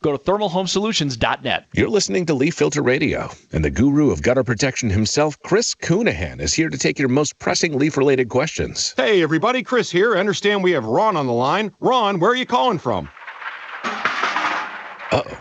Go to thermalhomesolutions.net. You're listening to Leaf Filter Radio, and the guru of gutter protection himself, Chris Coonahan, is here to take your most pressing leaf-related questions. Hey, everybody, Chris here. I understand we have Ron on the line. Ron, where are you calling from? Uh-oh.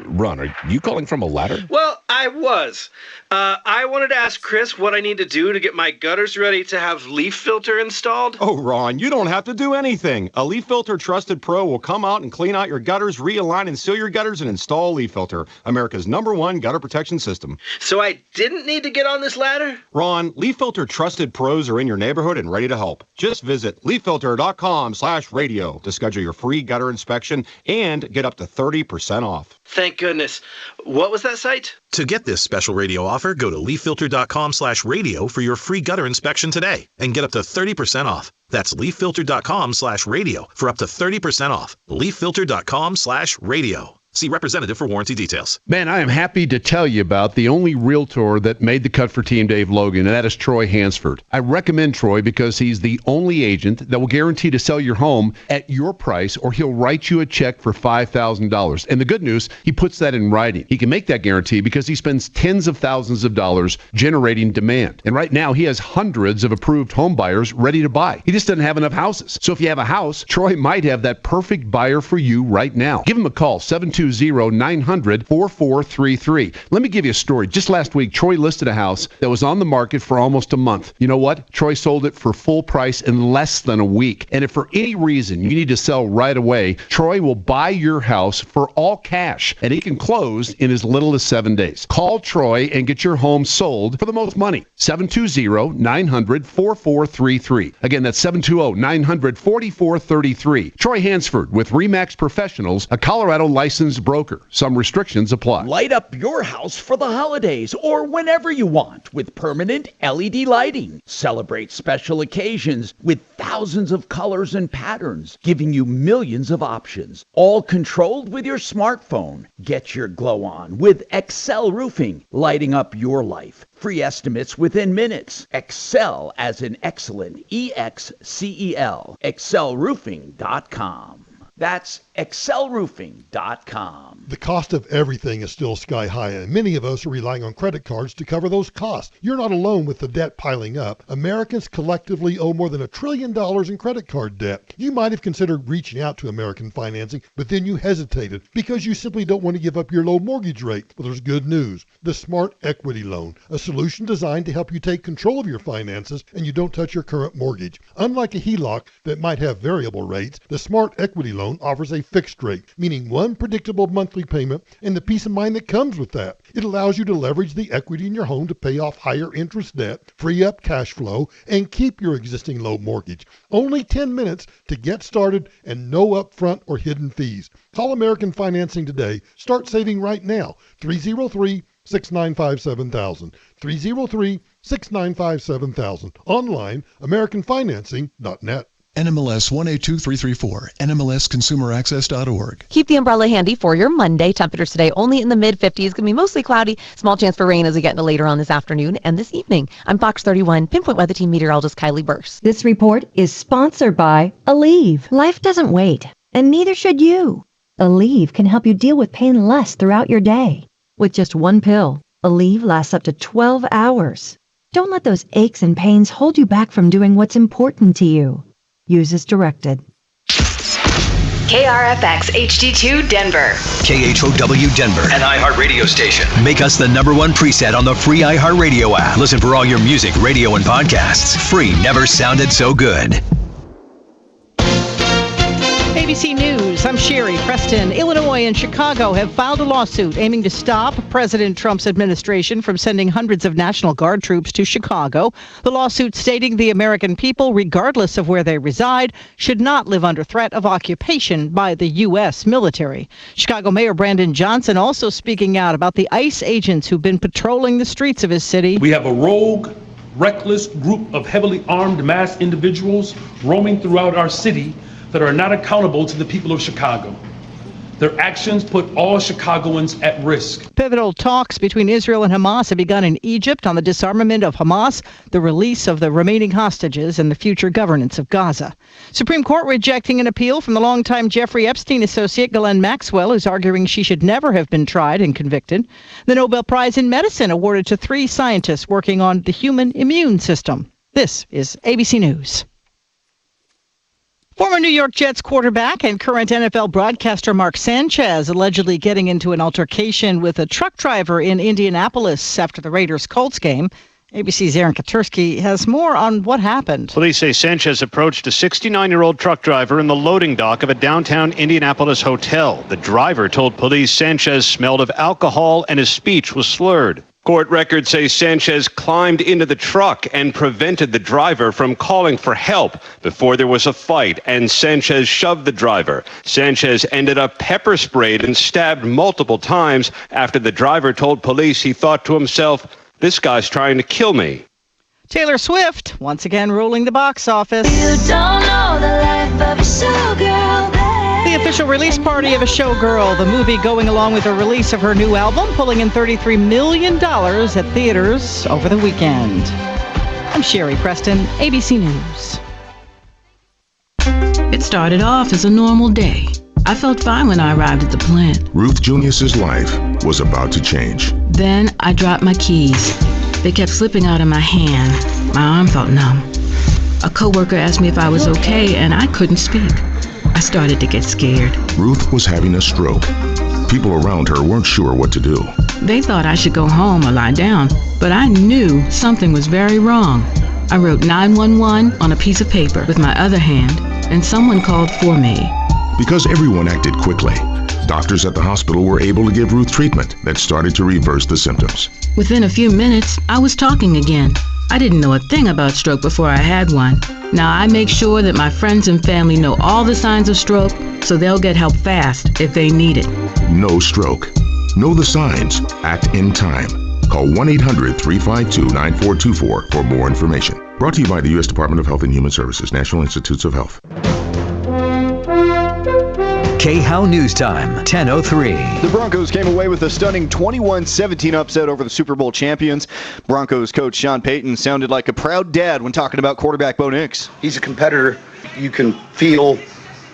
Ron, are you calling from a ladder? Well, I was. I wanted to ask Chris what I need to do to get my gutters ready to have leaf filter installed. Oh, Ron, you don't have to do anything. A Leaf Filter Trusted Pro will come out and clean out your gutters, realign and seal your gutters, and install Leaf Filter, America's #1 gutter protection system. So I didn't need to get on this ladder? Ron, Leaf Filter Trusted Pros are in your neighborhood and ready to help. Just visit leaffilter.com/radio to schedule your free gutter inspection and get up to 30% off. Thank goodness. What was that site? To get this special radio offer, go to leaffilter.com/radio for your free gutter inspection today and get up to 30% off. That's leaffilter.com/radio for up to 30% off. leaffilter.com/radio. See representative for warranty details. Man, I am happy to tell you about the only realtor that made the cut for Team Dave Logan, and that is Troy Hansford. I recommend Troy because he's the only agent that will guarantee to sell your home at your price, or he'll write you a check for $5,000. And the good news, he puts that in writing. He can make that guarantee because he spends tens of thousands of dollars generating demand. And right now, he has hundreds of approved home buyers ready to buy. He just doesn't have enough houses. So if you have a house, Troy might have that perfect buyer for you right now. Give him a call, 720-900-4433. Let me give you a story. Just last week, Troy listed a house that was on the market for almost a month. You know what? Troy sold it for full price in less than a week. And if for any reason you need to sell right away, Troy will buy your house for all cash, and he can close in as little as 7 days. Call Troy and get your home sold for the most money. 720-900-4433. Again, that's 720-900-4433. Troy Hansford with RE/MAX Professionals, a Colorado licensed broker. Some restrictions apply. Light up your house for the holidays or whenever you want with permanent LED lighting. Celebrate special occasions with thousands of colors and patterns, giving you millions of options, all controlled with your smartphone. Get your glow on with Excel Roofing, lighting up your life. Free estimates within minutes. Excel as in excellent, EXCEL, excelroofing.com. That's excelroofing.com. The cost of everything is still sky high, and many of us are relying on credit cards to cover those costs. You're not alone with the debt piling up. Americans collectively owe more than $1 trillion in credit card debt. You might have considered reaching out to American Financing, but then you hesitated because you simply don't want to give up your low mortgage rate. Well, there's good news. The Smart Equity Loan, a solution designed to help you take control of your finances and you don't touch your current mortgage. Unlike a HELOC that might have variable rates, the Smart Equity Loan offers a fixed rate, meaning one predictable monthly payment and the peace of mind that comes with that. It allows you to leverage the equity in your home to pay off higher interest debt, free up cash flow, and keep your existing low mortgage. Only 10 minutes to get started and no upfront or hidden fees. Call American Financing today. Start saving right now. 303-695-7000. 303-695-7000. Online, AmericanFinancing.net. NMLS 182334, NMLSConsumerAccess.org. Keep the umbrella handy for your Monday. Temperatures today only in the mid-50s. Going to be mostly cloudy. Small chance for rain as we get into later on this afternoon and this evening. I'm Fox 31 Pinpoint Weather Team meteorologist Kylie Burse. This report is sponsored by Aleve. Life doesn't wait, and neither should you. Aleve can help you deal with pain less throughout your day. With just one pill, Aleve lasts up to 12 hours. Don't let those aches and pains hold you back from doing what's important to you. Use as directed. KRFX HD2 Denver. KHOW Denver. An iHeartRadio station. Make us the #1 preset on the free iHeartRadio app. Listen for all your music, radio, and podcasts. Free never sounded so good. ABC News, I'm Sherry. Preston, Illinois, and Chicago have filed a lawsuit aiming to stop President Trump's administration from sending hundreds of National Guard troops to Chicago. The lawsuit stating the American people, regardless of where they reside, should not live under threat of occupation by the U.S. military. Chicago Mayor Brandon Johnson also speaking out about the ICE agents who've been patrolling the streets of his city. We have a rogue, reckless group of heavily armed mass individuals roaming throughout our city that are not accountable to the people of Chicago. Their actions put all Chicagoans at risk. Pivotal talks between Israel and Hamas have begun in Egypt on the disarmament of Hamas, the release of the remaining hostages, and the future governance of Gaza. Supreme Court rejecting an appeal from the longtime Jeffrey Epstein associate Ghislaine Maxwell, who's arguing she should never have been tried and convicted. The Nobel Prize in Medicine awarded to 3 scientists working on the human immune system. This is ABC News. Former New York Jets quarterback and current NFL broadcaster Mark Sanchez allegedly getting into an altercation with a truck driver in Indianapolis after the Raiders-Colts game. ABC's Aaron Katursky has more on what happened. Police say Sanchez approached a 69-year-old truck driver in the loading dock of a downtown Indianapolis hotel. The driver told police Sanchez smelled of alcohol and his speech was slurred. Court records say Sanchez climbed into the truck and prevented the driver from calling for help before there was a fight, and Sanchez shoved the driver. Sanchez ended up pepper sprayed and stabbed multiple times after the driver told police he thought to himself, "This guy's trying to kill me." Taylor Swift, once again ruling the box office. You don't know the life of a showgirl, babe. The official release party of A Showgirl, the movie going along with the release of her new album, pulling in $33 million at theaters over the weekend. I'm Sherry Preston, ABC News. It started off as a normal day. I felt fine when I arrived at the plant. Ruth Junius's life was about to change. Then I dropped my keys. They kept slipping out of my hand. My arm felt numb. A coworker asked me if I was okay, and I couldn't speak. I started to get scared. Ruth was having a stroke. People around her weren't sure what to do. They thought I should go home or lie down, but I knew something was very wrong. I wrote 911 on a piece of paper with my other hand, and someone called for me. Because everyone acted quickly, doctors at the hospital were able to give Ruth treatment that started to reverse the symptoms. Within a few minutes, I was talking again. I didn't know a thing about stroke before I had one. Now I make sure that my friends and family know all the signs of stroke so they'll get help fast if they need it. No stroke. Know the signs. Act in time. Call 1-800-352-9424 for more information. Brought to you by the U.S. Department of Health and Human Services, National Institutes of Health. K-How News Time, 10:03. The Broncos came away with a stunning 21-17 upset over the Super Bowl champions. Broncos coach Sean Payton sounded like a proud dad when talking about quarterback Bo Nix. He's a competitor. You can feel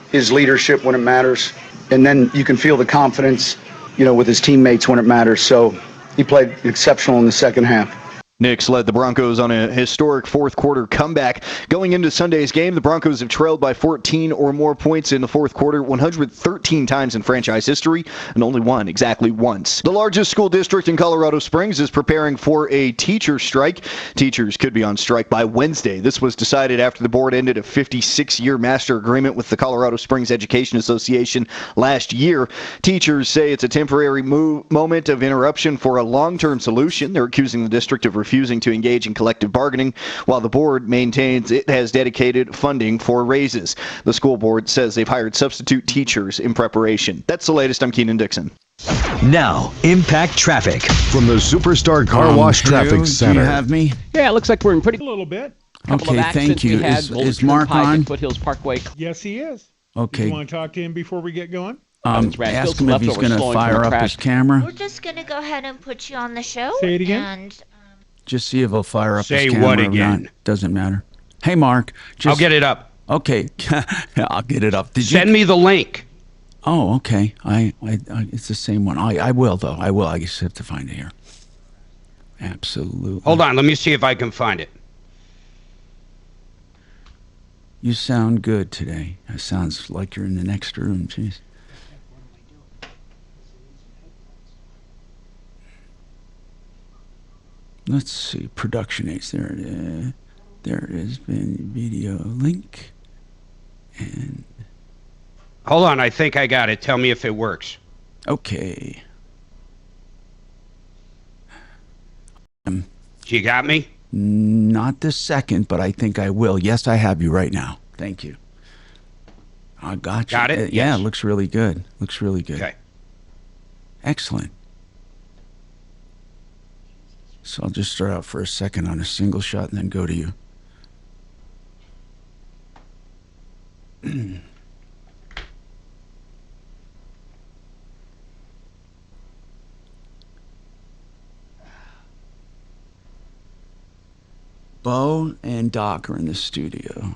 his leadership when it matters, and then you can feel the confidence, with his teammates when it matters. So he played exceptional in the second half. Nix led the Broncos on a historic fourth-quarter comeback. Going into Sunday's game, the Broncos have trailed by 14 or more points in the fourth quarter 113 times in franchise history, and only won exactly once. The largest school district in Colorado Springs is preparing for a teacher strike. Teachers could be on strike by Wednesday. This was decided after the board ended a 56-year master agreement with the Colorado Springs Education Association last year. Teachers say it's a temporary moment of interruption for a long-term solution. They're accusing the district of refusing to engage in collective bargaining, while the board maintains it has dedicated funding for raises. The school board says they've hired substitute teachers in preparation. That's the latest. I'm Keenan Dixon. Now, Impact Traffic. From the Superstar Car Wash Traffic Center. Do you have me? Yeah, it looks like we're in pretty... A little bit. Okay, thank you. Is Mark on? Foothills Parkway. Yes, he is. Okay. You want to talk to him before we get going? Ask him if he's going to fire up his camera. We're just going to go ahead and put you on the show. Say it again. And, just see if he'll fire up his Say camera what or again? not. Doesn't matter. Hey, Mark. I'll get it up. Okay. I'll get it up. Send me the link. Oh, okay. I it's the same one. I will, though. I will. I just have to find it here. Absolutely. Hold on. Let me see if I can find it. You sound good today. It sounds like you're in the next room. Jeez. Let's see. Production aids. There it is. There it is. Video link. And hold on. I think I got it. Tell me if it works. Okay. You got me? Not this second, but I think I will. Yes, I have you right now. Thank you. I got you. Got it? Yeah, Yes. it looks really good. Looks really good. Okay. Excellent. So I'll just start out for a second on a single shot and then go to you. Bo and Doc are in the studio.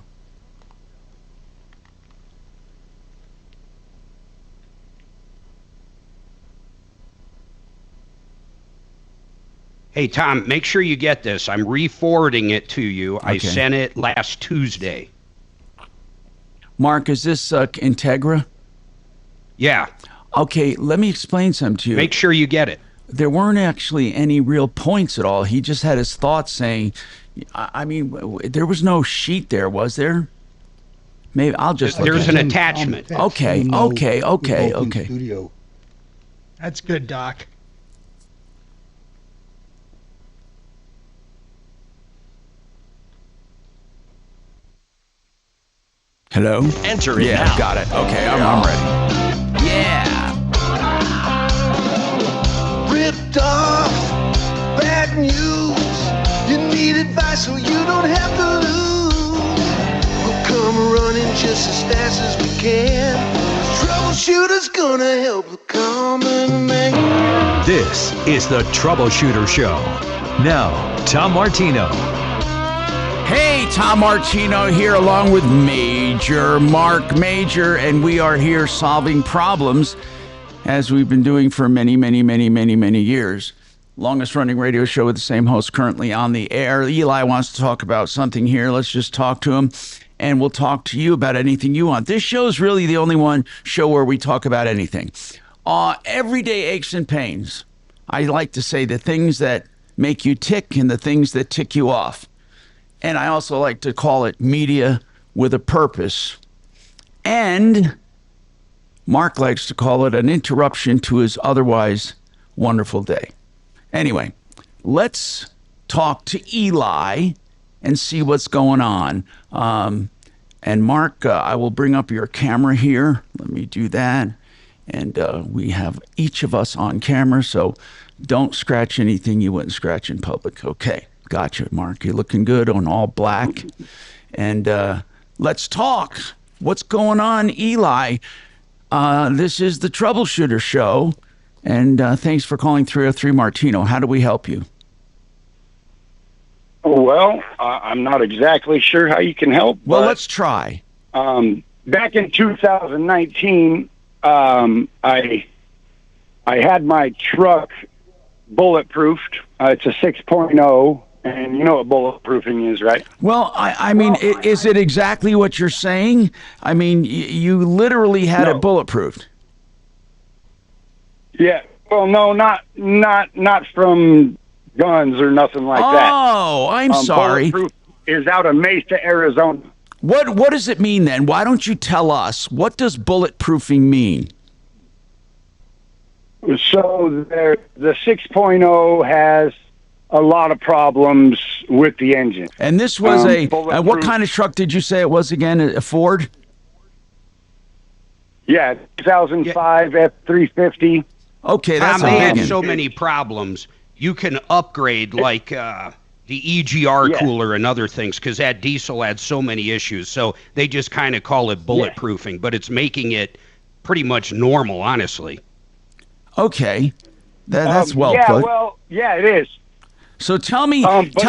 Hey, Tom, make sure you get this. I'm re-forwarding it to you. I Okay. sent it last Tuesday. Mark, is this Integra? Yeah. Okay, let me explain something to you. Make sure you get it. There weren't actually any real points at all. He just had his thoughts saying, I mean, there was no sheet there, was there? Maybe I'll just look There's at an it. attachment. Okay. Studio. That's good, Doc. Hello? Enter it Yeah, now. got it. Okay, I'm ready. Yeah. Ripped off, bad news. You need advice so you don't have to lose. We'll come running just as fast as we can. Troubleshooter's gonna help the common man. This is the Troubleshooter Show. Now, Tom Martino. Hey, Tom Martino here along with Marc Mager, and we are here solving problems as we've been doing for many years. Longest running radio show with the same host currently on the air. Eli wants to talk about something here. Let's just talk to him, and we'll talk to you about anything you want. This show is really the only one show where we talk about anything. Everyday aches and pains. I like to say the things that make you tick and the things that tick you off. And I also like to call it media with a purpose. And Mark likes to call it an interruption to his otherwise wonderful day. Anyway, let's talk to Eli and see what's going on. And Mark, I will bring up your camera here. Let me do that. And we have each of us on camera, so don't scratch anything you wouldn't scratch in public. Okay. Gotcha, Mark. You're looking good on all black. And let's talk. What's going on, Eli? This is the Troubleshooter Show. And thanks for calling 303 Martino. How do we help you? Well, I'm not exactly sure how you can help. Well, let's try. Back in 2019, I had my truck bulletproofed. It's a 6.0. And you know what bulletproofing is, right? Well, I mean, is it exactly what you're saying? I mean, you literally had it bulletproofed. Yeah. Well, no, not from guns or nothing like that. Oh, I'm sorry. Bulletproof is out of Mesa, Arizona. What does it mean then? Why don't you tell us? What does bulletproofing mean? So the 6.0 has a lot of problems with the engine. And this was what kind of truck did you say it was again? A Ford? Yeah, 2005 F350. Okay, that's Tom, a they big had so many problems. You can upgrade like the EGR cooler and other things because that diesel had so many issues. So they just kind of call it bulletproofing, but it's making it pretty much normal, honestly. Okay, that's well yeah, put. Well, yeah, it is. So tell me about. Go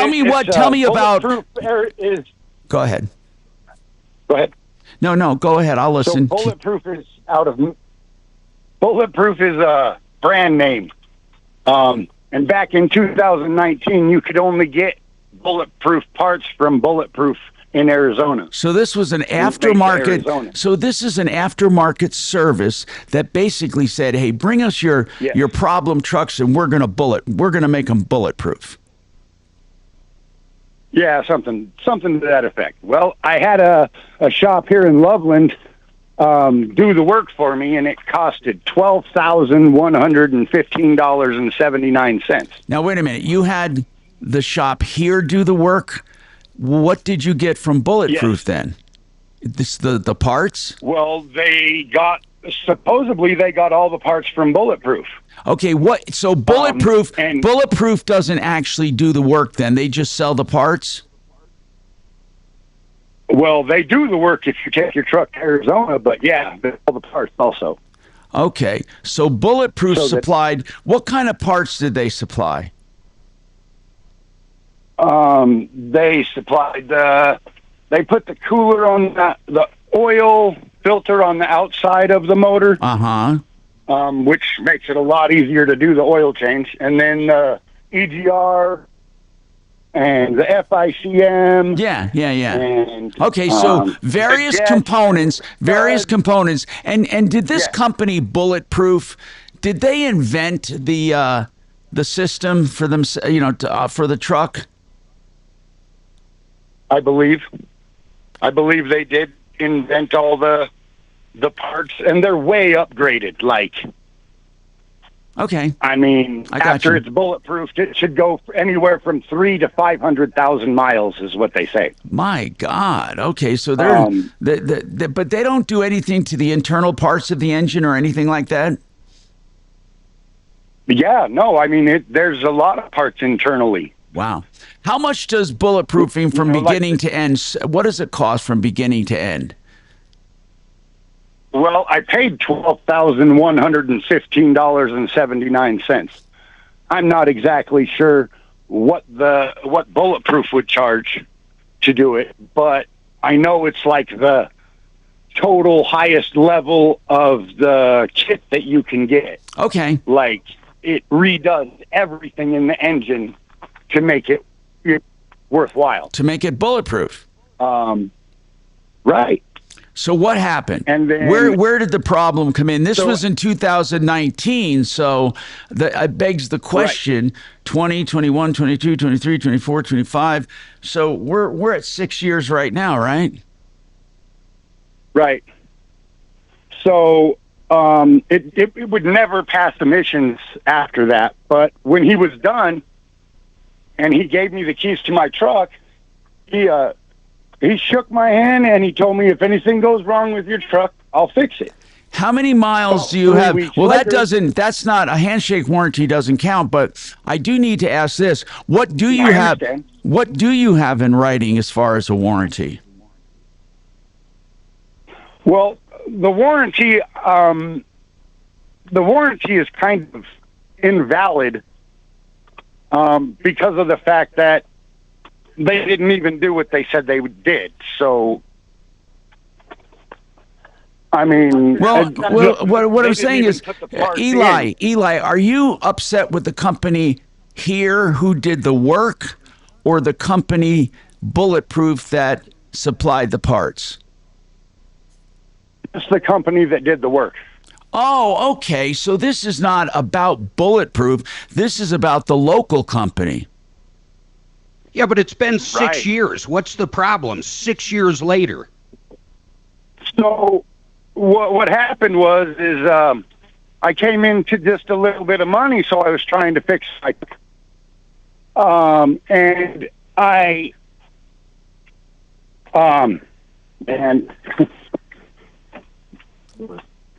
ahead. Go ahead. No, go ahead. I'll listen. So bulletproof is Bulletproof is a brand name. And back in 2019, you could only get bulletproof parts from Bulletproof in Arizona. So this was an aftermarket. So this is an aftermarket service that basically said, "Hey, bring us your problem trucks, and we're going to make them bulletproof." Yeah, something to that effect. Well, I had a shop here in Loveland do the work for me, and it costed $12,115.79. Now wait a minute. You had the shop here do the work. What did you get from Bulletproof then? The parts? Well, supposedly they got all the parts from Bulletproof. Okay, so Bulletproof doesn't actually do the work then. They just sell the parts? Well, they do the work if you take your truck to Arizona, but yeah, they sell the parts also. Okay, so Bulletproof supplied, what kind of parts did they supply? They supplied they put the cooler on the oil filter on the outside of the motor. Which makes it a lot easier to do the oil change. And then EGR and the FICM. Yeah. And, okay, so various components. And did this company, Bulletproof, did they invent the system for them? For the truck. I believe they did invent all the parts, and they're way upgraded. Like, okay, I mean, after it's bulletproof, it should go anywhere from 300,000 to 500,000 miles, is what they say. My God. Okay, so they're but they don't do anything to the internal parts of the engine or anything like that. Yeah, no. I mean, there's a lot of parts internally. Wow. How much does bulletproofing from beginning to end? What does it cost from beginning to end? Well, I paid $12,115.79. I'm not exactly sure what Bulletproof would charge to do it, but I know it's like the total highest level of the kit that you can get. Okay. Like, it redoes everything in the engine to make it worthwhile. To make it bulletproof. Right. So what happened? And then, where did the problem come in? This was in 2019, so it begs the question, right. 20, 21, 22, 23, 24, 25. So we're at 6 years right now, right? Right. So it would never pass emissions after that. But when he was done and he gave me the keys to my truck, he shook my hand and he told me, if anything goes wrong with your truck, I'll fix it. How many miles do you have? Well, that's not a handshake warranty, doesn't count, but I do need to ask this. What do you have? What do you have in writing as far as a warranty? Well, the warranty is kind of invalid because of the fact that they didn't even do what they said they did. So, I mean, what I'm saying is, Eli, are you upset with the company here who did the work, or the company Bulletproof that supplied the parts? It's the company that did the work. Oh, okay. So this is not about Bulletproof. This is about the local company. Yeah, but it's been 6 years. What's the problem? 6 years later. So what happened was I came into just a little bit of money, so I was trying to fix my and I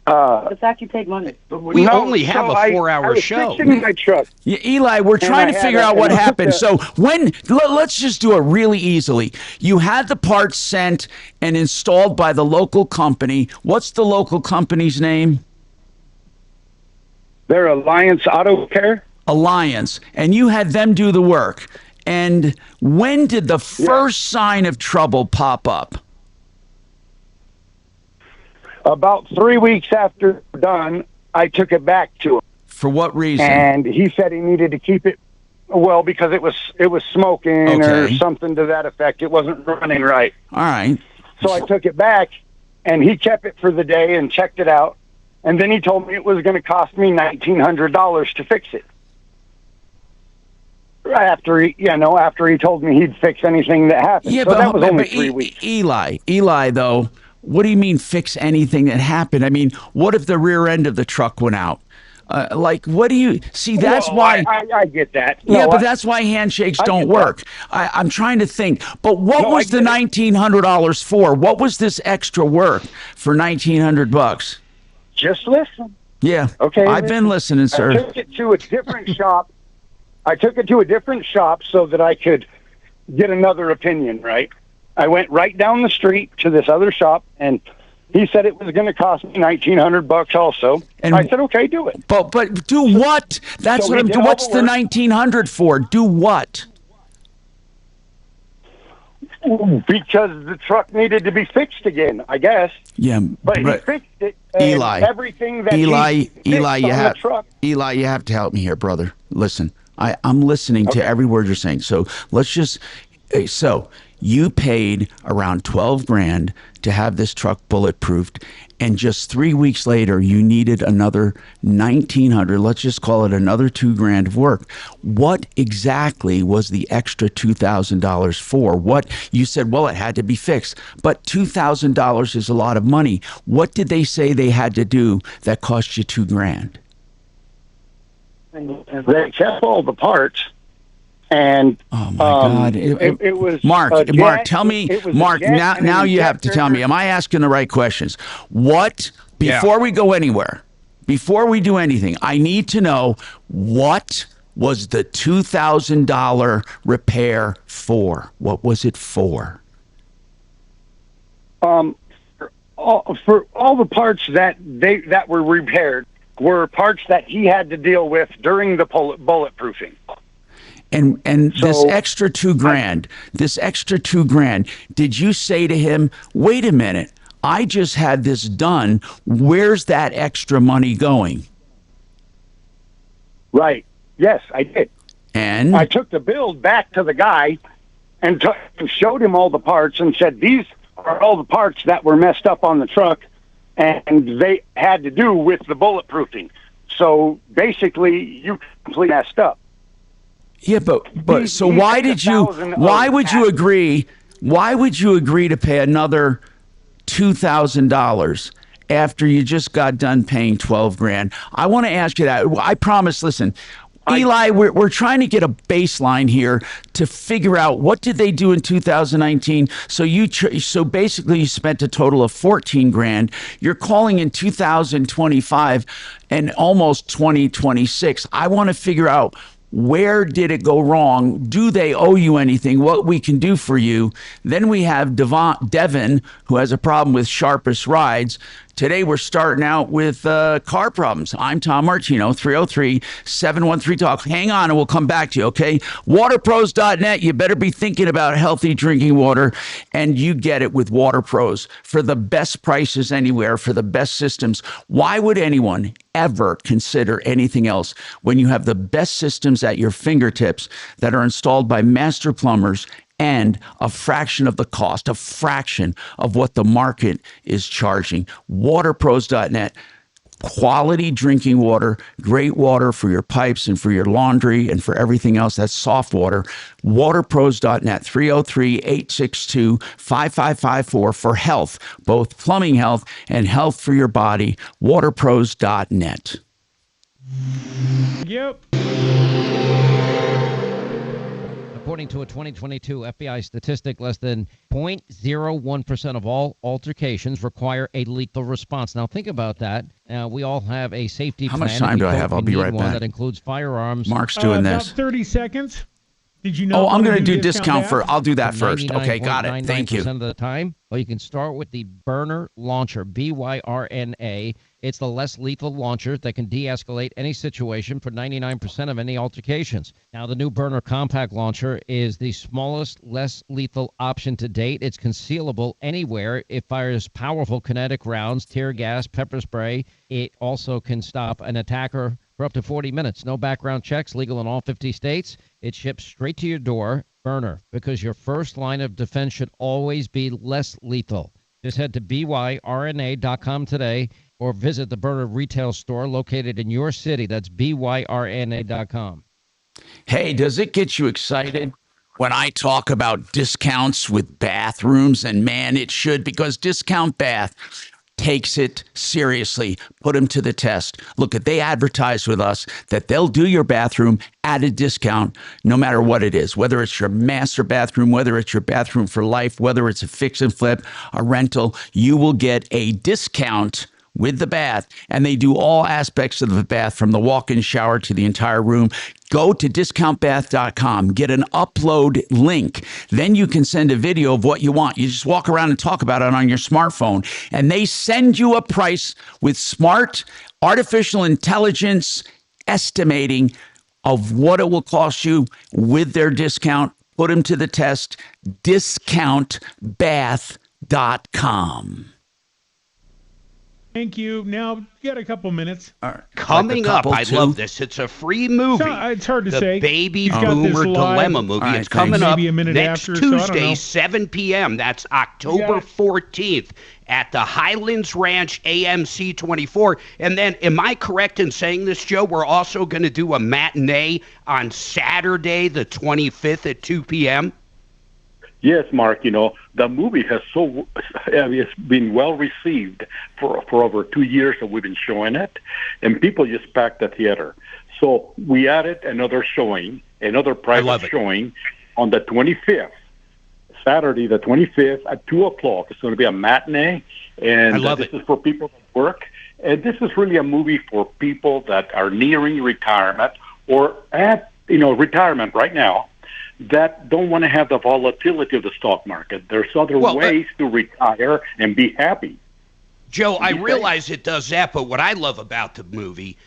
the fact you take money. We only have a 4-hour show. My truck. Yeah, Eli, we're trying to figure out what happened. So let's just do it really easily. You had the parts sent and installed by the local company. What's the local company's name? They're Alliance Auto Care. Alliance. And you had them do the work. And when did the first sign of trouble pop up? About 3 weeks after done, I took it back to him. For what reason? And he said he needed to keep it, well, because it was smoking or something to that effect. It wasn't running right. All right. So I took it back, and he kept it for the day and checked it out. And then he told me it was going to cost me $1,900 to fix it. After he told me he'd fix anything that happened. Yeah, so that was only 3 weeks. Eli, though. What do you mean fix anything that happened? I mean, what if the rear end of the truck went out? What do you see? That's why I get that. Yeah, but that's why handshakes don't work. I'm trying to think. But what was the $1,900 for? What was this extra work for $1,900? Just listen. Yeah. Okay. I've been listening, sir. I took it to a different shop. So that I could get another opinion. Right. I went right down the street to this other shop, and he said it was going to cost me $1,900 also. And I said, okay, do it. But do what? That's what I'm doing. What's the $1,900 for? Do what? Because the truck needed to be fixed again, I guess. Yeah, but he fixed it. And Eli, everything that Eli, he fixed Eli, on the truck. Eli, you have to help me here, brother. Listen, I'm listening to every word you're saying. So let's just. So you paid around $12,000 to have this truck bulletproofed, and just 3 weeks later, you needed another $1,900. Let's just call it another $2,000 of work. What exactly was the extra $2,000 for? What you said? Well, it had to be fixed, but $2,000 is a lot of money. What did they say they had to do that cost you $2,000? They kept all the parts. And oh my God! It was Mark. Mark, tell me, Mark. Now you have to tell me. Am I asking the right questions? What before we go anywhere, before we do anything, I need to know what was the $2,000 repair for? What was it for? For all the parts that were repaired were parts that he had to deal with during the bulletproofing. And this extra $2,000, did you say to him, wait a minute, I just had this done. Where's that extra money going? Right. Yes, I did. And I took the bill back to the guy and showed him all the parts and said, these are all the parts that were messed up on the truck, and they had to do with the bulletproofing. So basically, you completely messed up. Yeah, but so why would you agree to pay another $2,000 after you just got done paying $12,000? I want to ask you that. I promise. Listen, Eli, we're trying to get a baseline here to figure out what did they do in 2019. So basically you spent a total of $14,000. You're calling in 2025 and almost 2026. I want to figure out, where did it go wrong? Do they owe you anything? What we can do for you? Then we have Devin, who has a problem with sharpest rides. Today we're starting out with car problems. I'm Tom Martino, 303-713-TALK. Hang on and we'll come back to you, okay? Waterpros.net. You better be thinking about healthy drinking water, and you get it with WaterPros for the best prices anywhere, for the best systems. Why would anyone ever consider anything else when you have the best systems at your fingertips that are installed by master plumbers and a fraction of the cost, a fraction of what the market is charging? Waterpros.net. Quality drinking water, great water for your pipes and for your laundry and for everything else. That's soft water. Waterpros.net, 303-862-5554 for health, both plumbing health and health for your body. Waterpros.net. Yep. According to a 2022 FBI statistic, less than 0.01% of all altercations require a lethal response. Now, think about that. We all have a safety plan. How much time do I have? I'll be right back. That includes firearms. Mark's doing this. About 30 seconds. Did you know? Oh, I'm going to do discount first. I'll do that first. Okay, got it. Thank you. 99% of the time. Well, you can start with the Burner Launcher, BYRNA. It's the less lethal launcher that can de-escalate any situation for 99% of any altercations. Now, the new Burner Compact Launcher is the smallest, less lethal option to date. It's concealable anywhere. It fires powerful kinetic rounds, tear gas, pepper spray. It also can stop an attacker for up to 40 minutes. No background checks, legal in all 50 states. It ships straight to your door. Burner, because your first line of defense should always be less lethal. Just head to byrna.com today or visit the Burner retail store located in your city. That's byrna.com. Hey, does it get you excited when I talk about discounts with bathrooms? And man, it should, because Discount Bath takes it seriously. Put them to the test. Look, they advertise with us that they'll do your bathroom at a discount no matter what it is, whether it's your master bathroom, whether it's your bathroom for life, whether it's a fix and flip, a rental. You will get a discount with the bath, and they do all aspects of the bath, from the walk-in shower to the entire room. Go to discountbath.com, get an upload link. Then you can send a video of what you want. You just walk around and talk about it on your smartphone, and they send you a price with smart artificial intelligence estimating of what it will cost you with their discount Put them to the test. Discountbath.com. Thank you. Now, you got a couple minutes. All right. Coming up, I love this. It's a free movie. It's hard to the say. The Baby He's got Boomer this live- Dilemma movie. All right, it's coming up Maybe a minute next after, so I don't Tuesday, know. 7 p.m. That's October 14th at the Highlands Ranch AMC 24. And then, am I correct in saying this, Joe? We're also going to do a matinee on Saturday, the 25th at 2 p.m.? Yes, Mark, the movie has it's been well received for over 2 years that we've been showing it, and people just packed the theater. So we added another showing, another private showing on the 25th, Saturday the 25th at 2 o'clock. It's going to be a matinee, and this is for people that work. And this is really a movie for people that are nearing retirement or at retirement right now, that don't want to have the volatility of the stock market. There's other ways to retire and be happy. Joe, I realize it does that, but what I love about the movie,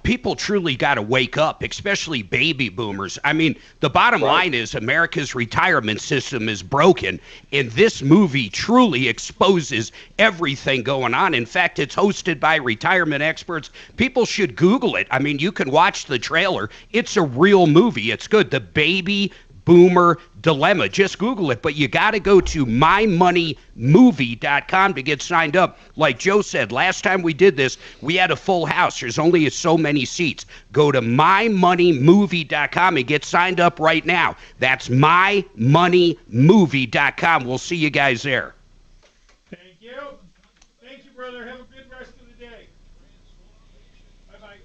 people truly got to wake up, especially baby boomers. I mean, the bottom line is America's retirement system is broken, and this movie truly exposes everything going on. In fact, it's hosted by retirement experts. People should Google it. I mean, you can watch the trailer. It's a real movie. It's good. The Baby Boomer Dilemma. Just Google it, but you got to go to mymoneymovie.com to get signed up. Like Joe said, last time we did this, we had a full house. There's only so many seats. Go to mymoneymovie.com and get signed up right now. That's mymoneymovie.com. We'll see you guys there. Thank you. Thank you, brother. Have a good rest of the day. Bye-bye.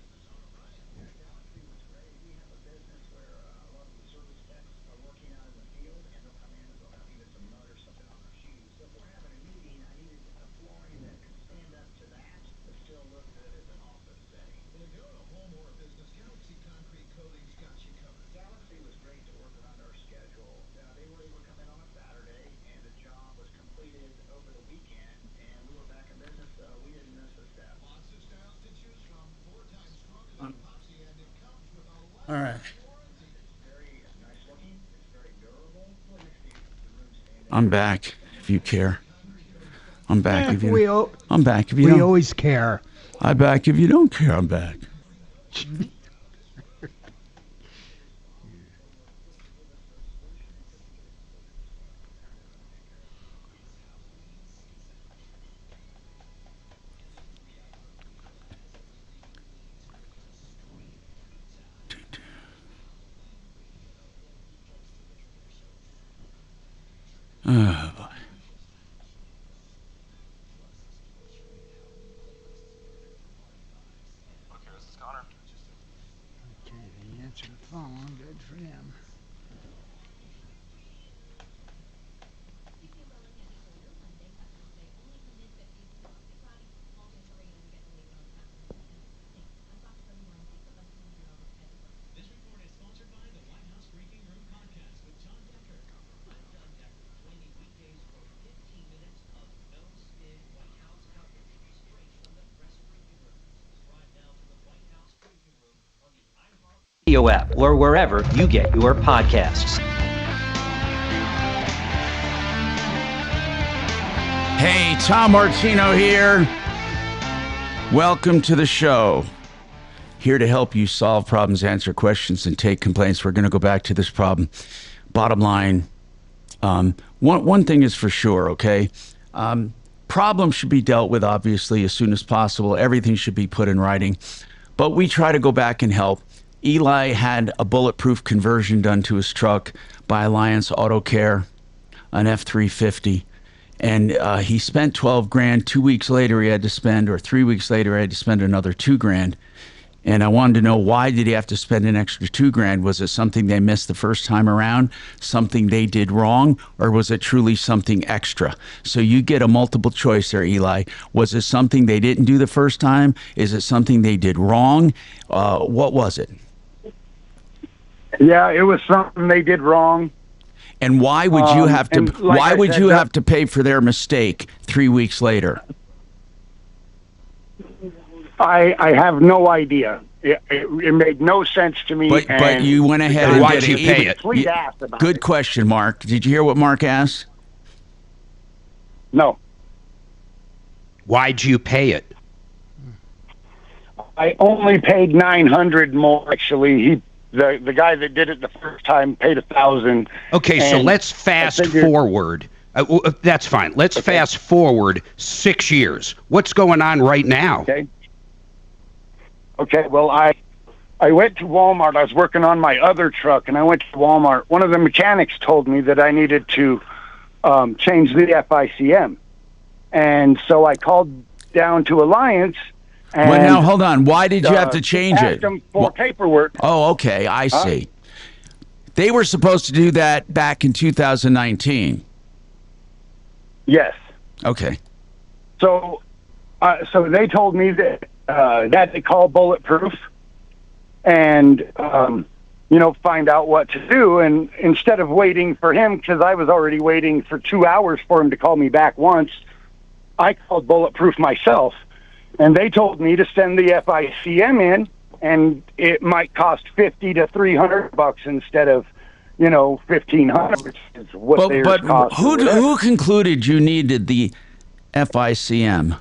All right. I'm back, if you care. I'm back if you I'm back if you don't. We always care. I'm back if you don't care. I'm back. Oh, boy. Okay, he answered the phone. Good for him. Radio app or wherever you get your podcasts. Hey, Tom Martino here. Welcome to the show. Here to help you solve problems, answer questions, and take complaints. We're going to go back to this problem. Bottom line, one thing is for sure, okay? Problems should be dealt with, obviously, as soon as possible. Everything should be put in writing. But we try to go back and help. Eli had a bulletproof conversion done to his truck by Alliance Auto Care, an F-350. And he spent $12,000. 2 weeks later, he had to spend, or 3 weeks later, he had to spend another $2,000. And I wanted to know, why did he have to spend an extra $2,000? Was it something they missed the first time around, something they did wrong, or was it truly something extra? So you get a multiple choice there, Eli. Was it something they didn't do the first time? Is it something they did wrong? What was it? Yeah, it was something they did wrong. And why would you have to? Like why would you that, have to pay for their mistake 3 weeks later? I have no idea. It made no sense to me. But you went ahead and Why'd did you pay it? Please ask about Good it. question, Mark. Did you hear what Mark asked? No. Why'd you pay it? I only paid $900 more. Actually, the guy that did it the first time paid $1,000. Okay, so let's fast forward. That's fine. Let's fast forward 6 years. What's going on right now? Okay. Well, I went to Walmart. I was working on my other truck, and I went to Walmart. One of the mechanics told me that I needed to change the FICM, and so I called down to Alliance. And, Well, now hold on. Why did you have to change asked it? them for paperwork. Oh, okay. I see. They were supposed to do that back in 2019. Yes. Okay. So they told me that that they call Bulletproof and find out what to do. And instead of waiting for him, because I was already waiting for 2 hours for him to call me back once, I called Bulletproof myself. And they told me to send the FICM in, and it might cost $50 to $300 instead of, $1,500, which is what theirs cost. Who concluded you needed the FICM?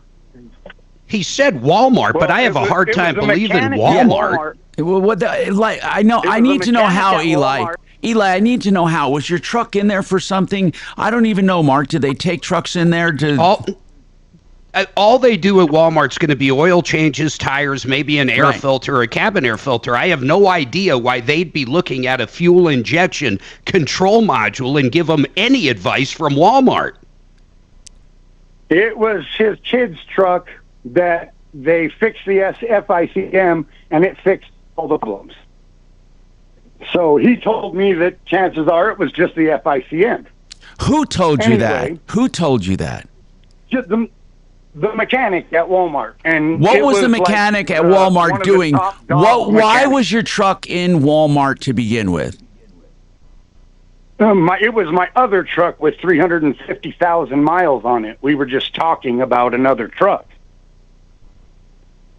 He said Walmart, but I have a hard time believing Walmart. I need to know how, Eli. Eli, I need to know how. Was your truck in there for something? I don't even know, Mark. Did they take trucks in there to... All they do at Walmart's going to be oil changes, tires, maybe an air filter or a cabin air filter. I have no idea why they'd be looking at a fuel injection control module and give them any advice from Walmart. It was his kid's truck that they fixed the FICM, and it fixed all the problems. So he told me that chances are it was just the FICM. Who told you that? Who told you that? Just the mechanic at Walmart. And what was the mechanic at Walmart doing? Why was your truck in Walmart to begin with? It was my other truck with 350,000 miles on it. We were just talking about another truck.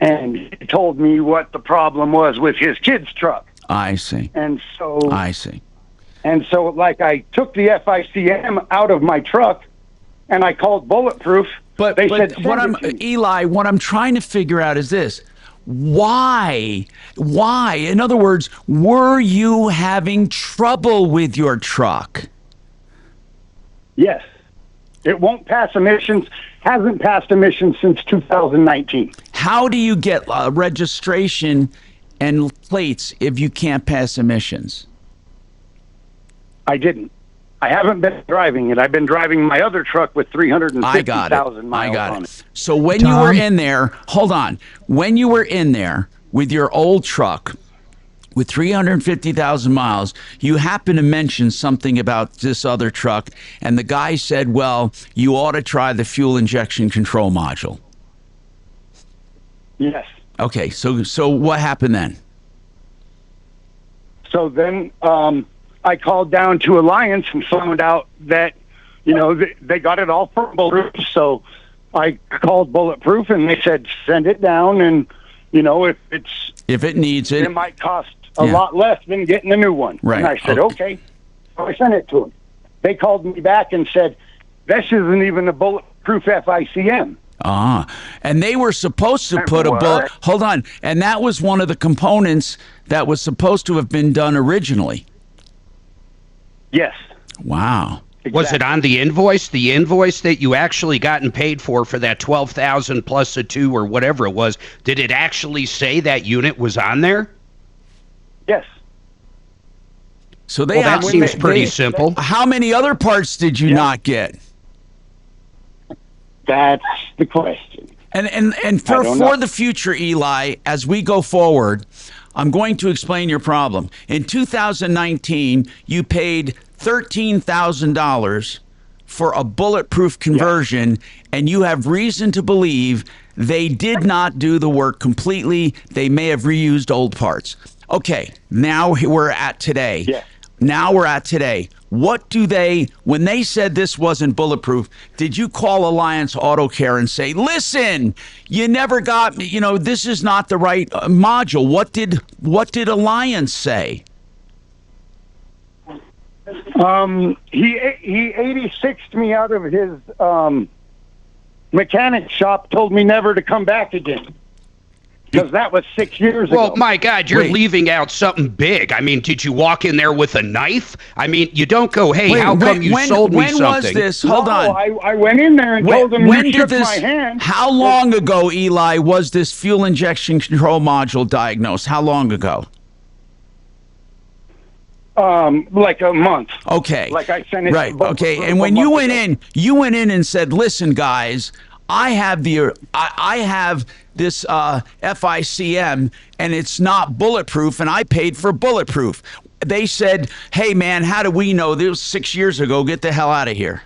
And he told me what the problem was with his kid's truck. I see. And so I see. And so, I took the FICM out of my truck, and I called Bulletproof. But Eli, what I'm trying to figure out is this. Why? In other words, were you having trouble with your truck? Yes. It won't pass emissions, hasn't passed emissions since 2019. How do you get registration and plates if you can't pass emissions? I didn't. I haven't been driving it. I've been driving my other truck with 350,000 miles on it. So when you were in there, hold on. When you were in there with your old truck with 350,000 miles, you happened to mention something about this other truck, and the guy said, well, you ought to try the fuel injection control module. Yes. Okay, so what happened then? So then I called down to Alliance and found out that, they got it all from Bulletproof. So I called Bulletproof and they said, send it down. And, if it needs it, it might cost a lot less than getting a new one. Right. And I said, okay. So I sent it to them. They called me back and said, this isn't even a Bulletproof FICM. And they were supposed to put a bullet. Hold on. And that was one of the components that was supposed to have been done originally. Yes. Wow. Exactly. Was it on the invoice? The invoice that you actually gotten paid for that 12,000 plus a 2 or whatever it was? Did it actually say that unit was on there? Yes. So that seems pretty simple. How many other parts did you not get? That's the question. And for the future, Eli, as we go forward, I'm going to explain your problem. In 2019, you paid $13,000 for a bulletproof conversion, and you have reason to believe they did not do the work completely. They may have reused old parts. Okay, now we're at today. Yeah. Now we're at today. What do they, when they said this wasn't bulletproof, did you call Alliance Auto Care and say, listen, you never got, this is not the right module? What did Alliance say? He 86'd me out of his mechanic shop, told me never to come back again. Because that was 6 years ago. Well, my God, you're leaving out something big. I mean, did you walk in there with a knife? I mean, you don't go, hey, how come you sold me something? When was this? Hold on. I went in there and told him you shook my hand. How long ago, Eli, was this fuel injection control module diagnosed? How long ago? Like a month. Okay. Like I sent it. Right. Okay. And when you went in and said, listen, guys, I have this FICM and it's not bulletproof and I paid for bulletproof. They said, hey, man, how do we know? This was 6 years ago. Get the hell out of here.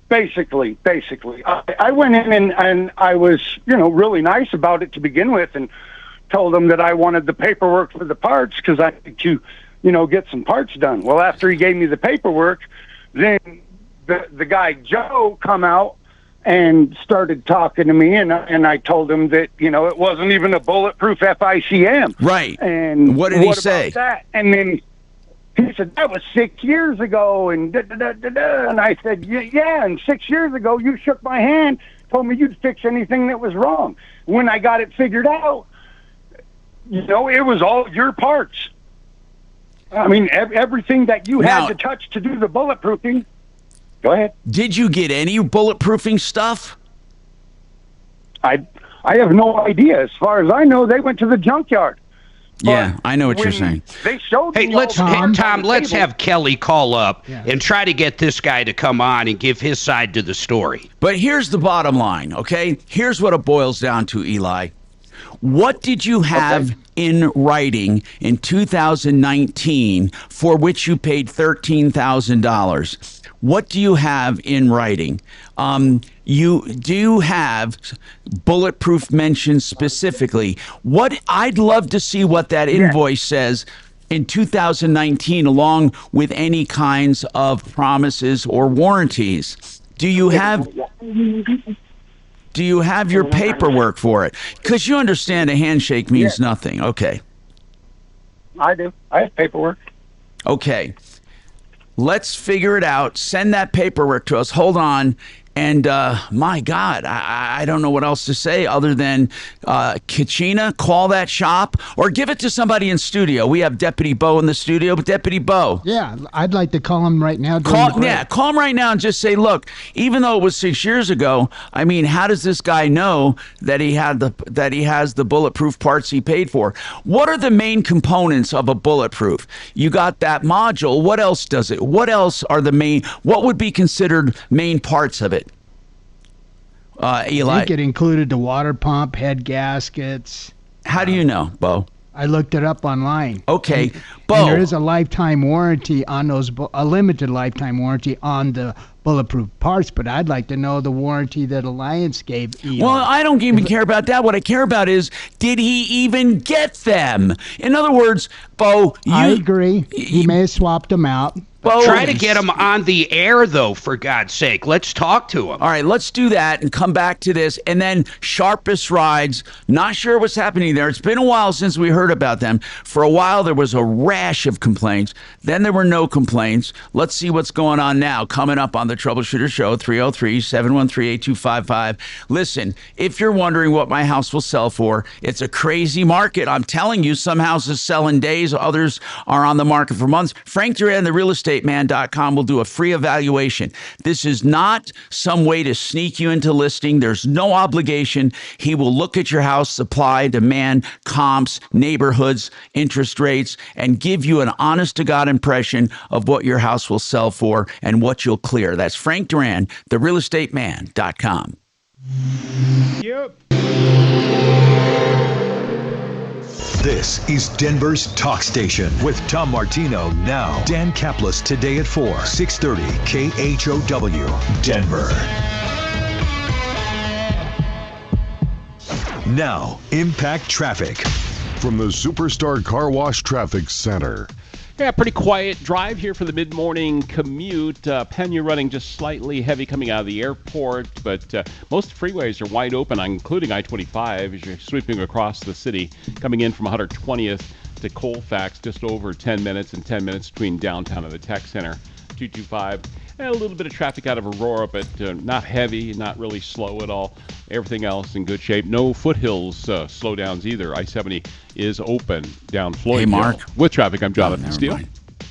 Basically. I went in and I was, really nice about it to begin with and told them that I wanted the paperwork for the parts because I had to, get some parts done. Well, after he gave me the paperwork, then the guy Joe come out and started talking to me, and I told him that it wasn't even a bulletproof FICM. Right. And what did he say? About that? And then he said that was 6 years ago, and and I said yeah. And 6 years ago you shook my hand, told me you'd fix anything that was wrong. When I got it figured out, it was all your parts. I mean, everything that you had to touch to do the bulletproofing. Go ahead. Did you get any bulletproofing stuff? I have no idea. As far as I know, they went to the junkyard. Yeah, I know what you're saying. They showed me. Tom, let's have Kelly call up and try to get this guy to come on and give his side to the story. But here's the bottom line, okay? Here's what it boils down to, Eli. What did you have in writing in 2019 for which you paid $13,000? What do you have in writing? You have bulletproof mentioned specifically. What I'd love to see what that invoice says in 2019, along with any kinds of promises or warranties. Do you have your paperwork for it? Because you understand a handshake means nothing. Okay. I do. I have paperwork. Okay. Let's figure it out. Send that paperwork to us. Hold on. And my God, I don't know what else to say other than Kachina, call that shop or give it to somebody in studio. We have Deputy Bo in the studio, but Deputy Bo. Yeah, I'd like to call him right now. Call him right now and just say, look, even though it was 6 years ago, I mean, how does this guy know that he has the bulletproof parts he paid for? What are the main components of a bulletproof? You got that module. What else does it? What else are what would be considered main parts of it? Eli. I think it included the water pump, head gaskets. How do you know, Bo? I looked it up online. Okay, Bo. And there is a lifetime warranty on those, a limited lifetime warranty on the bulletproof parts, but I'd like to know the warranty that Alliance gave Eli. Well, I don't even care about that. What I care about is, did he even get them? In other words, Bo, I agree. He may have swapped them out. Try to get him on the air, though, for God's sake. Let's talk to him. All right, let's do that and come back to this. And then Sharpest Rides, not sure what's happening there. It's been a while since we heard about them. For a while, there was a rash of complaints. Then there were no complaints. Let's see what's going on now. Coming up on the Troubleshooter Show, 303-713-8255. Listen, if you're wondering what my house will sell for, it's a crazy market. I'm telling you, some houses sell in days. Others are on the market for months. Frank Duran, the real estate man.com will do a free evaluation. This is not some way to sneak you into listing. There's no obligation. He will look at your house, supply, demand, comps, neighborhoods, interest rates, and give you an honest-to-God impression of what your house will sell for and what you'll clear. That's Frank Duran, therealestateman.com. Yep. This is Denver's Talk Station with Tom Martino now. Dan Kaplan today at 4, 630 KHOW, Denver. Now, Impact Traffic. From the Superstar Car Wash Traffic Center. Yeah, pretty quiet drive here for the mid-morning commute. Pena running just slightly heavy coming out of the airport, but most freeways are wide open, including I-25 as you're sweeping across the city, coming in from 120th to Colfax, just over 10 minutes and 10 minutes between downtown and the tech center. 225. And a little bit of traffic out of Aurora, but not heavy, not really slow at all. Everything else in good shape. No foothills slowdowns either. I-70 is open down Floyd Hey, Mark. Hill. With traffic, I'm Jonathan Steele.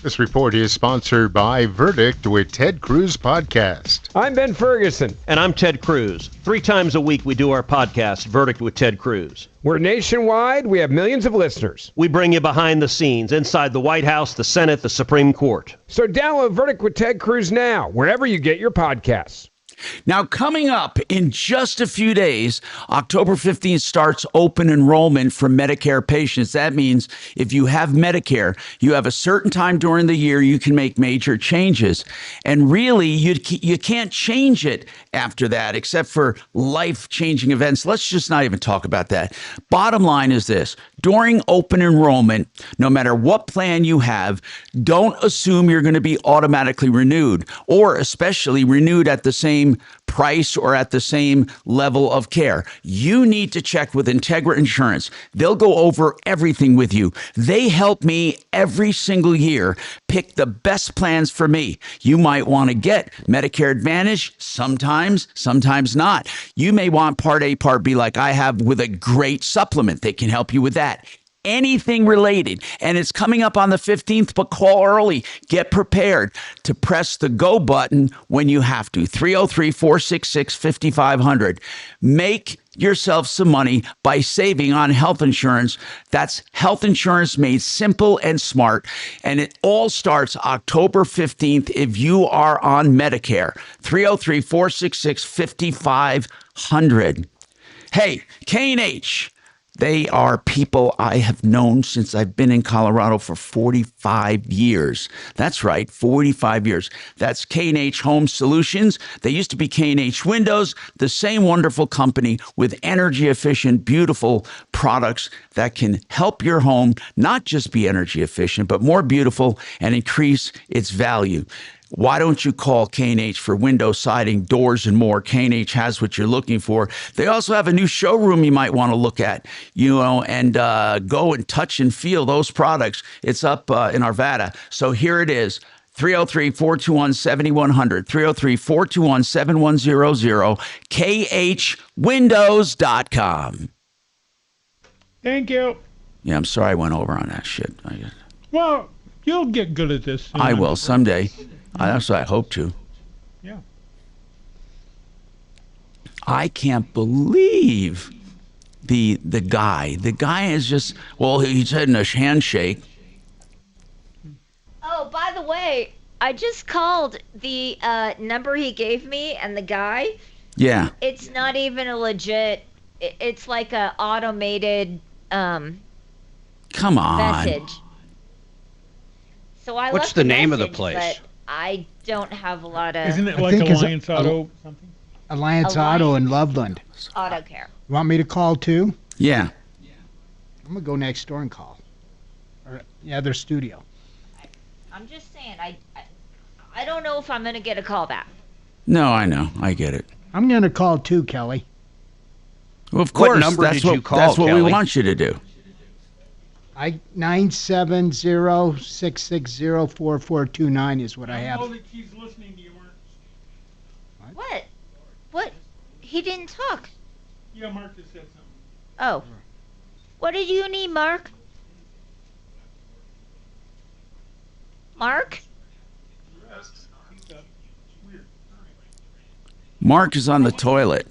This report is sponsored by Verdict with Ted Cruz Podcast. I'm Ben Ferguson. And I'm Ted Cruz. 3 times a week we do our podcast, Verdict with Ted Cruz. We're nationwide. We have millions of listeners. We bring you behind the scenes, inside the White House, the Senate, the Supreme Court. So download Verdict with Ted Cruz now, wherever you get your podcasts. Now, coming up in just a few days, October 15th starts open enrollment for Medicare patients. That means if you have Medicare, you have a certain time during the year you can make major changes. And really, you can't change it after that, except for life-changing events. Let's just not even talk about that. Bottom line is this. During open enrollment, no matter what plan you have, don't assume you're going to be automatically renewed, or especially renewed at the same price or at the same level of care. You need to check with Integra Insurance. They'll go over everything with you. They help me every single year pick the best plans for me. You might want to get Medicare Advantage, sometimes not. You may want Part A, Part B like I have with a great supplement. They can help you with that. Anything related. And it's coming up on the 15th, but call early. Get prepared to press the go button when you have to. 303-466-5500. Make yourself some money by saving on health insurance. That's health insurance made simple and smart. And it all starts October 15th if you are on Medicare. 303-466-5500. Hey, K&H. They are people I have known since I've been in Colorado for 45 years. That's right, 45 years. That's K&H Home Solutions. They used to be K&H Windows, the same wonderful company with energy efficient, beautiful products that can help your home not just be energy efficient, but more beautiful and increase its value. Why don't you call K&H for window, siding, doors, and more? K&H has what you're looking for. They also have a new showroom you might want to look at, and go and touch and feel those products. It's up in Arvada. So here it is. 303-421-7100, 303-421-7100, khwindows.com. Thank you. Yeah, I'm sorry I went over on that shit. Well, you'll get good at this soon. I will someday. That's what I hope to. Yeah. I can't believe the guy. The guy is just, well, he's hitting a handshake. Oh, by the way, I just called the number he gave me, and the guy. Yeah. It's not even a legit. It's like a automated. Come on. Message. So I What's left the a name of the message, place? but I don't have a lot of. Isn't it like Alliance Auto something? Alliance Auto in Loveland. Auto care. You want me to call too? Yeah. I'm gonna go next door and call. Or their studio. I'm just saying, I don't know if I'm gonna get a call back. No, I know. I get it. I'm gonna call too, Kelly. Well, of course. What number that's did you call, That's what Kelly? we want you to do. 970-660-4429 is what I have. I know that he's listening to you, Mark. What? What? He didn't talk. Yeah, Mark just said something. Oh. What did you need, Mark? Mark? Mark is on the toilet.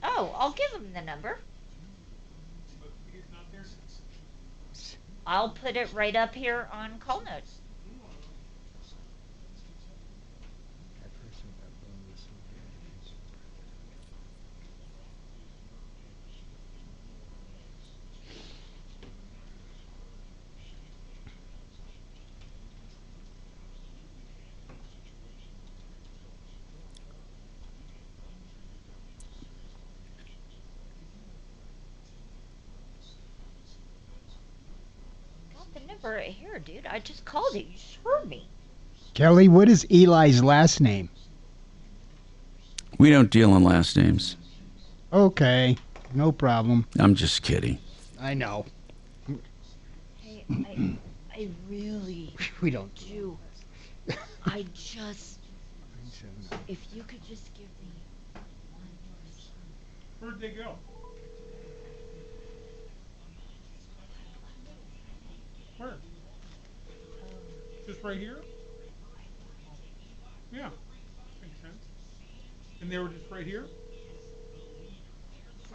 Oh, I'll give him the number. I'll put it right up here on call notes. number right here, dude. I just called you. You just heard me. Kelly, what is Eli's last name? We don't deal in last names. Okay, no problem. I'm just kidding. I know. Hey, I really We don't do. I just. If you could just give me Where'd they go? Where? Just right here? Yeah. Makes sense. And they were just right here?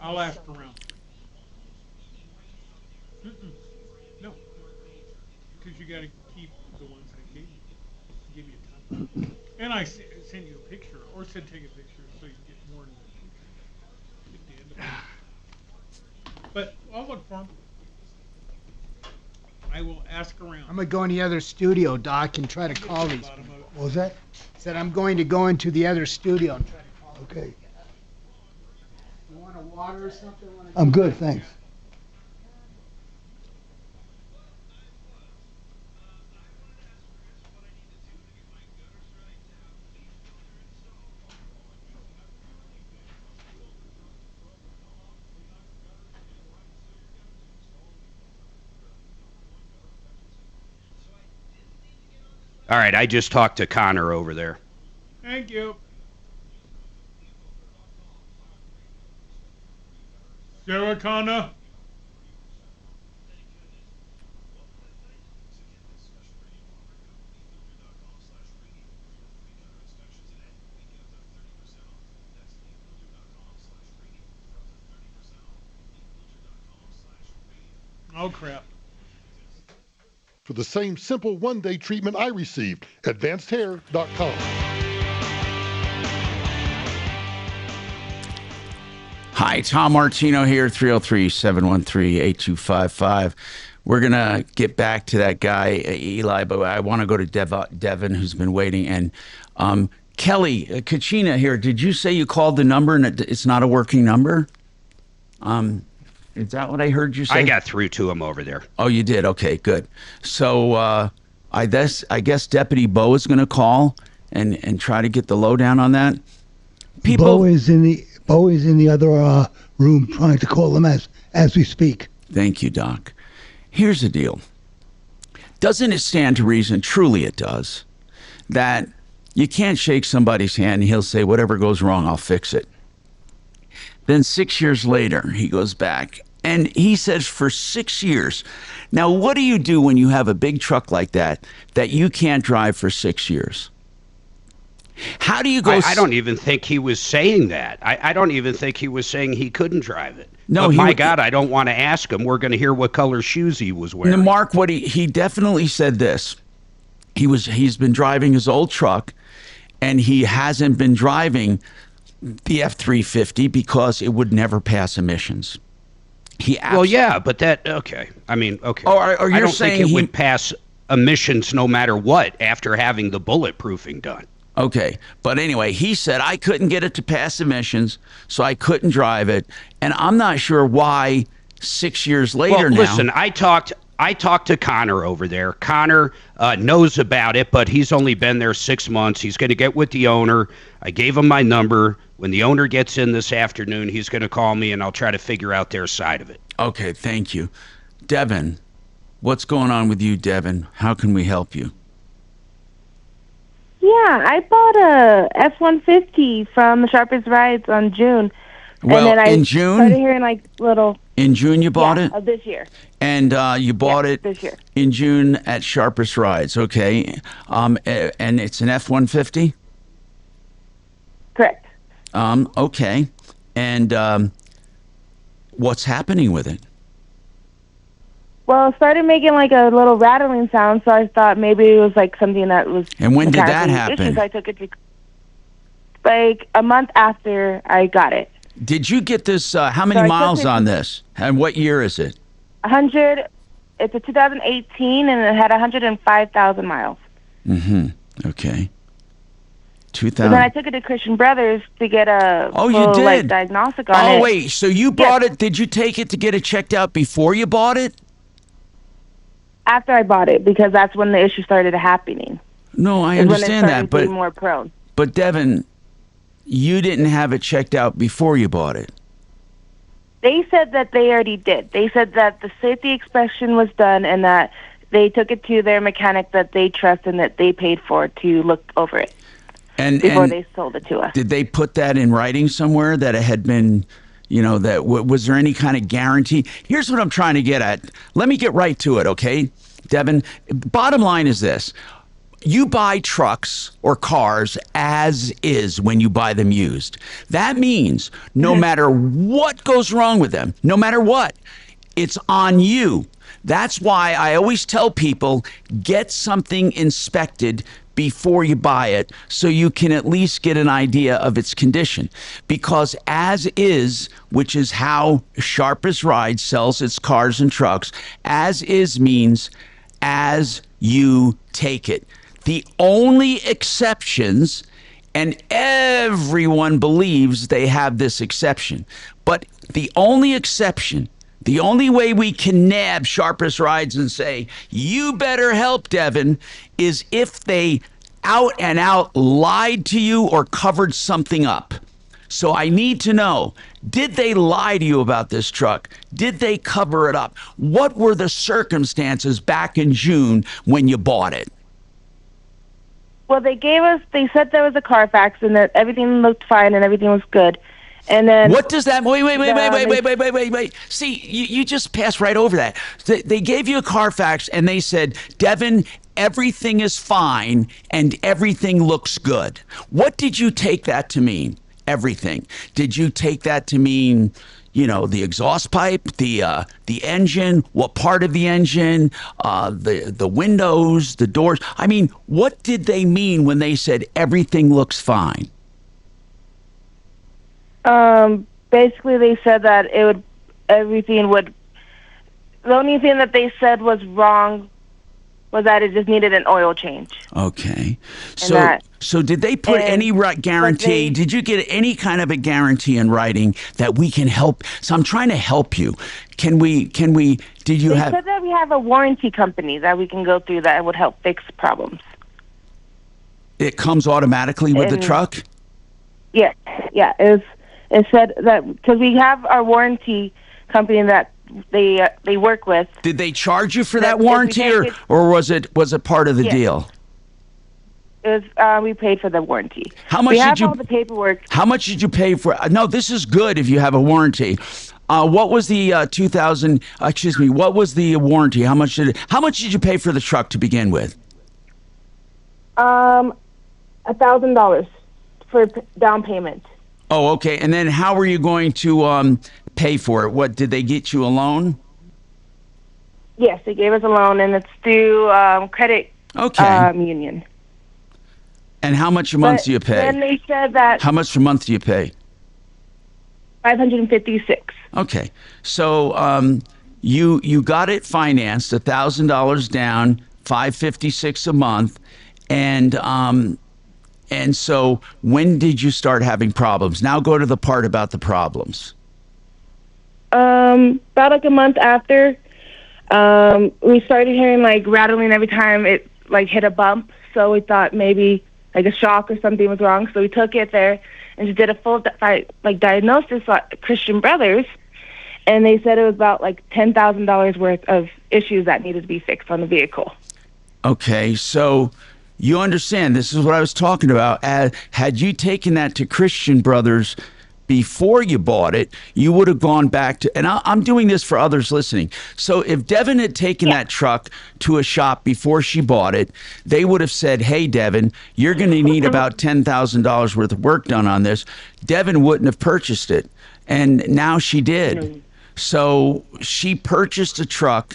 I'll ask around. No. Because you got to keep the ones I gave you. Give you a ton. And I sent you a picture, or said take a picture so you can get more in the picture. Get the end of it. But I'll look for them. I will ask around. I'm going to go in the other studio, Doc, and try to call these people. What was that? Said I'm going to go into the other studio and try to call them. Okay. You want a water or something? I'm good, thanks. All right, I just talked to Connor over there. Thank you. Sarah Connor. Oh, crap. For the same simple one-day treatment I received, advancedhair.com. Hi, Tom Martino here, 303-713-8255. We're going to get back to that guy, Eli, but I want to go to Devin, who's been waiting. And Kelly, Kachina here, did you say you called the number and it's not a working number? Is that what I heard you say? I got through to him over there. Oh, you did? Okay, good. So I guess Deputy Bo is going to call and try to get the lowdown on that. Bo is in the other room trying to call him as we speak. Thank you, Doc. Here's the deal. Doesn't it stand to reason, truly it does, that you can't shake somebody's hand and he'll say, whatever goes wrong, I'll fix it. Then 6 years later, he goes back and he says for 6 years. Now, what do you do when you have a big truck like that you can't drive for 6 years? How do you go? I don't even think he was saying that. I don't even think he was saying he couldn't drive it. No, but my God, I don't want to ask him. We're going to hear what color shoes he was wearing. Now, Mark, what he definitely said this. He's been driving his old truck, and he hasn't been driving the F-350 because it would never pass emissions. Well, yeah, but that, okay. I mean, okay. Oh, are you I don't saying think it would pass emissions no matter what after having the bulletproofing done. Okay, but anyway, he said I couldn't get it to pass emissions, so I couldn't drive it, and I'm not sure why 6 years later now. Well, listen, I talked to Connor over there. Connor knows about it, but he's only been there 6 months. He's going to get with the owner. I gave him my number. When the owner gets in this afternoon, he's going to call me, and I'll try to figure out their side of it. Okay, thank you. Devin, what's going on with you, Devin? How can we help you? Yeah, I bought a F-150 from the Sharpest Rides on June. Well, and then in June? started hearing like little... In June you bought it? Of this year. And you bought it this year. In June at Sharpest Rides, okay. And it's an F-150? Correct. Okay. And what's happening with it? Well, it started making like a little rattling sound, so I thought maybe it was like something that was... And when did that happen? Issues. I took it to like a month after I got it. Did you get this, how many miles on this? And what year is it? 100, it's a 2018, and it had 105,000 miles. Mm-hmm. Okay. 2000. And then I took it to Christian Brothers to get a you did? Like, diagnostic on it. Oh, wait, so you bought it, did you take it to get it checked out before you bought it? after I bought it, because that's when the issue started happening. No, I Is when it understand started that, but being more prone. But Devin, you didn't have it checked out before you bought it. They said that they already did. They said that the safety inspection was done and that they took it to their mechanic that they trust and that they paid for to look over it before they sold it to us. Did they put that in writing somewhere that it had been, that was there any kind of guarantee? Here's what I'm trying to get at. Let me get right to it, okay, Devin? Bottom line is this. You buy trucks or cars as is when you buy them used. That means no matter what goes wrong with them, no matter what, it's on you. That's why I always tell people, get something inspected before you buy it so you can at least get an idea of its condition. Because as is, which is how Sharpest Ride sells its cars and trucks, as is means as you take it. The only exceptions, and everyone believes they have this exception, but the only exception, the only way we can nab Sharpest Rides and say, you better help, Devin, is if they out and out lied to you or covered something up. So I need to know, did they lie to you about this truck? Did they cover it up? What were the circumstances back in June when you bought it? Well, they said there was a Carfax and that everything looked fine and everything was good. And then what does that? Wait. See, you just passed right over that. They gave you a Carfax and they said, Devin, everything is fine and everything looks good. What did you take that to mean? Everything. Did you take that to mean, the exhaust pipe, the engine, what part of the engine, the windows, the doors? I mean, what did they mean when they said everything looks fine? Basically they said that the only thing that they said was wrong was that it just needed an oil change. Okay. So did they put any guarantee? Did you get any kind of a guarantee in writing that we can help? So I'm trying to help you. They said that we have a warranty company that we can go through that would help fix problems. It comes automatically with the truck? Yeah. It said that because we have our warranty company that they work with. Did they charge you for that warranty, or was it part of the deal? It was we paid for the warranty. How much did you? All the paperwork. How much did you pay for? No, this is good if you have a warranty. What was the 2000? What was the warranty? How much did you pay for the truck to begin with? $1,000 for down payment. Oh, okay. And then how were you going to pay for it? What, did they get you a loan? Yes, they gave us a loan, and it's through credit union. And how much a month do you pay? Then they said that. How much a month do you pay? $556. Okay, so you got it financed, $1,000 down, $556 a month, and so when did you start having problems? Now go to the part about the problems. About like a month after, we started hearing like rattling every time it like hit a bump. So we thought maybe like a shock or something was wrong. So we took it there and just did a full diagnosis at Christian Brothers, and they said it was about like $10,000 worth of issues that needed to be fixed on the vehicle. Okay, so you understand, this is what I was talking about. Had you taken that to Christian Brothers before you bought it, you would have gone back to, and I'm doing this for others listening. So if Devin had taken that truck to a shop before she bought it, they would have said, hey, Devin, you're going to need about $10,000 worth of work done on this. Devin wouldn't have purchased it. And now she did. So she purchased a truck,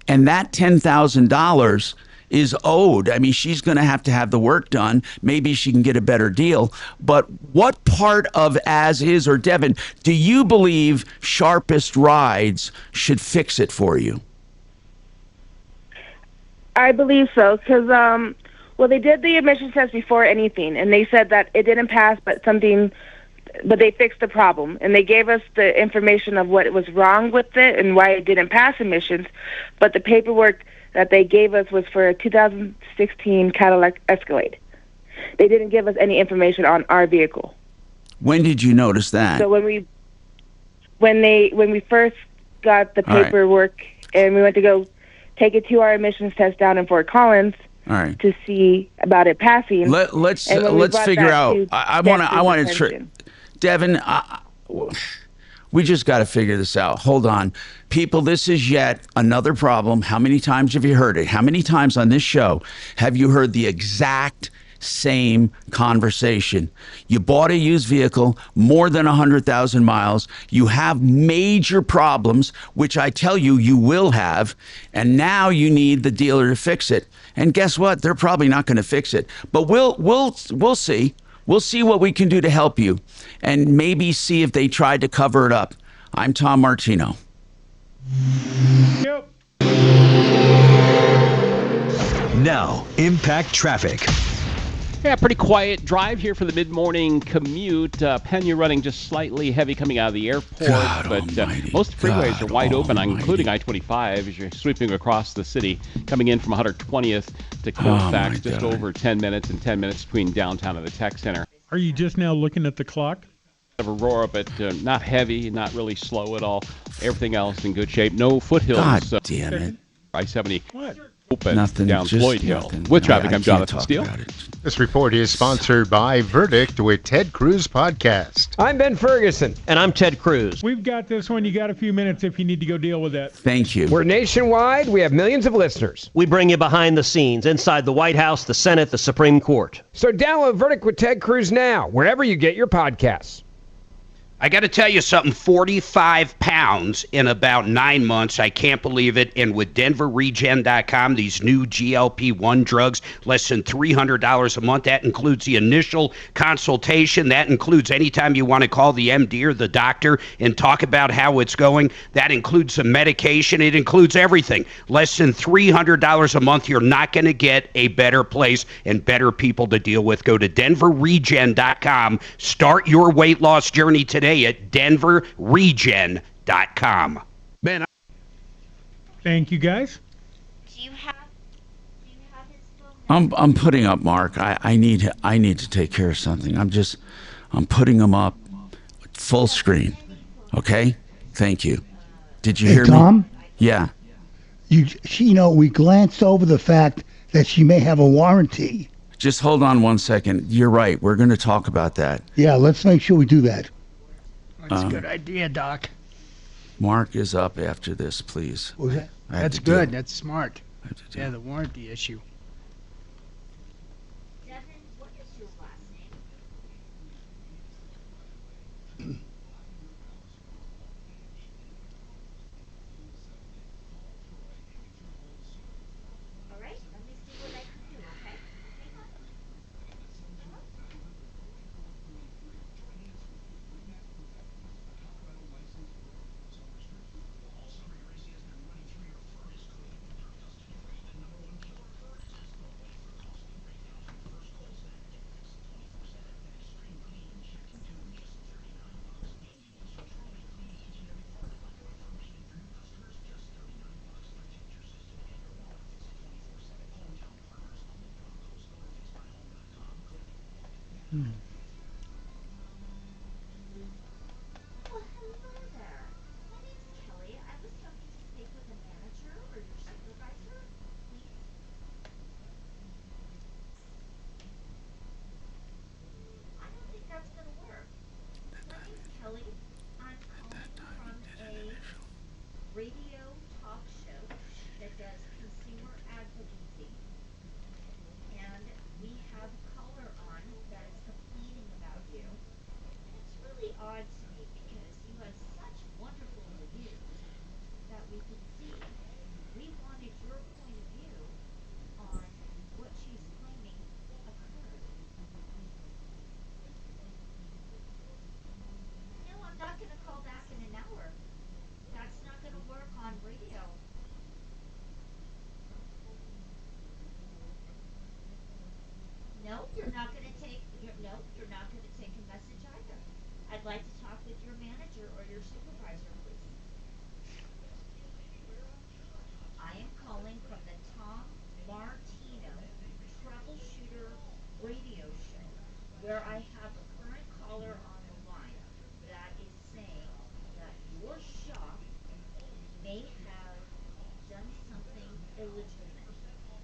and that $10,000 is owed. I mean, she's going to have the work done. Maybe she can get a better deal. But what part of as is, or Devin, do you believe Sharpest Rides should fix it for you? I believe so, because well, they did the emission test before anything, and they said that it didn't pass, but they fixed the problem, and they gave us the information of what was wrong with it and why it didn't pass emissions. But the paperwork that they gave us was for a 2016 Cadillac Escalade. They didn't give us any information on our vehicle. When did you notice that? So when we first got the All right. paperwork and we went to go take it to our emissions test down in Fort Collins All right. to see about it passing. Let's and when we brought figure that out. to I Dexter's want to attention. Devin, we just got to figure this out. Hold on. People, this is yet another problem. How many times have you heard it? How many times on this show have you heard the exact same conversation? You bought a used vehicle, more than 100,000 miles. You have major problems, which I tell you, you will have. And now you need the dealer to fix it. And guess what? They're probably not going to fix it. But we'll see. We'll see what we can do to help you, and maybe see if they tried to cover it up. I'm Tom Martino. Yep. Now, impact traffic. Yeah, pretty quiet drive here for the mid-morning commute. Pena running just slightly heavy coming out of the airport, but most freeways are wide open, including I-25 as you're sweeping across the city, coming in from 120th to Colfax, just over 10 minutes and 10 minutes between downtown and the tech center. Are you just now looking at the clock? Of Aurora, but not heavy, not really slow at all. Everything else in good shape. No foothills. God damn it. I-70 What? open Nothing, down just Floyd Hill. nothing. With traffic, I I'm can't Jonathan talk Steele. about it. This report is sponsored by Verdict with Ted Cruz Podcast. I'm Ben Ferguson. And I'm Ted Cruz. We've got this one. You got a few minutes if you need to go deal with that. Thank you. We're nationwide. We have millions of listeners. We bring you behind the scenes, inside the White House, the Senate, the Supreme Court. So download Verdict with Ted Cruz now, wherever you get your podcasts. I got to tell you something, 45 pounds in about 9 months. I can't believe it. And with DenverRegen.com, these new GLP-1 drugs, less than $300 a month. That includes the initial consultation. That includes anytime you want to call the MD or the doctor and talk about how it's going. That includes some medication. It includes everything. Less than $300 a month. You're not going to get a better place and better people to deal with. Go to DenverRegen.com. Start your weight loss journey today at DenverRegen.com. Man, Thank you, guys. I'm putting up Mark. I need to take care of something. I'm putting him up full screen. Okay? Thank you. Did you hear Tom? me? Yeah. We glanced over the fact that she may have a warranty. Just hold on 1 second. You're right. We're going to talk about that. Yeah, let's make sure we do that. That's a good idea, Doc. Mark is up after this, please. What was that? That's good. That's smart. Yeah, the warranty issue.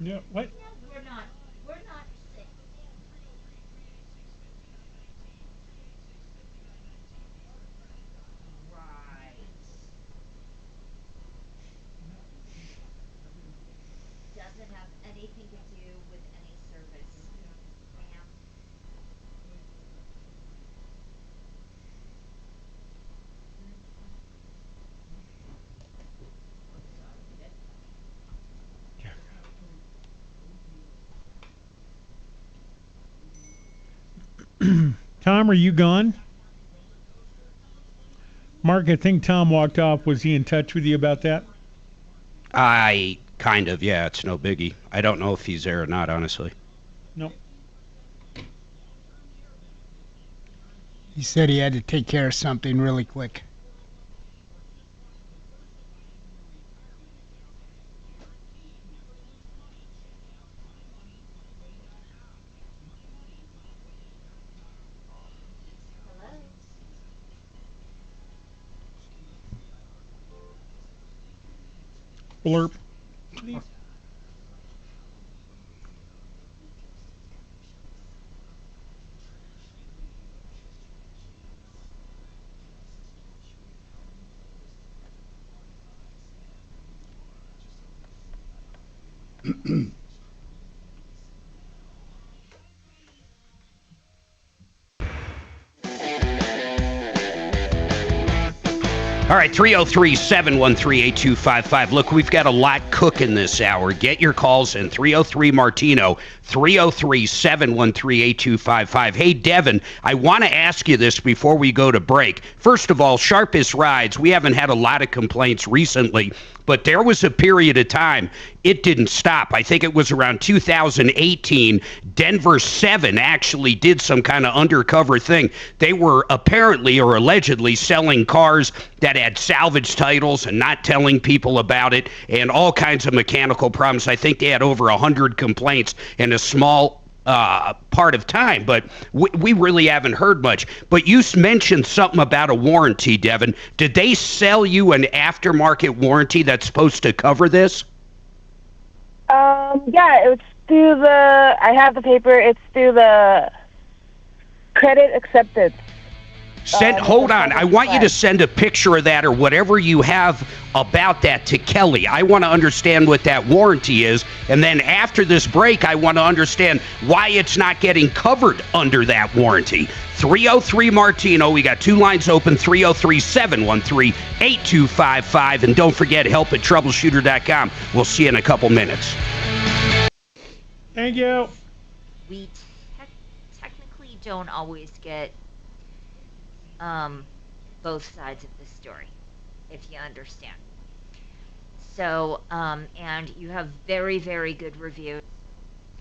Yeah, what? We're not sick. Right. Doesn't have anything to do with any service, ma'am. Tom, are you gone? Mark, I think Tom walked off. Was he in touch with you about that? I kind of, yeah, it's no biggie. I don't know if he's there or not, honestly. Nope. He said he had to take care of something really quick. Blurp. Please. All right, 303-713-8255. Look, we've got a lot cooking this hour. Get your calls in. 303-MARTINO, 303-713-8255. Hey, Devin, I want to ask you this before we go to break. First of all, Sharpest Rides, we haven't had a lot of complaints recently, but there was a period of time it didn't stop. I think it was around 2018. Denver 7 actually did some kind of undercover thing. They were apparently or allegedly selling cars that had salvage titles and not telling people about it, and all kinds of mechanical problems. I think they had over 100 complaints in a small part of time, but we really haven't heard much. But you mentioned something about a warranty, Devin. Did they sell you an aftermarket warranty that's supposed to cover this? Yeah, it's through I have the paper, it's through the credit acceptance. Hold on. I want you to send a picture of that or whatever you have about that to Kelly. I want to understand what that warranty is. And then after this break, I want to understand why it's not getting covered under that warranty. 303-MARTINO. We got two lines open, 303-713-8255. And don't forget, help at troubleshooter.com. We'll see you in a couple minutes. Thank you. We technically don't always get both sides of the story, if you understand. So, and you have very, very good reviews.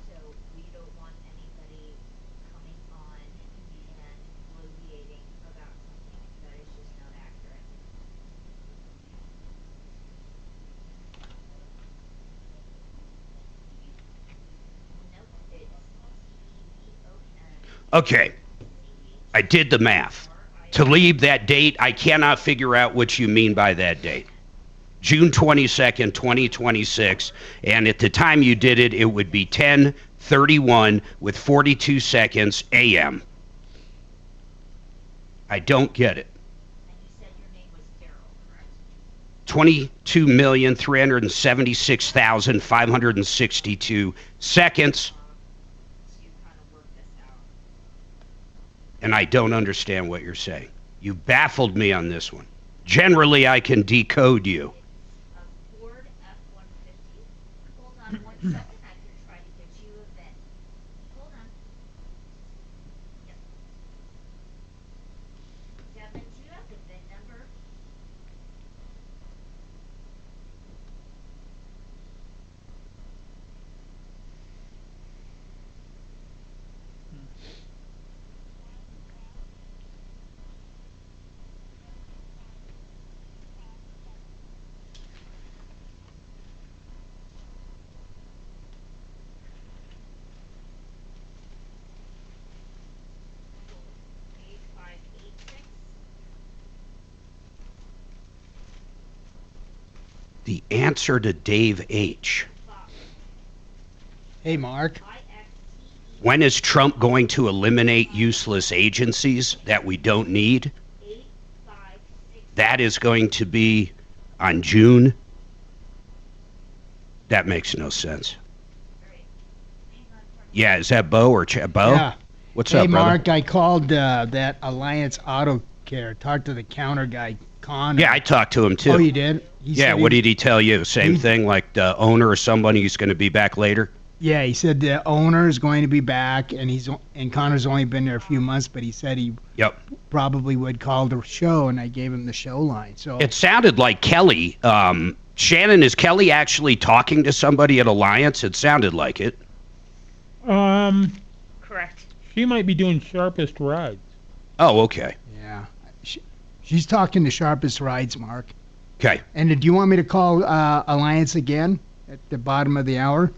So we don't want anybody coming on and bloviating about something that is just not accurate. Nope, it's CEVON. Okay. I did the math. To leave that date, I cannot figure out what you mean by that date. June 22nd, 2026, and at the time you did it, it would be 10:31 with 42 seconds a.m. I don't get it. And you said your name was Daryl, correct? 22,376,562 seconds. And I don't understand what you're saying. You baffled me on this one. Generally, I can decode you. Ford F-150. Hold on one second. I can try to get you a VIN. Hold on. Yep. Devin, do you have the VIN number? The answer to Dave H. Hey, Mark. When is Trump going to eliminate useless agencies that we don't need? That is going to be on June. That makes no sense. Yeah, is that Bo or Bo? Yeah. What's hey, up, brother? Mark, I called that Alliance Auto Care. Talked to the counter guy, Connor. Yeah, I talked to him too. Oh, you did? Yeah, what did he tell you? Same thing, like the owner or somebody who's going to be back later? Yeah, he said the owner is going to be back, and Connor's only been there a few months, but he said he probably would call the show, and I gave him the show line. So it sounded like Kelly. Shannon, is Kelly actually talking to somebody at Alliance? It sounded like it. Correct. She might be doing Sharpest Rides. Oh, okay. Yeah. She's talking to Sharpest Rides, Mark. Okay. And do you want me to call Alliance again at the bottom of the hour?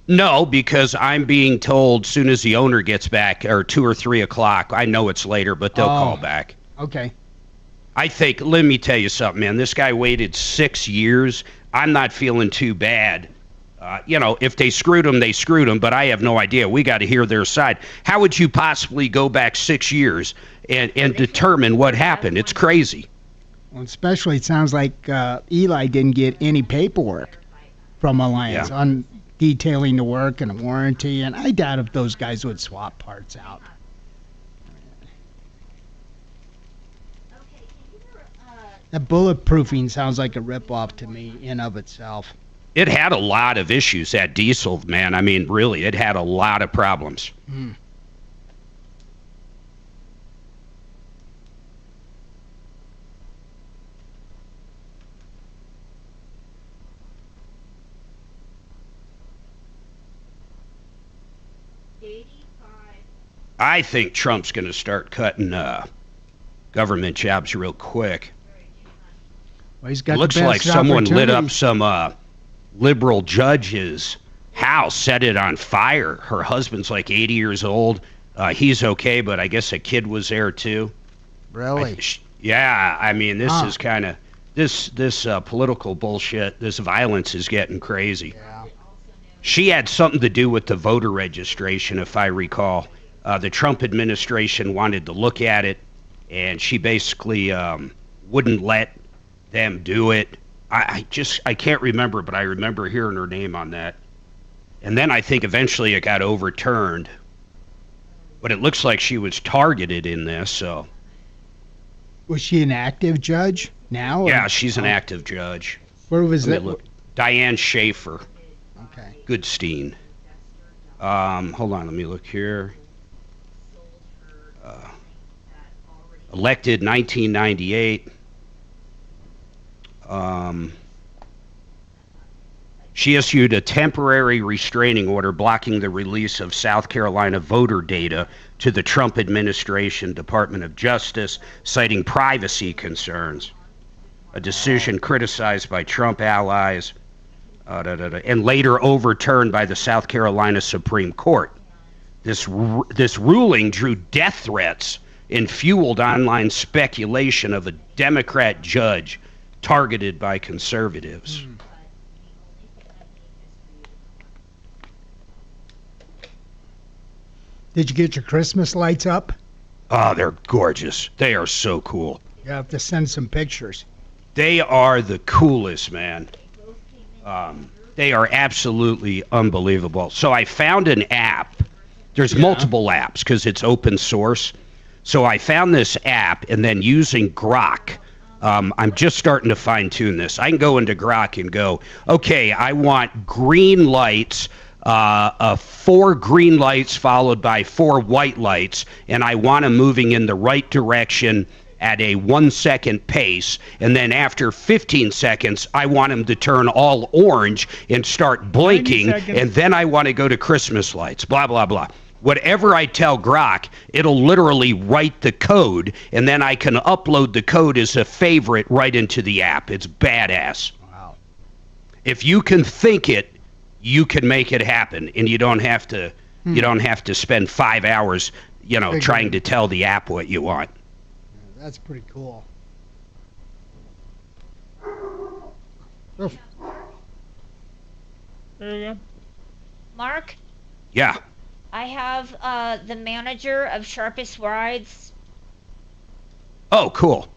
No, because I'm being told soon as the owner gets back, or 2 or 3 o'clock. I know it's later, but they'll call back. Okay. I think, let me tell you something, man. This guy waited 6 years. I'm not feeling too bad. If they screwed him, they screwed him, but I have no idea. We got to hear their side. How would you possibly go back 6 years and determine what happened? It's crazy. Well, especially it sounds like Eli didn't get any paperwork from Alliance on detailing the work and a warranty, and I doubt if those guys would swap parts out. That bulletproofing sounds like a ripoff to me in of itself. It had a lot of issues, that diesel, man. I mean, really, it had a lot of problems. Mm. I think Trump's going to start cutting government jobs real quick. Well, he's got it looks the best like someone lit up opportunity. some liberal judge's house, set it on fire. Her husband's like 80 years old. He's okay, but I guess a kid was there too. Really? Yeah, I mean, this is kind of this political bullshit. This violence is getting crazy. Yeah. She had something to do with the voter registration, if I recall. The Trump administration wanted to look at it, and she basically wouldn't let them do it. I can't remember, but I remember hearing her name on that. And then I think eventually it got overturned. But it looks like she was targeted in this, so. Was she an active judge now? Yeah, she's an active judge. Where was that? Diane Schaefer. Okay. Goodstein. Hold on, let me look here. Elected 1998. She issued a temporary restraining order blocking the release of South Carolina voter data to the Trump administration Department of Justice, citing privacy concerns. A decision criticized by Trump allies and later overturned by the South Carolina Supreme Court. This ruling drew death threats and fueled online speculation of a Democrat judge targeted by conservatives. Did you get your Christmas lights up? Oh, they're gorgeous. They are so cool. You have to send some pictures. They are the coolest, man. They are absolutely unbelievable. So I found an app. There's multiple apps because it's open source. So I found this app, and then using Grok, I'm just starting to fine-tune this. I can go into Grok and go, okay, I want green lights, 4 green lights followed by 4 white lights, and I want them moving in the right direction at a 1-second pace, and then after 15 seconds, I want them to turn all orange and start blinking, and then I want to go to Christmas lights, blah, blah, blah. Whatever I tell Grok, it'll literally write the code, and then I can upload the code as a favorite right into the app. It's badass. Wow. If you can think it, you can make it happen, and you don't have to spend 5 hours, trying to tell the app what you want. That's pretty cool. There you go. Mark, Yeah. I have the manager of Sharpest Rides. Oh, cool.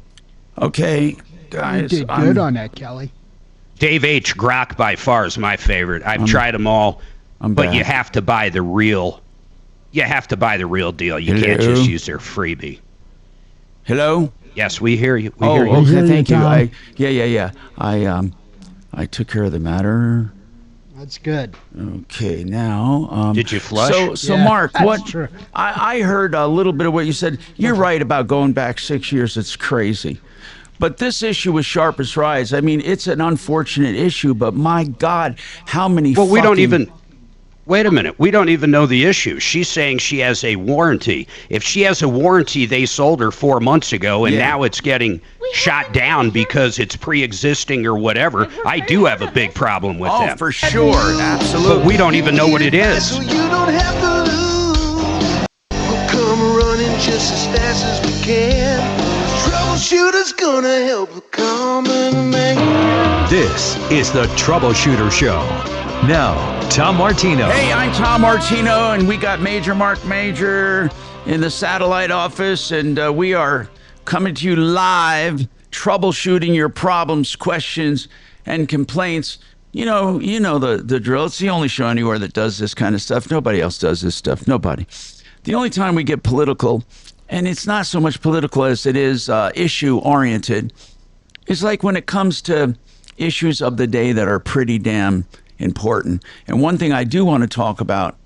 Okay, guys. You did good on that, Kelly. Dave H. Grok by far is my favorite. I've tried them all, but you have to buy the real. You have to buy the real deal. You can't just use their freebie. Hello? Yes, we hear you. We Oh, hear you. okay, thank you. Yeah. I took care of the matter. That's good. Okay, now. Did you flush? So Yeah, Mark, that's what? true. I heard a little bit of what you said. You're right about going back 6 years. It's crazy. But this issue with Sharpest Rides, I mean, it's an unfortunate issue, but my God, how many Well, we don't even... Wait a minute. We don't even know the issue. She's saying she has a warranty. If she has a warranty, they sold her 4 months ago, and now it's getting shot down because it's pre-existing or whatever. I do have a big problem with them. Oh, for sure. Absolutely. But we don't even know what it is. So you don't have to lose. We'll come running just as fast as we can. Troubleshooter's gonna help come and make. This is the Troubleshooter Show. Now, Tom Martino. Hey, I'm Tom Martino, and we got Major Marc Mager in the satellite office, and we are coming to you live, troubleshooting your problems, questions, and complaints. You know the drill. It's the only show anywhere that does this kind of stuff. Nobody else does this stuff. Nobody. The only time we get political, and it's not so much political as it is issue-oriented, is like when it comes to issues of the day that are pretty damn important. And one thing I do want to talk about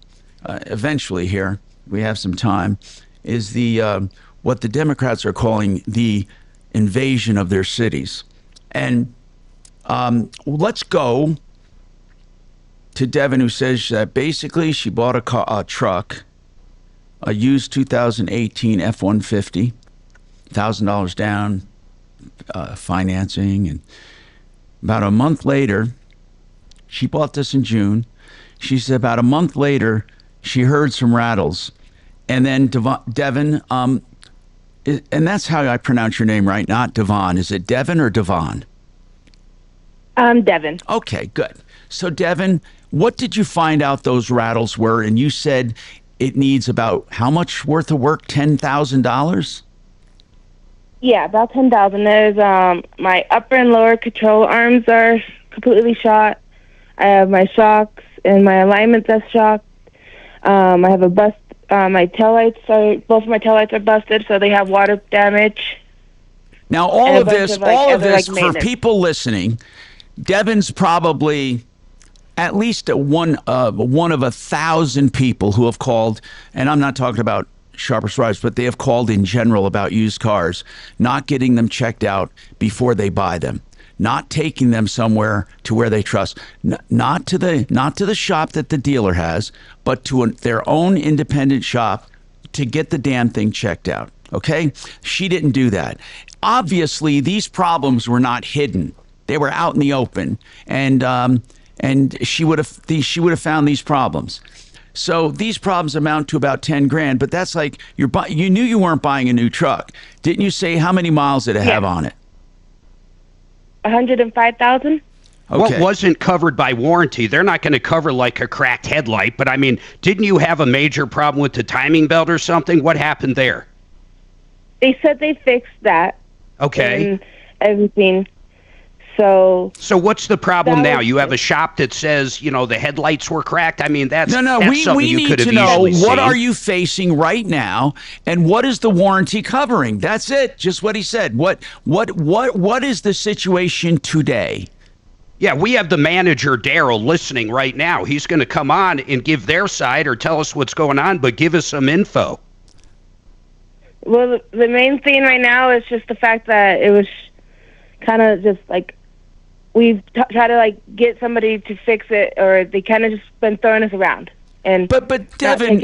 eventually here, we have some time, is the what the Democrats are calling the invasion of their cities. And let's go to Devin, who says that basically she bought a truck, a used 2018 F-150, $1,000 down, financing, and about a month later, she bought this in June. She said about a month later, she heard some rattles. And then Devin, and that's how I pronounce your name, right? Not Devon. Is it Devin or Devon? Devin. Okay, good. So Devin, what did you find out those rattles were? And you said it needs about how much worth of work? $10,000? Yeah, about 10,000. There's my upper and lower control arms are completely shot. I have my shocks and my alignments that's shocked. I have a bust. My taillights both of my taillights are busted, so they have water damage. Now, all of this, for people listening, Devin's probably at least one of 1,000 people who have called, and I'm not talking about Sharpest Rides, but they have called in general about used cars, not getting them checked out before they buy them. Not taking them somewhere to where they trust, not to the shop that the dealer has, but to their own independent shop to get the damn thing checked out. Okay, she didn't do that. Obviously, these problems were not hidden; they were out in the open, and she would have found these problems. So these problems amount to about 10 grand. But that's like you knew you weren't buying a new truck, didn't you? Say how many miles did it have on it? 105,000. Okay. What wasn't covered by warranty? They're not going to cover like a cracked headlight, but I mean, didn't you have a major problem with the timing belt or something? What happened there? They said they fixed that. Okay. And everything. So what's the problem now? You have a shop that says, the headlights were cracked. I mean, that's something you could have easily seen. What are you facing right now, and what is the warranty covering? That's it. Just what he said. What is the situation today? Yeah, we have the manager, Daryl, listening right now. He's going to come on and give their side or tell us what's going on, but give us some info. Well, the main thing right now is just the fact that it was kind of just like we've tried to get somebody to fix it, or they kind of just been throwing us around. And but Devin,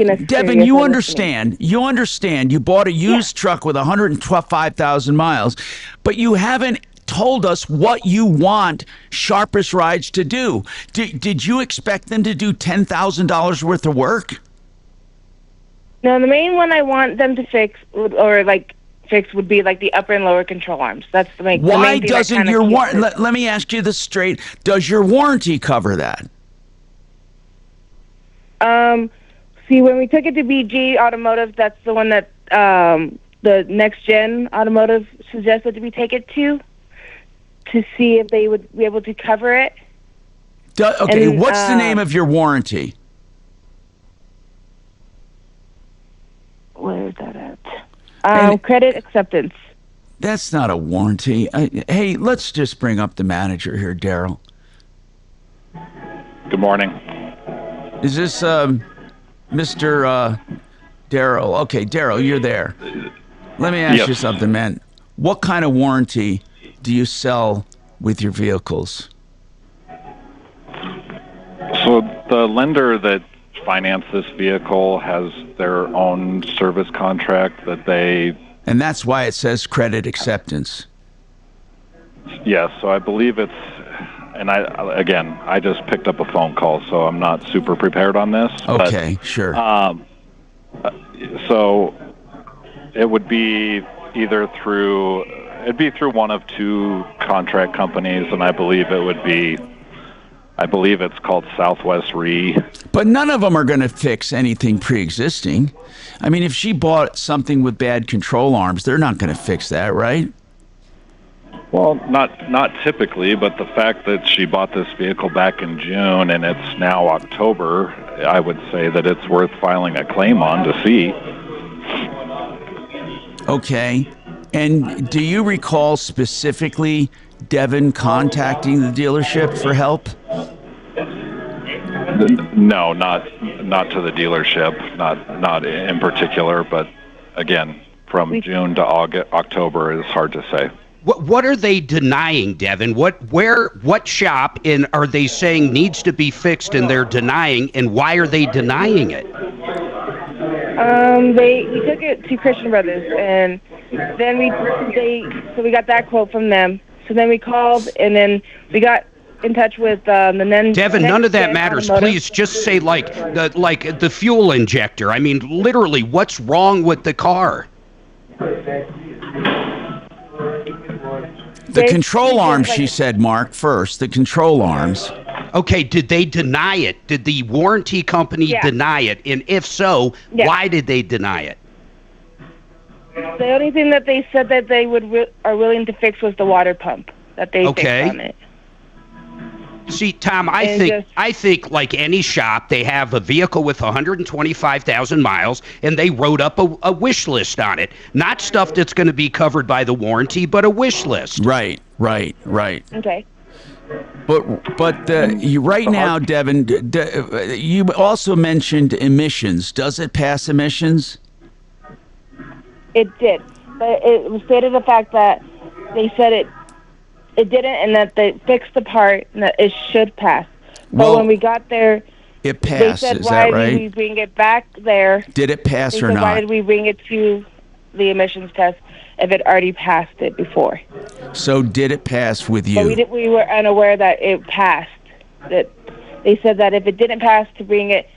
you understand. You bought a used truck with 105,000 miles, but you haven't told us what you want Sharpest Rides to do. Did you expect them to do $10,000 worth of work? No, the main one I want them to fix would be the upper and lower control arms. That's the main. Why doesn't your warranty? Let me ask you this straight. Does your warranty cover that? See, when we took it to BG Automotive, that's the one that the Next Gen Automotive suggested we take it to see if they would be able to cover it. Okay, and, what's the name of your warranty? Where is that at? Credit acceptance. That's not a warranty. Hey, let's just bring up the manager here, Daryl. Good morning. Is this Mr. Daryl? Okay, Daryl, you're there. Let me ask you something, man. What kind of warranty do you sell with your vehicles? So the lender that financed this vehicle has their own service contract that they... And that's why it says credit acceptance. Yes, so I believe it's... And I just picked up a phone call, so I'm not super prepared on this. Okay, sure. So it would be either through one of two contract companies, and I believe it's called Southwest Re. But none of them are going to fix anything pre-existing. I mean, if she bought something with bad control arms, they're not going to fix that, right? Well, not typically, but the fact that she bought this vehicle back in June and it's now October, I would say that it's worth filing a claim on to see. Okay. And do you recall specifically Devin contacting the dealership for help? No, not to the dealership, not in particular, but again, from June to October is hard to say. What are they denying, Devin? What shop are they saying needs to be fixed and they're denying, and why are they denying it? We took it to Christian Brothers, and then we got that quote from them. So then we called, and then we got in touch with Devin, none of that matters. Automotive. Please just say like the fuel injector. I mean, literally, what's wrong with the car? The control arms, she said, Mark, first. The control arms. Okay, did they deny it? Did the warranty company deny it? And if so, why did they deny it? The only thing that they said that they are willing to fix was the water pump that they fixed on it. See, Tom, I think like any shop, they have a vehicle with 125,000 miles, and they wrote up a wish list on it. Not stuff that's going to be covered by the warranty, but a wish list. Right. Okay. But right now, Devin, you also mentioned emissions. Does it pass emissions? It did, but it was stated the fact that they said it didn't, and that they fixed the part, and that it should pass. But when we got there, it passed. They said, is why that right? did we bring it back there? Did it pass or said, not? Why did we bring it to the emissions test if it already passed it before? So did it pass with you? But we were unaware that it passed. That they said that if it didn't pass, to bring it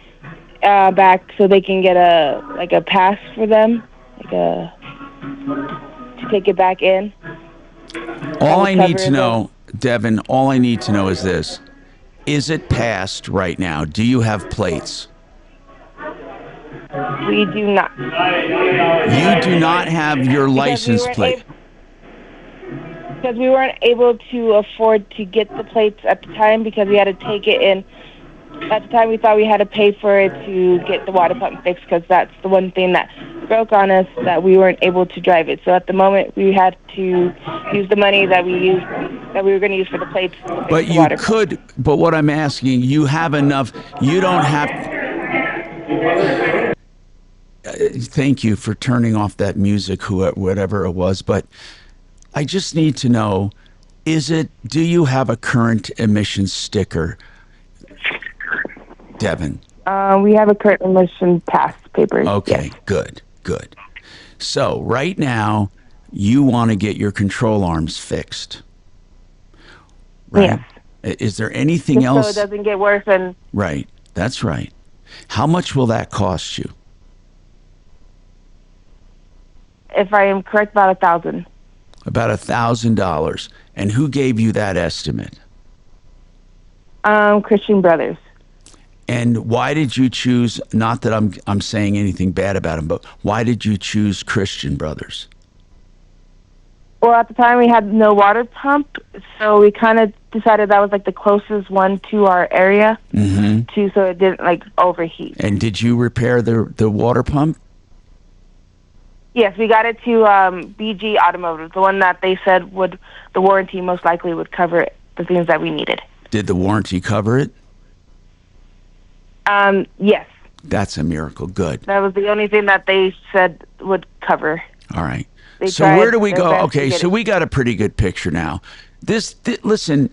back so they can get a pass for them, to take it back in. All I need to know, Devin, all I need to know is this. Is it passed right now? Do you have plates? We do not. You do not have your license plate. Because we weren't able to afford to get the plates at the time, because we had to take it in. At the time, we thought we had to pay for it to get the water pump fixed, because that's the one thing that broke on us, that we weren't able to drive it. So at the moment, we had to use the money that we were going to use for the plates. But you could. But what I'm asking, you have enough. You don't have. Thank you for turning off that music, whatever it was. But I just need to know: do you have a current emissions sticker, Devin? We have a current emission pass paper. Okay, good. So right now, you want to get your control arms fixed, right? Yes. Is there anything else? So it doesn't get worse. Right, that's right. How much will that cost you? If I am correct, about $1,000. About $1,000. And who gave you that estimate? Christian Brothers. And why did you choose, not that I'm saying anything bad about them, but why did you choose Christian Brothers? Well, at the time we had no water pump, so we kind of decided that was like the closest one to our area, so it didn't like overheat. And did you repair the water pump? Yes, we got it to BG Automotive, the one that they said the warranty most likely would cover the things that we needed. Did the warranty cover it? Yes. That's a miracle. Good. That was the only thing that they said would cover. All right. They So where do we go? Okay, so we got a pretty good picture now. Listen,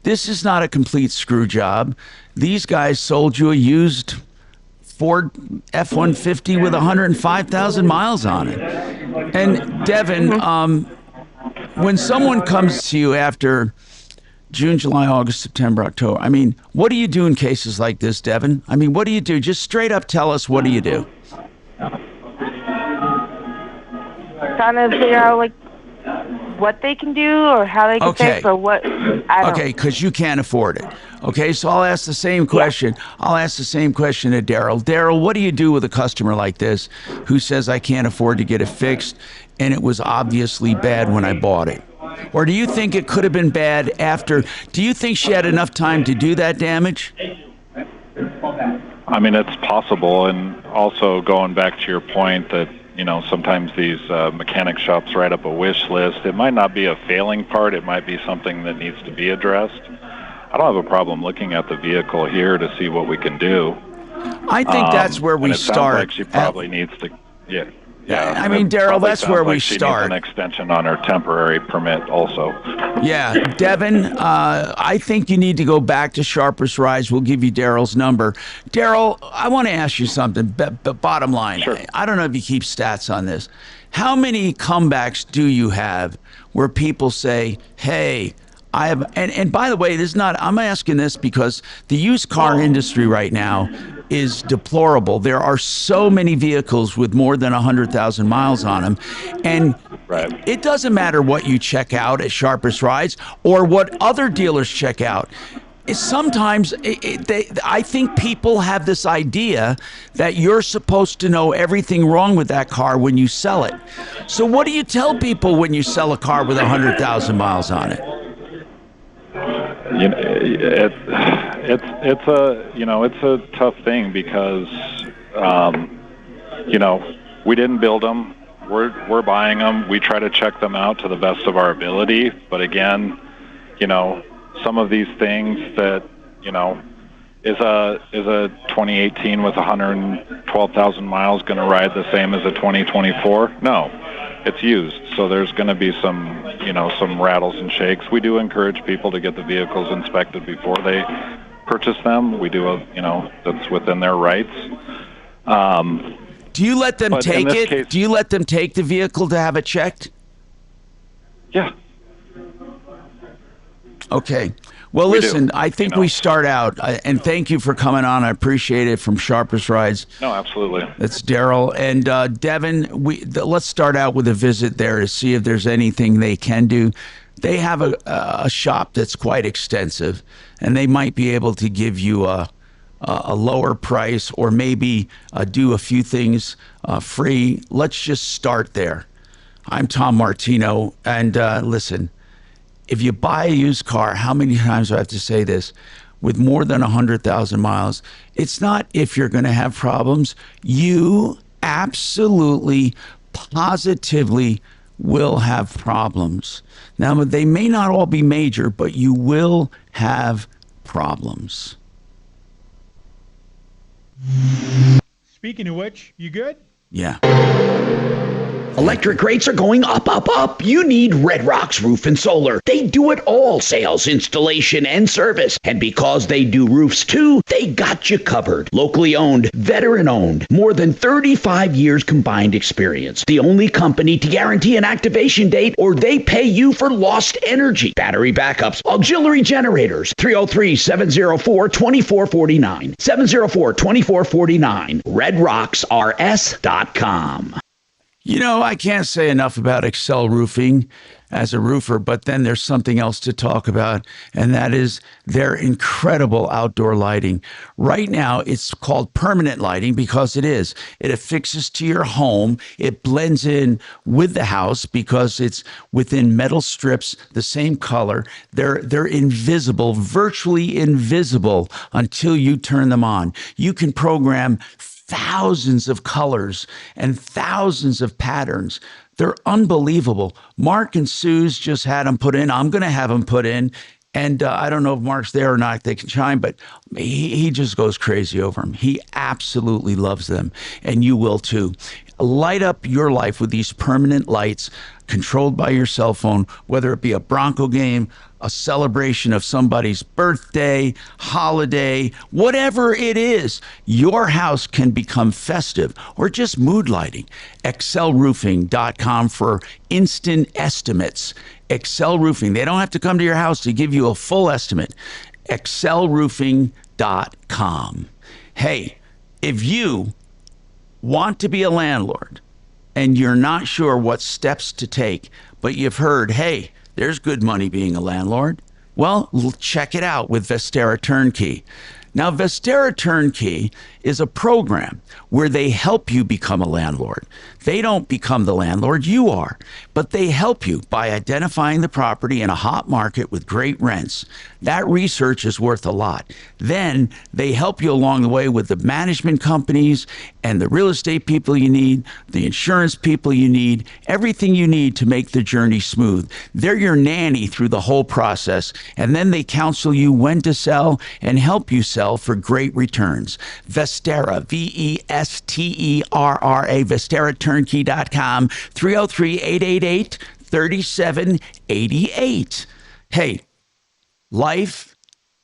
this is not a complete screw job. These guys sold you a used Ford F-150 with 105,000 miles on it. And Devin, when someone comes to you after June, July, August, September, October, I mean, what do you do in cases like this, Devin? I mean, what do you do? Just straight up tell us, what do you do? Trying to figure out like what they can do or how they can fix or what. Okay, because you can't afford it. Okay, so I'll ask the same question. I'll ask the same question to Daryl. Daryl, what do you do with a customer like this who says, I can't afford to get it fixed and it was obviously bad when I bought it? Or do you think it could have been bad after? Do you think she had enough time to do that damage? I mean, it's possible. And also going back to your point that, sometimes these mechanic shops write up a wish list. It might not be a failing part. It might be something that needs to be addressed. I don't have a problem looking at the vehicle here to see what we can do. I think that's where we start. start. Like she probably needs to, Yeah, I mean, Daryl, that's where we start. She needs an extension on her temporary permit also. Yeah, Devin, I think you need to go back to Sharpest Rides. We'll give you Daryl's number. Daryl, I want to ask you something, but bottom line, sure. I don't know if you keep stats on this. How many comebacks do you have where people say, hey, I have, and by the way, I'm asking this because the used car industry right now is deplorable. There are so many vehicles with more than 100,000 miles on them. And it doesn't matter what you check out at Sharpest Rides or what other dealers check out. Sometimes I think people have this idea that you're supposed to know everything wrong with that car when you sell it. So what do you tell people when you sell a car with 100,000 miles on it? It's a tough thing because we didn't build them. We're buying them. We try to check them out to the best of our ability. But again, some of these things that is a 2018 with 112,000 miles going to ride the same as a 2024? No, it's used. So there's going to be some rattles and shakes. We do encourage people to get the vehicles inspected before they purchase them. We do that's within their rights. Do you let them take it? Do you let them take the vehicle to have it checked? Yeah. Okay. Well, listen, I think we start out, and thank you for coming on. I appreciate it, from Sharpest Rides. No, absolutely. That's Daryl. And Devin, let's start out with a visit there to see if there's anything they can do. They have a shop that's quite extensive, and they might be able to give you a lower price or maybe do a few things free. Let's just start there. I'm Tom Martino, and listen, if you buy a used car, how many times do I have to say this? With more than 100,000 miles, it's not if you're going to have problems. You absolutely, positively will have problems. Now, they may not all be major, but you will have problems. Speaking of which, you good? Yeah. Electric rates are going up, up, up. You need Red Rocks Roof and Solar. They do it all, sales, installation, and service. And because they do roofs too, they got you covered. Locally owned, veteran owned, more than 35 years combined experience. The only company to guarantee an activation date or they pay you for lost energy. Battery backups, auxiliary generators, 303-704-2449. 704-2449. RedRocksRS.com. I can't say enough about Excel Roofing. as a roofer, but then there's something else to talk about, and that is their incredible outdoor lighting. Right now, it's called permanent lighting because it is. It affixes to your home. It blends in with the house because it's within metal strips, the same color. They're invisible, virtually invisible until you turn them on. You can program thousands of colors and thousands of patterns. They're unbelievable. Mark and Sue's just had them put in. I'm going to have them put in. And I don't know if Mark's there or not, they can chime, but he just goes crazy over them. He absolutely loves them, and you will too. Light up your life with these permanent lights controlled by your cell phone, whether it be a Bronco game, a celebration of somebody's birthday, holiday, whatever it is. Your house can become festive or just mood lighting. excelroofing.com for instant estimates. Excel Roofing. They don't have to come to your house to give you a full estimate. excelroofing.com. Hey, if you want to be a landlord and you're not sure what steps to take, but you've heard, hey, there's good money being a landlord, well, check it out with Vestera Turnkey. Now, Vestera Turnkey is a program where they help you become a landlord. They don't become the landlord, you are, but they help you by identifying the property in a hot market with great rents. That research is worth a lot. Then they help you along the way with the management companies and the real estate people you need, the insurance people you need, everything you need to make the journey smooth. They're your nanny through the whole process, and then they counsel you when to sell and help you sell for great returns. Vestera, Vesterra, VesteraTurnkey.com, 303-888-3788. Hey, life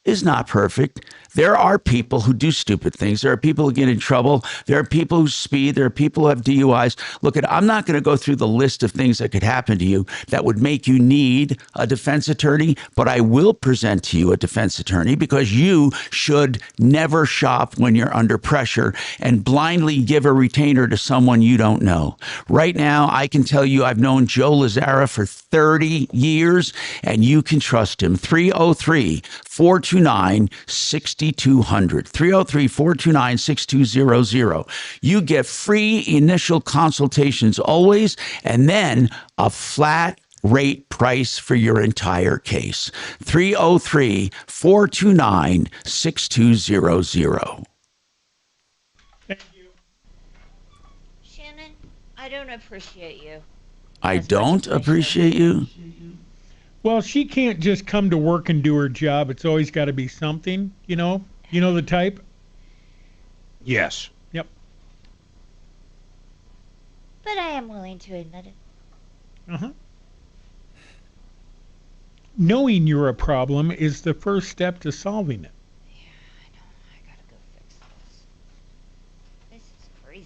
is not perfect. There are people who do stupid things. There are people who get in trouble. There are people who speed. There are people who have DUIs. Look, I'm not going to go through the list of things that could happen to you that would make you need a defense attorney, but I will present to you a defense attorney because you should never shop when you're under pressure and blindly give a retainer to someone you don't know. Right now, I can tell you I've known Joe Lazzara for 30 years, and you can trust him. 303-429-6200. 303-429-6200. You get free initial consultations always, and then a flat rate price for your entire case. 303-429-6200. Shannon, I don't appreciate you. I don't appreciate you? Well, she can't just come to work and do her job. It's always got to be something, you know? You know the type? Yes. Yep. But I am willing to admit it. Uh-huh. Knowing you're a problem is the first step to solving it. Yeah, I know. I gotta go fix this. This is crazy.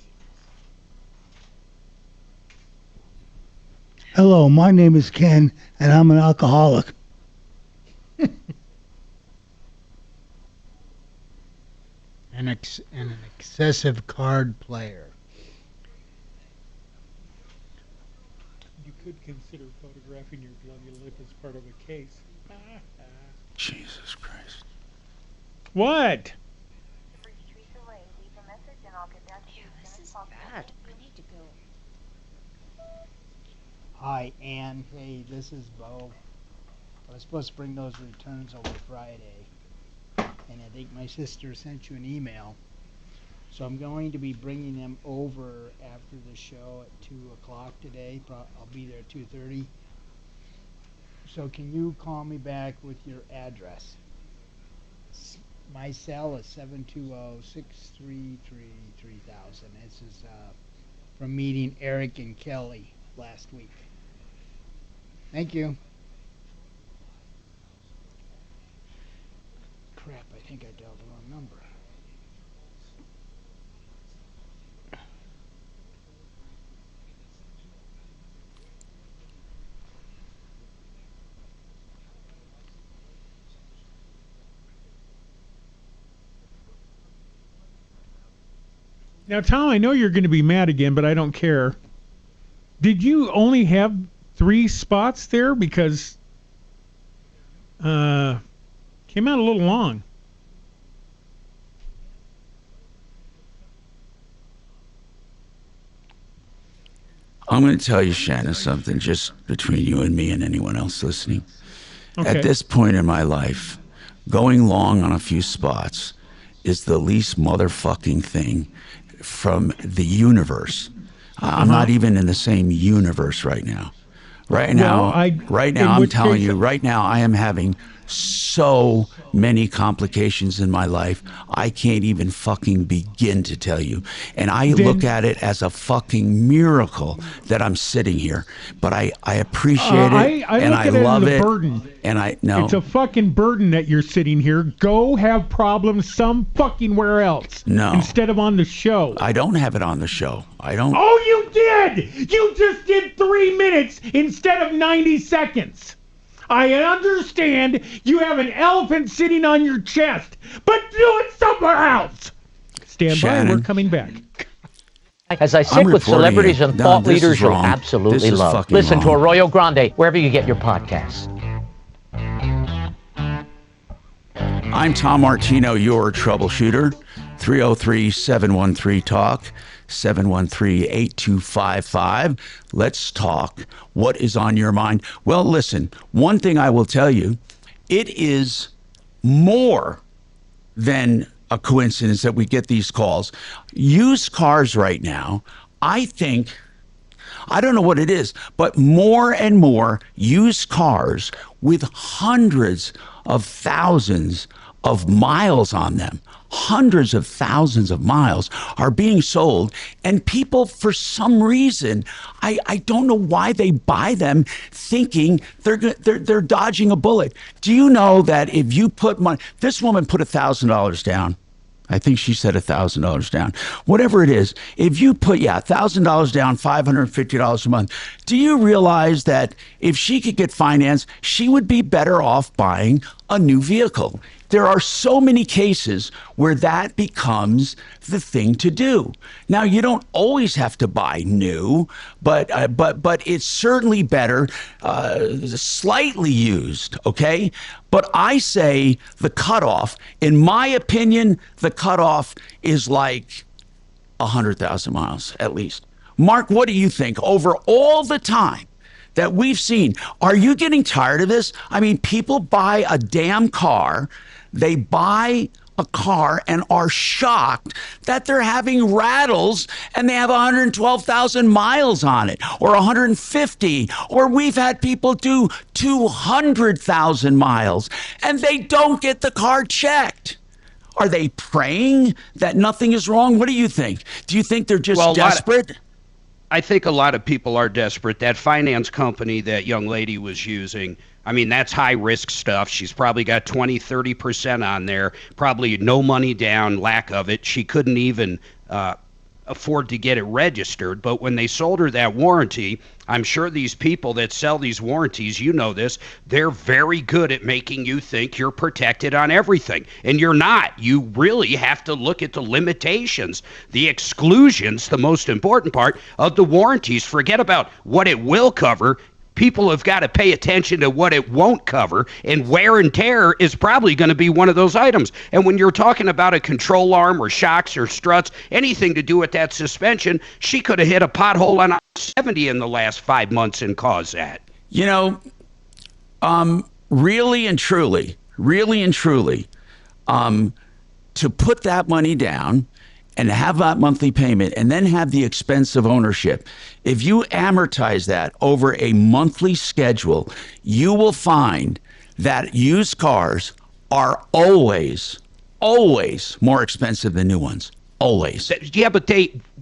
Hello, my name is Ken, and I'm an alcoholic. An excessive card player. You could consider photographing your bloody lip as part of a case. Jesus Christ. What? Yeah, this is bad. I need to go. Hi, Ann. Hey, this is Bo. I was supposed to bring those returns over Friday, and I think my sister sent you an email. So I'm going to be bringing them over after the show at 2 o'clock today. I'll be there at 2:30. So can you call me back with your address? My cell is 720-633-3000. This is from meeting Eric and Kelly last week. Thank you. Crap, I think I dialed the wrong number. Now, Tom, I know you're going to be mad again, but I don't care. Did you only have 3 spots there because came out a little long. I'm going to tell you, Shanna, something just between you and me and anyone else listening. Okay. At this point in my life, going long on a few spots is the least motherfucking thing from the universe. I'm not even in the same universe right now. Right now, I'm telling you, right now, I am having so many complications in my life. I can't even fucking begin to tell you. And I look at it as a fucking miracle that I'm sitting here. But I appreciate it, and I love it. Burden. And I know it's a fucking burden that you're sitting here. Go have problems some fucking where else. No. Instead of on the show. I don't have it on the show. I don't. Oh, you did! You just did 3 minutes instead of 90 seconds. I understand you have an elephant sitting on your chest, but do it somewhere else. Stand by, we're coming back. As I sit with celebrities and thought leaders you'll absolutely love. Listen to Arroyo Grande wherever you get your podcasts. I'm Tom Martino, your troubleshooter. 303-713-TALK, 713-8255. Let's talk. What is on your mind? Well, listen, one thing I will tell you, it is more than a coincidence that we get these calls. Used cars right now, I think, I don't know what it is, but more and more used cars with hundreds of thousands of miles on them, hundreds of thousands of miles are being sold, and people, for some reason, I don't know why they buy them, thinking they're dodging a bullet. Do you know that if you put money, this woman put $1,000 down. I think she said $1,000 down. Whatever it is, if you put, $1,000 down, $550 a month, do you realize that if she could get finance, she would be better off buying a new vehicle? There are so many cases where that becomes the thing to do. Now, you don't always have to buy new, but it's certainly better, slightly used, okay? But I say the cutoff, in my opinion, the cutoff is like 100,000 miles at least. Mark, what do you think? Over all the time that we've seen, are you getting tired of this? I mean, people buy a damn car. They buy a car and are shocked that they're having rattles and they have 112,000 miles on it, or 150, or we've had people do 200,000 miles and they don't get the car checked. Are they praying that nothing is wrong? What do you think? Do you think they're just desperate? I think a lot of people are desperate. That finance company that young lady was using, I mean, that's high-risk stuff. She's probably got 20, 30% on there, probably no money down, lack of it. She couldn't even afford to get it registered. But when they sold her that warranty, I'm sure these people that sell these warranties, you know this, they're very good at making you think you're protected on everything. And you're not. You really have to look at the limitations, the exclusions, the most important part of the warranties. Forget about what it will cover. People have got to pay attention to what it won't cover, and wear and tear is probably going to be one of those items. And when you're talking about a control arm or shocks or struts, anything to do with that suspension, she could have hit a pothole on 70 in the last 5 months and caused that. You know, really and truly, to put that money down and have that monthly payment and then have the expense of ownership, if you amortize that over a monthly schedule, you will find that used cars are always more expensive than new ones. Always. Yeah, but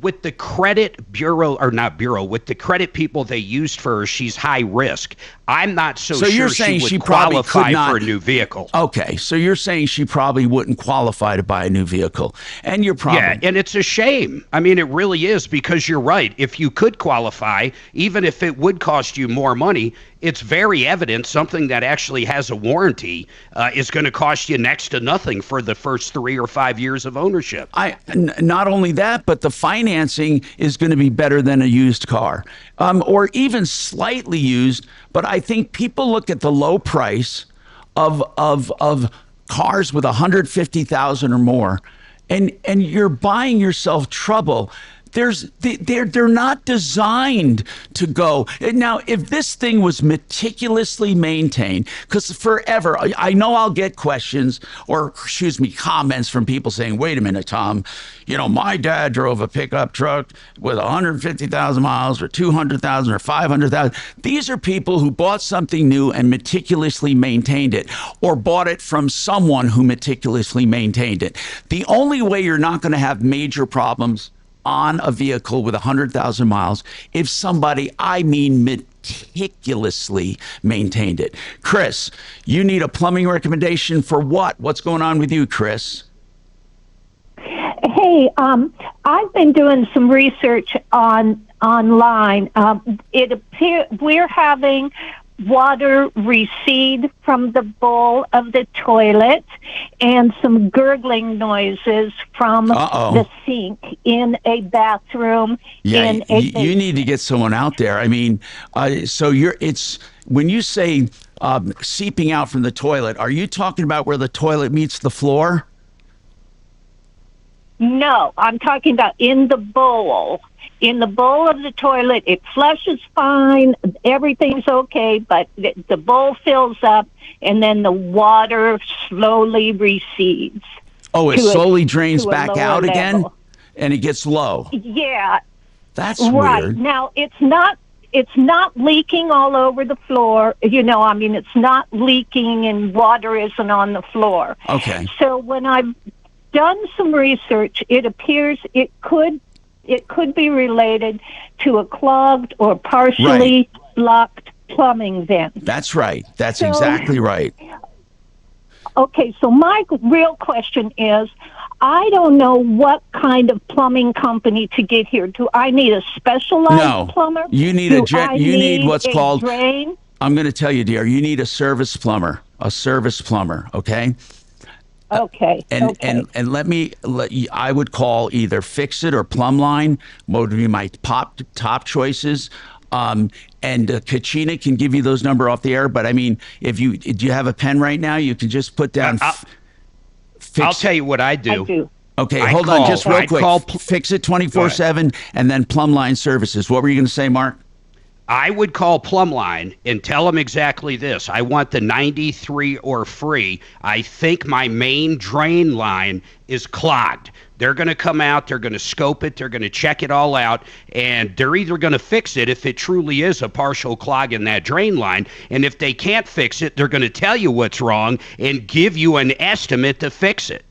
with the credit bureau, or not bureau, with the credit people they used for her, she's high risk. I'm not so you're sure saying she she would probably could qualify not, for a new vehicle. Okay, so you're saying she probably wouldn't qualify to buy a new vehicle, and you're probably and it's a shame. I mean, it really is, because you're right. If you could qualify, even if it would cost you more money, it's very evident something that actually has a warranty is going to cost you next to nothing for the first 3 or 5 years of ownership. Not only that, but the financing is going to be better than a used car, or even slightly used. But I think people look at the low price of cars with 150,000 or more, and you're buying yourself trouble. They're not designed to go. Now, if this thing was meticulously maintained, because forever, I know I'll get questions or, comments from people saying, wait a minute, Tom, my dad drove a pickup truck with 150,000 miles or 200,000 or 500,000. These are people who bought something new and meticulously maintained it, or bought it from someone who meticulously maintained it. The only way you're not going to have major problems on a vehicle with 100,000 miles if somebody, meticulously maintained it. Chris, you need a plumbing recommendation for what? What's going on with you, Chris? Hey, I've been doing some research online. It appears we're having water recede from the bowl of the toilet and some gurgling noises from the sink in a bathroom. Yeah, you need to get someone out there. I mean, when you say seeping out from the toilet, are you talking about where the toilet meets the floor? No, I'm talking about in the bowl. In the bowl of the toilet, it flushes fine, everything's okay, but the bowl fills up, and then the water slowly recedes. Oh, it slowly drains back out again, level. And it gets low. Yeah. That's right. weird. Now, it's not leaking all over the floor. It's not leaking and water isn't on the floor. Okay. So when I've done some research, it appears it could be related to a clogged or partially blocked plumbing vent. That's right. That's exactly right. Okay, so my real question is, I don't know what kind of plumbing company to get here. Do I need a specialized plumber? You need you need what's called drain? I'm going to tell you, dear, you need a service plumber. Okay? Okay. And I would call either Fix It or Plumbline. What would be my top choices? And Kachina can give you those number off the air. But I mean, do you have a pen right now? You can just put down. I'll tell you what I do. I do. Okay, hold on, just real quick. Fix It 24/7, and then Plumbline Services. What were you going to say, Mark? I would call Plumbline and tell them exactly this. I want the 93 or free. I think my main drain line is clogged. They're going to come out, they're going to scope it, they're going to check it all out, and they're either going to fix it if it truly is a partial clog in that drain line, and if they can't fix it, they're going to tell you what's wrong and give you an estimate to fix it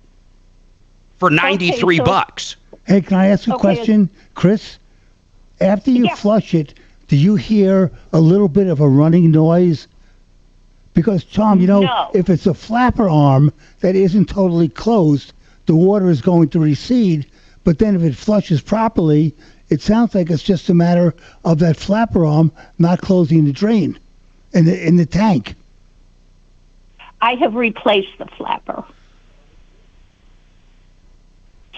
for $93. Hey, can I ask a question, Chris? After you flush it, do you hear a little bit of a running noise? Because, Tom, if it's a flapper arm that isn't totally closed, the water is going to recede. But then if it flushes properly, it sounds like it's just a matter of that flapper arm not closing the drain in the tank. I have replaced the flapper.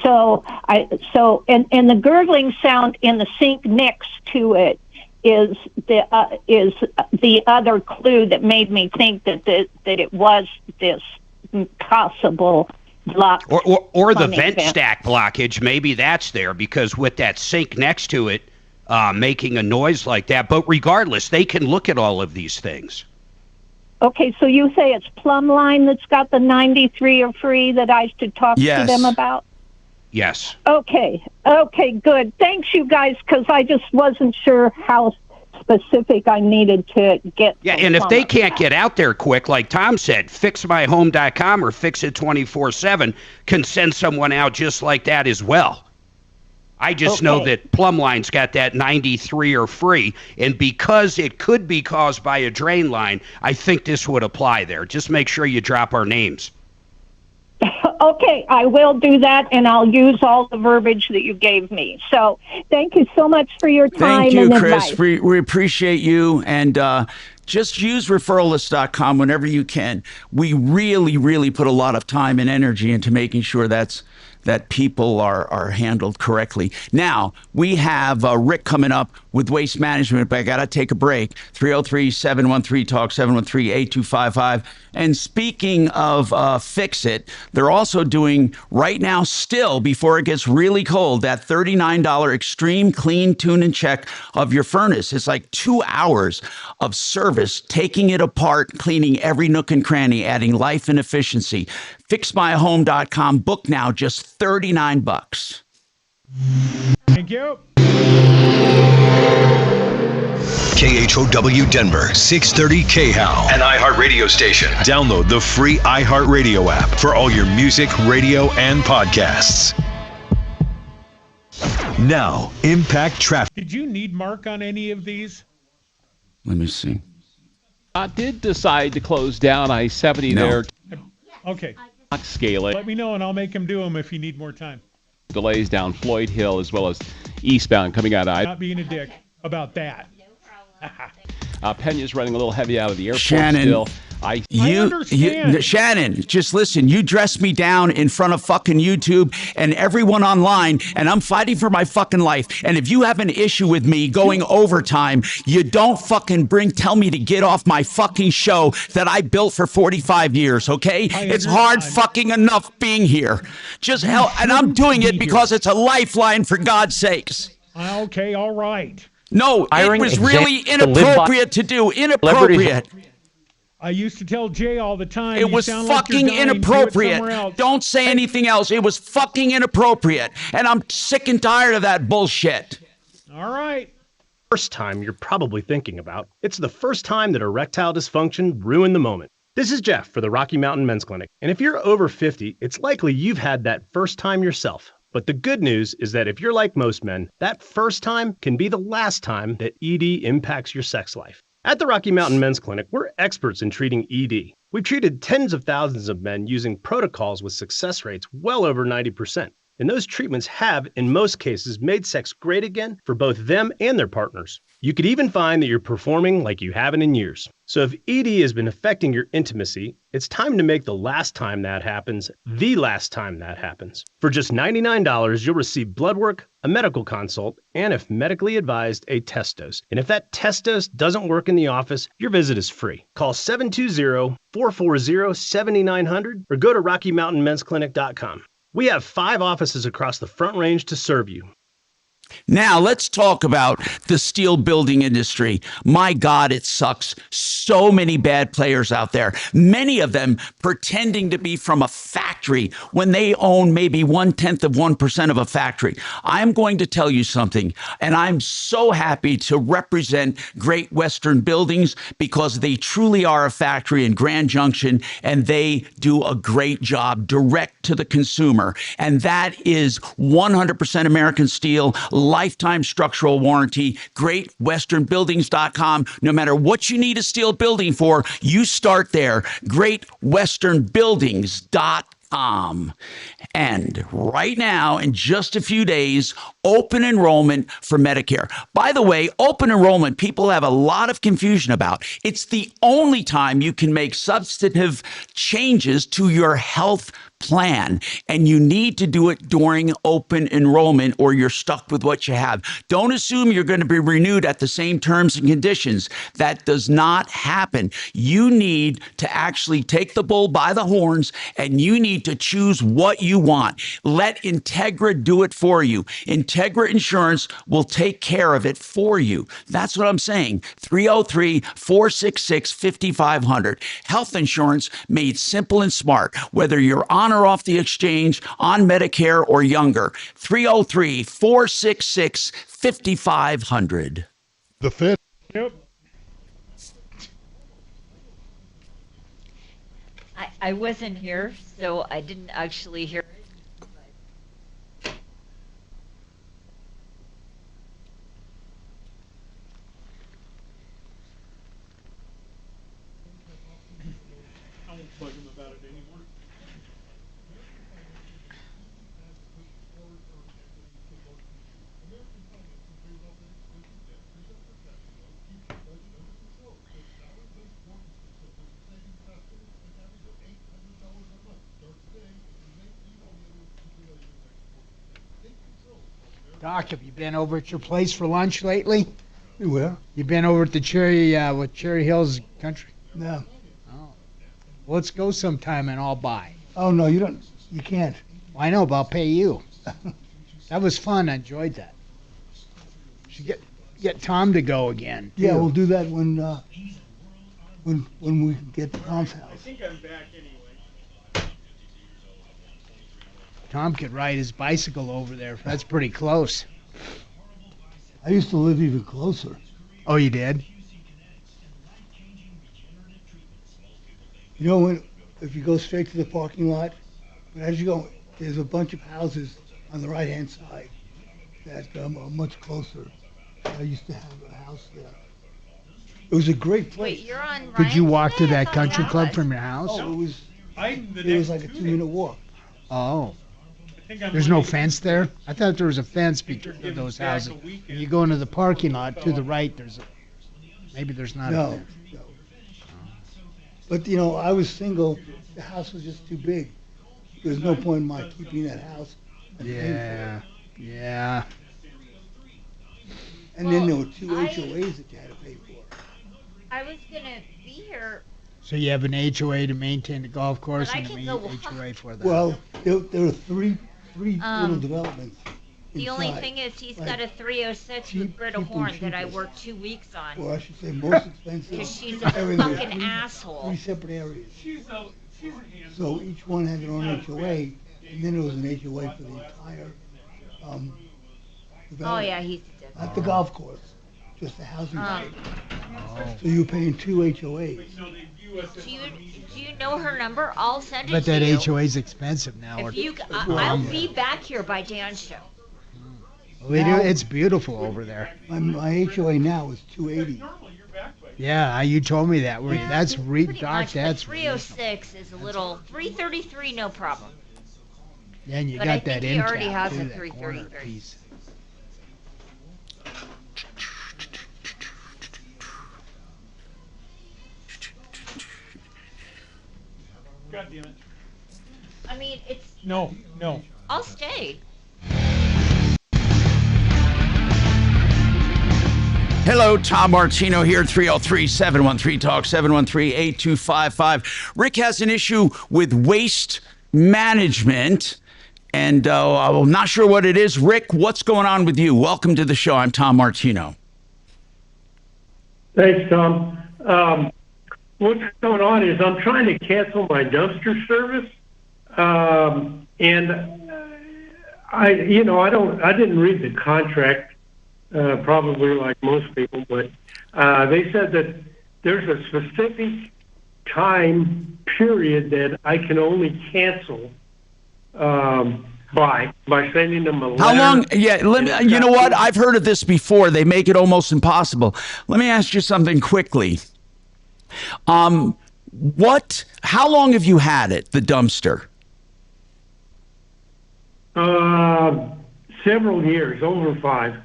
So the gurgling sound in the sink next to it is the other clue that made me think that it was this possible block or the vent stack blockage. Maybe that's there because with that sink next to it making a noise like that. But regardless, they can look at all of these things. Okay, so you say it's Plumbline that's got the 93 or free that I should talk to them about? Yes. Okay, good. Thanks, you guys, because I just wasn't sure how specific I needed to get. Yeah, and if they can't get out there quick, like Tom said, fixmyhome.com or Fix It 24/7 can send someone out just like that as well. I just know that Plumline's got that 93 or free, and because it could be caused by a drain line, I think this would apply there. Just make sure you drop our names. Okay, I will do that, and I'll use all the verbiage that you gave me. So thank you so much for your time. Thank you, and Chris. advice. We appreciate you, and just use referralist.com whenever you can. We really, really put a lot of time and energy into making sure that people are handled correctly. Now, we have Rick coming up with Waste Management, but I got to take a break. 303-713-TALK, 713-8255. And speaking of Fix It, they're also doing right now still, before it gets really cold, that $39 extreme clean, tune, and check of your furnace. It's like 2 hours of service, taking it apart, cleaning every nook and cranny, adding life and efficiency. FixMyHome.com. Book now, just $39. Thank you. KHOW Denver, 630 KHOW, an iHeart radio station. Download the free iHeart Radio app for all your music, radio, and podcasts. Now, Impact Traffic. Did you need Mark on any of these? Let me see. I did decide to close down I-70 there. Okay. Scaling. Let me know, and I'll make him do them if you need more time. Delays down Floyd Hill as well as eastbound coming out of Not being a dick about that. Pena's running a little heavy out of the airport Shannon, still. I understand. Shannon, just listen. You dressed me down in front of fucking YouTube and everyone online, and I'm fighting for my fucking life. And if you have an issue with me going overtime, you don't fucking tell me to get off my fucking show that I built for 45 years, okay? It's hard fucking enough being here. Just hell, and I'm doing it because it's a lifeline, for God's sakes. Okay, all right. No, it was really inappropriate to do. Inappropriate. I used to tell Jay all the time. It was fucking inappropriate. Don't say anything else. It was fucking inappropriate. And I'm sick and tired of that bullshit. All right. First time you're probably thinking about. It's the first time that erectile dysfunction ruined the moment. This is Jeff for the Rocky Mountain Men's Clinic. And if you're over 50, it's likely you've had that first time yourself. But the good news is that if you're like most men, that first time can be the last time that ED impacts your sex life. At the Rocky Mountain Men's Clinic, we're experts in treating ED. We've treated tens of thousands of men using protocols with success rates well over 90%. And those treatments have, in most cases, made sex great again for both them and their partners. You could even find that you're performing like you haven't in years. So if ED has been affecting your intimacy, it's time to make the last time that happens the last time that happens. For just $99, you'll receive blood work, a medical consult, and if medically advised, a test dose. And if that test dose doesn't work in the office, your visit is free. Call 720-440-7900 or go to RockyMountainMen'sClinic.com. We have 5 offices across the Front Range to serve you. Now, let's talk about the steel building industry. My God, it sucks. So many bad players out there, many of them pretending to be from a factory when they own maybe 0.1% of a factory. I'm going to tell you something, and I'm so happy to represent Great Western Buildings because they truly are a factory in Grand Junction, and they do a great job direct to the consumer. And that is 100% American steel, lifetime structural warranty, greatwesternbuildings.com. No matter what you need a steel building for, you start there, greatwesternbuildings.com. And right now, in just a few days, open enrollment for Medicare. By the way, open enrollment, people have a lot of confusion about. It's the only time you can make substantive changes to your health plan, and you need to do it during open enrollment or you're stuck with what you have. Don't assume you're going to be renewed at the same terms and conditions. That does not happen. You need to actually take the bull by the horns, and you need to choose what you want. Let Integra do it for you. Integra Insurance will take care of it for you. That's what I'm saying. 303-466-5500. Health insurance made simple and smart, whether you're on or off the exchange, on Medicare or younger. 303-466-5500. The Fed. Yep. I wasn't here, so I didn't actually hear it. Doc, have you been over at your place for lunch lately? Where? You been over at the Cherry Hills Country? No. Oh. Well, let's go sometime and I'll buy. Oh, no, you don't. You can't. Well, I know, but I'll pay you. That was fun. I enjoyed that. Should get Tom to go again. Yeah, too. we'll do that when we get to Tom's house. I think I'm back anyway. Tom could ride his bicycle over there. That's pretty close. I used to live even closer. Oh, you did? You know, if you go straight to the parking lot, but as you go, there's a bunch of houses on the right-hand side that are much closer. I used to have a house there. It was a great place. Wait, you're on Did you walk to today? I that thought country you club was. from your house? Oh, I'm the it was next like a 2 days. 2-minute walk. Oh. I think I'm There's no leaving. fence there? I thought there was a fence between those back a houses. weekend. When you go into the parking lot to the right, maybe there's not a No, fence. no. But, you know, I was single. The house was just too big. There's no point in my keeping that house. And paying for Yeah, yeah. it. And then there were 2 HOAs that you had to pay for. I was gonna be here. So you have an HOA to maintain the golf course But I and could an go HOA for that. Well, there were three little developments. The only inside. thing is he's Like, got a 306 cheap- with Britta cheap and Horn that I cheapest. worked 2 weeks on. Or I should say most expensive. Because she's a everything. fucking asshole. 3 separate areas. She's a handful. So each one had their own HOA, and then there was an HOA for the entire Oh development. yeah, he's a dick. Not the golf course, just the housing. Um, So you're paying 2 HOAs. Do you know her number? I'll send it But to that you. HOA is expensive now. If you, I'll be back here by Dan's show. It's beautiful over there. My HOA now is 280. Yeah, you told me that. That's Pretty Doc. much, but That's 306 is a little. 333, no problem. Yeah, and you But got I that think he end already cap, has too, a that corner 333. piece. God damn it. I mean, it's. No. I'll stay. Hello, Tom Martino here, 303-713-TALK, 713-8255. Rick has an issue with waste management, and I'm not sure what it is. Rick, what's going on with you? Welcome to the show. I'm Tom Martino. Thanks, Tom. What's going on is I'm trying to cancel my dumpster service, and I didn't read the contract. Probably like most people, but they said that there's a specific time period that I can only cancel by sending them a letter. How long? Yeah, you know what? I've heard of this before. They make it almost impossible. Let me ask you something quickly. How long have you had it, the dumpster? Several years, over 5.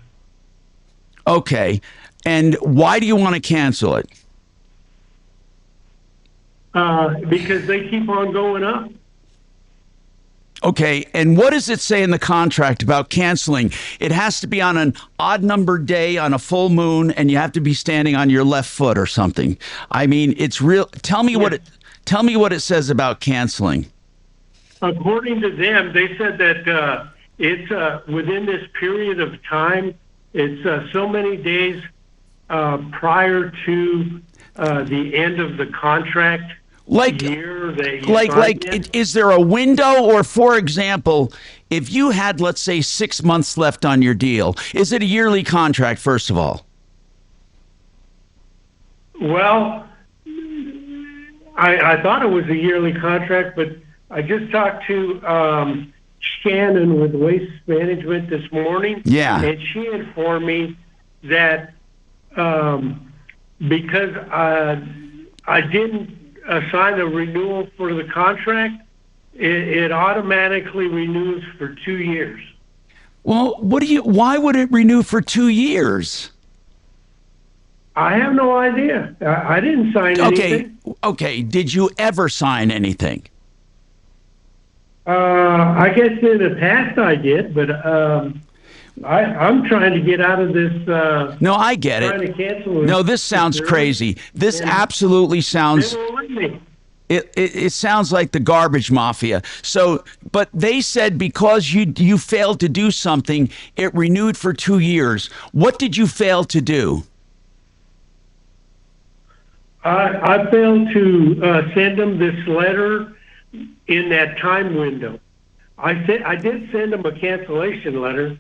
Okay. And why do you want to cancel it? Because they keep on going up. Okay. And what does it say in the contract about canceling? It has to be on an odd numbered day on a full moon, and you have to be standing on your left foot or something. I mean, it's real. Tell me what it says about canceling. According to them, they said that it's within this period of time. It's so many days prior to the end of the contract year that you signed in. Is there a window? Or, for example, if you had, let's say, 6 months left on your deal, is it a yearly contract, first of all? Well, I thought it was a yearly contract, but I just talked to Shannon with Waste Management this morning. Yeah. And she informed me that because I didn't assign a renewal for the contract, it automatically renews for 2 years. Well, why would it renew for 2 years? I have no idea. I didn't sign anything. Okay. Did you ever sign anything? I guess in the past I did, but I'm trying to get out of this. No, I get trying it. To cancel No, this sounds crazy. This absolutely sounds. It sounds like the garbage mafia. So, but they said because you failed to do something, it renewed for 2 years. What did you fail to do? I failed to send them this letter in that time window. I did send them a cancellation letter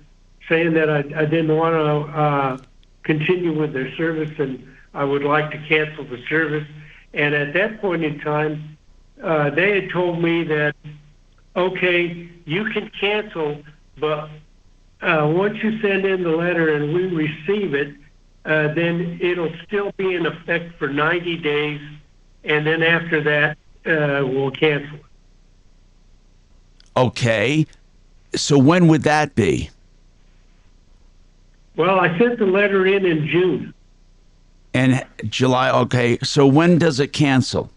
saying that I didn't want to continue with their service and I would like to cancel the service. And at that point in time, they had told me that, okay, you can cancel, but once you send in the letter and we receive it, then it'll still be in effect for 90 days, and then after that, we'll cancel it. Okay. So when would that be? Well, I sent the letter in June. And July, okay. So when does it cancel?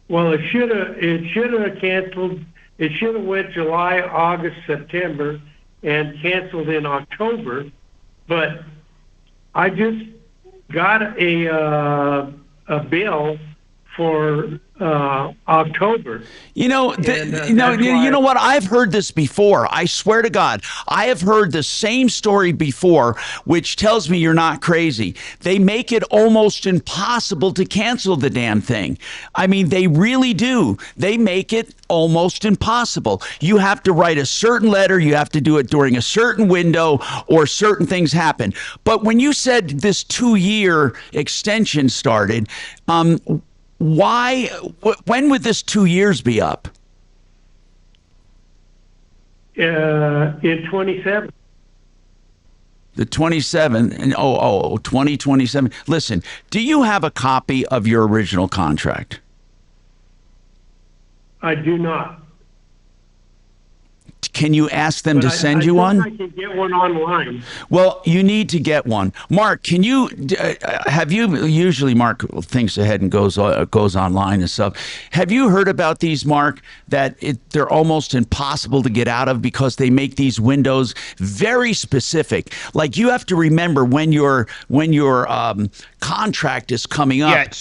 Well, it should have canceled. It should have went July, August, September, and canceled in October. But I just got a bill for October. You know, you know what? I've heard this before. I swear to God, I have heard the same story before, which tells me you're not crazy. They make it almost impossible to cancel the damn thing. I mean, they really do. They make it almost impossible. You have to write a certain letter. You have to do it during a certain window, or certain things happen. But when you said this 2-year extension started, when would this 2 years be up? In 27. The 27, and 2027. Listen, do you have a copy of your original contract? I do not. Can you ask them to send you one? I can get one online. Well, you need to get one. Mark, can you, have you, usually Mark thinks ahead and goes online and stuff. Have you heard about these, Mark, that they're almost impossible to get out of because they make these windows very specific? Like you have to remember when your contract is coming up. Yeah,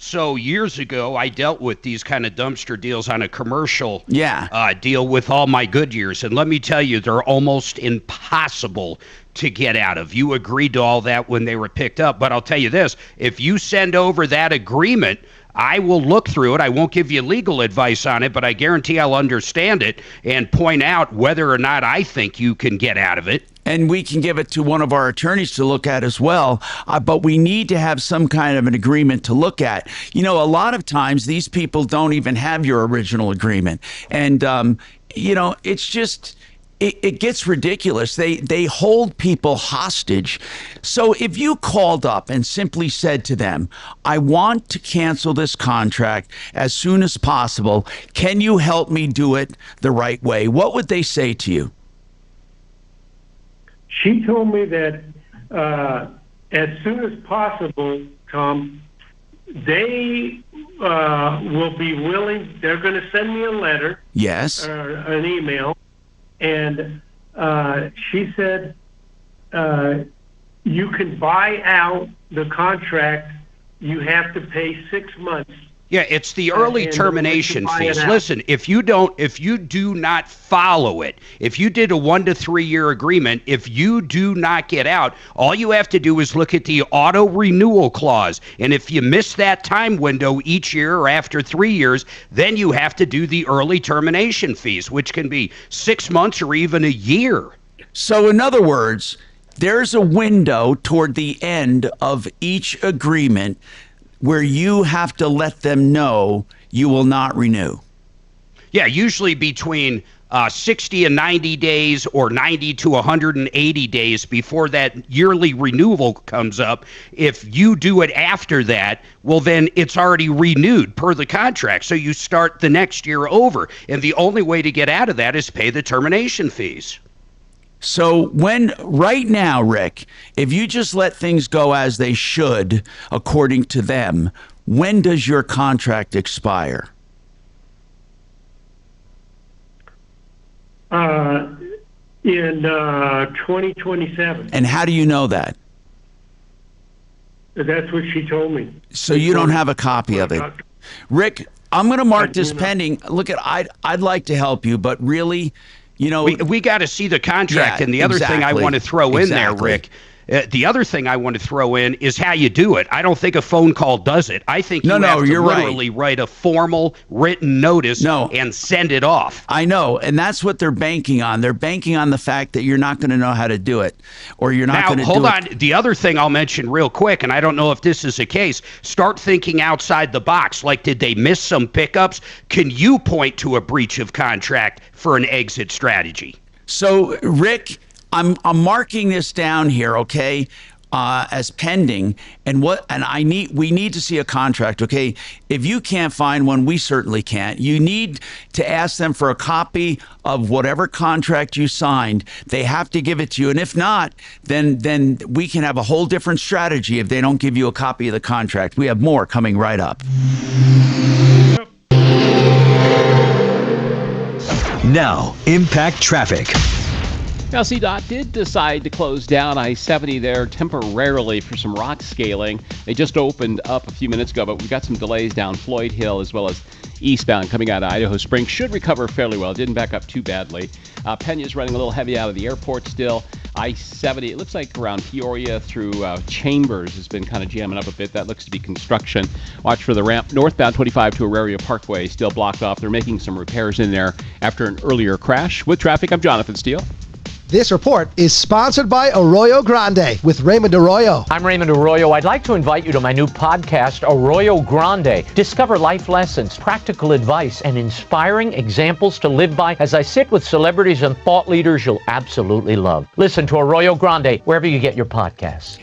So years ago, I dealt with these kind of dumpster deals on a commercial deal with all my Goodyears. And let me tell you, they're almost impossible to get out of. You agreed to all that when they were picked up. But I'll tell you this, if you send over that agreement, I will look through it. I won't give you legal advice on it, but I guarantee I'll understand it and point out whether or not I think you can get out of it. And we can give it to one of our attorneys to look at as well. But we need to have some kind of an agreement to look at. You know, a lot of times these people don't even have your original agreement. And, you know, it's just... It gets ridiculous. They hold people hostage. So if you called up and simply said to them, I want to cancel this contract as soon as possible, can you help me do it the right way? What would they say to you? She told me that as soon as possible, Tom, they will be willing. They're going to send me a letter. Yes. Or an email. And she said, you can buy out the contract. You have to pay 6 months. Yeah, it's the early termination fees. Listen, if you do not follow it, if you did a 1 to 3 year agreement, if you do not get out, all you have to do is look at the auto renewal clause. And if you miss that time window each year or after 3 years, then you have to do the early termination fees, which can be 6 months or even a year. So in other words, there's a window toward the end of each agreement where you have to let them know you will not renew. Yeah, usually between 60 and 90 days or 90 to 180 days before that yearly renewal comes up. If you do it after that, well, then it's already renewed per the contract. So you start the next year over. And the only way to get out of that is pay the termination fees. So right now, Rick, if you just let things go as they should, according to them, when does your contract In in 2027. And how do you know that? That's what she told me. So you don't have a copy of it. Rick, I'm going to mark this pending. Look, I'd like to help you, but really, you know, we got to see the contract. Yeah, and the other thing I want to throw in there, Rick, the other thing I want to throw in is how you do it. I don't think a phone call does it. I think you have to literally write a formal written notice and send it off. I know, and that's what they're banking on. They're banking on the fact that you're not going to know how to do it, or you're not going to do it. Now, hold on. The other thing I'll mention real quick, and I don't know if this is the case, start thinking outside the box. Like, did they miss some pickups? Can you point to a breach of contract for an exit strategy? So, Rick, I'm marking this down here, okay, as pending, and we need to see a contract, okay? If you can't find one, we certainly can't. You need to ask them for a copy of whatever contract you signed. They have to give it to you, and if not, then we can have a whole different strategy if they don't give you a copy of the contract. We have more coming right up. Now, impact traffic. Now, CDOT did decide to close down I-70 there temporarily for some rock scaling. They just opened up a few minutes ago, but we've got some delays down Floyd Hill as well as eastbound coming out of Idaho Springs. Should recover fairly well. Didn't back up too badly. Pena's running a little heavy out of the airport still. I-70, it looks like around Peoria through Chambers has been kind of jamming up a bit. That looks to be construction. Watch for the ramp. Northbound 25 to Auraria Parkway still blocked off. They're making some repairs in there after an earlier crash. With traffic, I'm Jonathan Steele. This report is sponsored by Arroyo Grande with Raymond Arroyo. I'm Raymond Arroyo. I'd like to invite you to my new podcast, Arroyo Grande. Discover life lessons, practical advice, and inspiring examples to live by as I sit with celebrities and thought leaders you'll absolutely love. Listen to Arroyo Grande wherever you get your podcasts.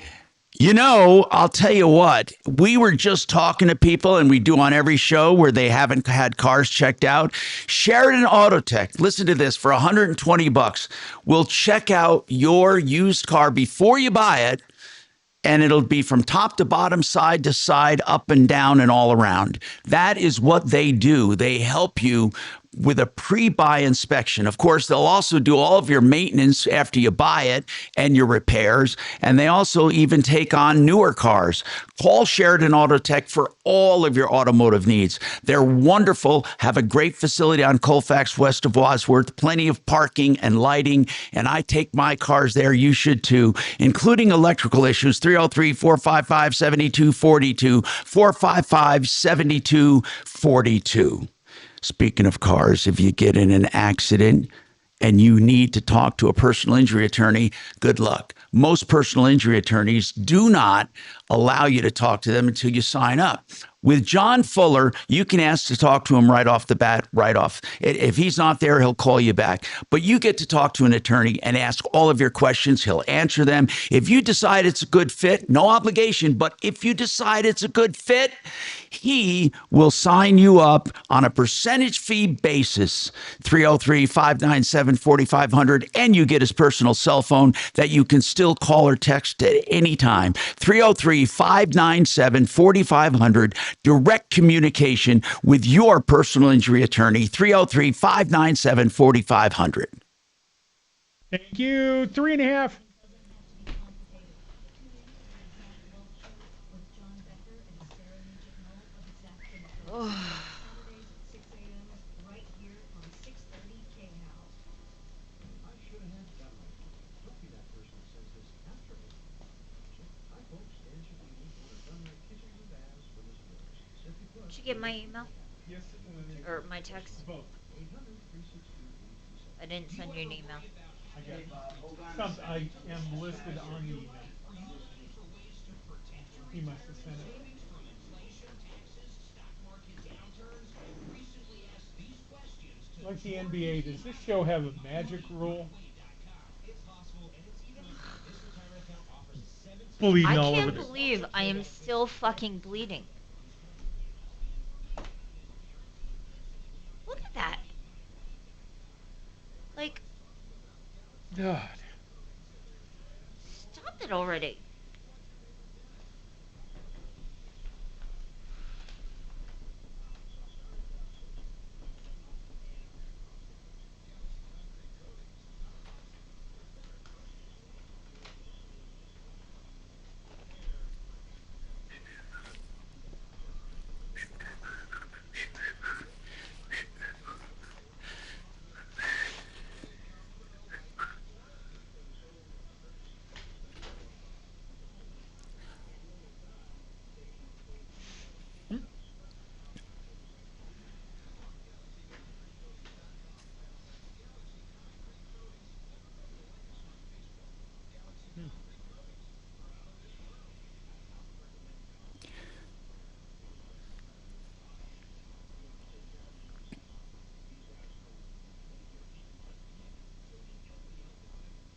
You know, I'll tell you what, we were just talking to people, and we do on every show where they haven't had cars checked out. Sheridan Auto Tech, listen to this, for $120, we'll check out your used car before you buy it, and it'll be from top to bottom, side to side, up and down, and all around. That is what they do. They help you with a pre-buy inspection. Of course, they'll also do all of your maintenance after you buy it and your repairs, and they also even take on newer cars. Call Sheridan Auto Tech for all of your automotive needs. They're wonderful, have a great facility on Colfax west of Wadsworth, plenty of parking and lighting, and I take my cars there. You should too, including electrical issues. 303-455-7242, 455-7242. Speaking of cars, if you get in an accident and you need to talk to a personal injury attorney, good luck. Most personal injury attorneys do not allow you to talk to them until you sign up. With John Fuller, you can ask to talk to him right off the bat, right off. If he's not there, he'll call you back. But you get to talk to an attorney and ask all of your questions. He'll answer them. If you decide it's a good fit, no obligation, but if you decide it's a good fit, he will sign you up on a percentage fee basis. 303-597-4500, and you get his personal cell phone that you can still call or text at any time. 303-597-4500. Direct communication with your personal injury attorney. 303-597-4500. Thank you. 3.5. Did you get my email? Yes. Or my text? Both. I didn't send you an email. I am listed on the email. He must have sent it. Like the NBA, does this show have a magic rule? Bleeding I all over can't believe I am still fucking bleeding. Look at that. Like, God. Stop it already.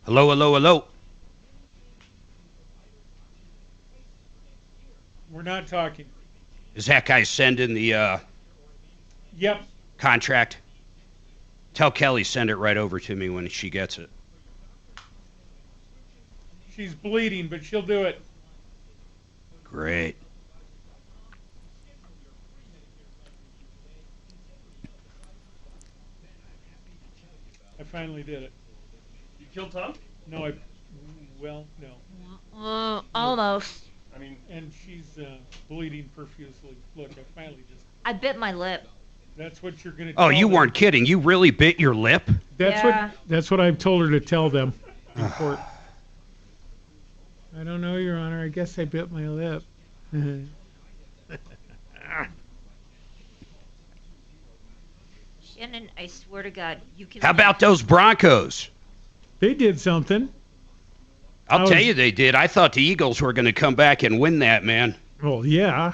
Hello, hello, hello. We're not talking. Is that guy sending the Yep. contract? Tell Kelly send it right over to me when she gets it. She's bleeding, but she'll do it. Great. I finally did it. You killed Tom? No, well, no. Almost. I mean, and she's bleeding profusely. Look, I finally just. I bit my lip. That's what you're gonna. Oh, tell you them. weren't kidding. You really bit your lip? That's what I've told her to tell them in court. I don't know, Your Honor. I guess I bit my lip. Shannon, I swear to God, you can. How about those Broncos? They did something. I'll tell you they did. I thought the Eagles were going to come back and win that, man. Well, yeah.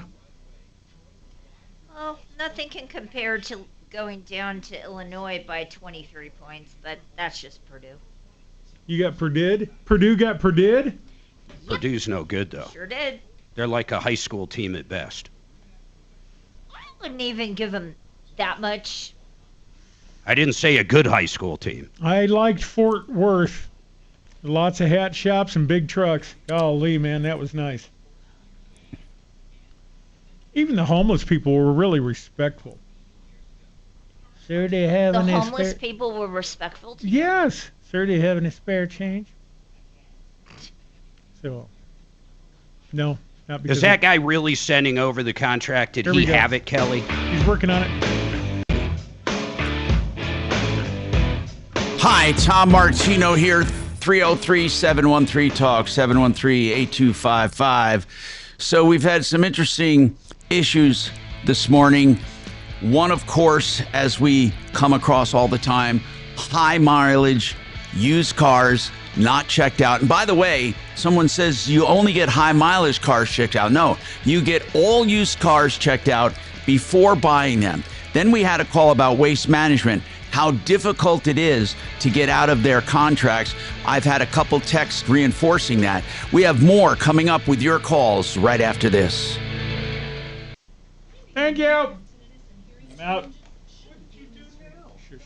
Well, nothing can compare to going down to Illinois by 23 points, but that's just Purdue. You got Purdue? Purdue got Purdue? Purdue's no good, though. Sure did. They're like a high school team at best. I wouldn't even give them that much. I didn't say a good high school team. I liked Fort Worth. Lots of hat shops and big trucks. Golly, man, that was nice. Even the homeless people were really respectful. Sir, do you have The any homeless spare... people were respectful to you? Yes. Sir, do you have any spare change? So, no, not because. Is that guy really sending over the contract? Did he have it, Kelly? He's working on it. Hi, Tom Martino here. 303-713-TALK, 713-8255. So we've had some interesting issues this morning. One, of course, as we come across all the time, high mileage, used cars, not checked out. And by the way, someone says you only get high mileage cars checked out. No, you get all used cars checked out before buying them. Then we had a call about waste management, how difficult it is to get out of their contracts. I've had a couple texts reinforcing that. We have more coming up with your calls right after this. Thank you. I'm out. Sure.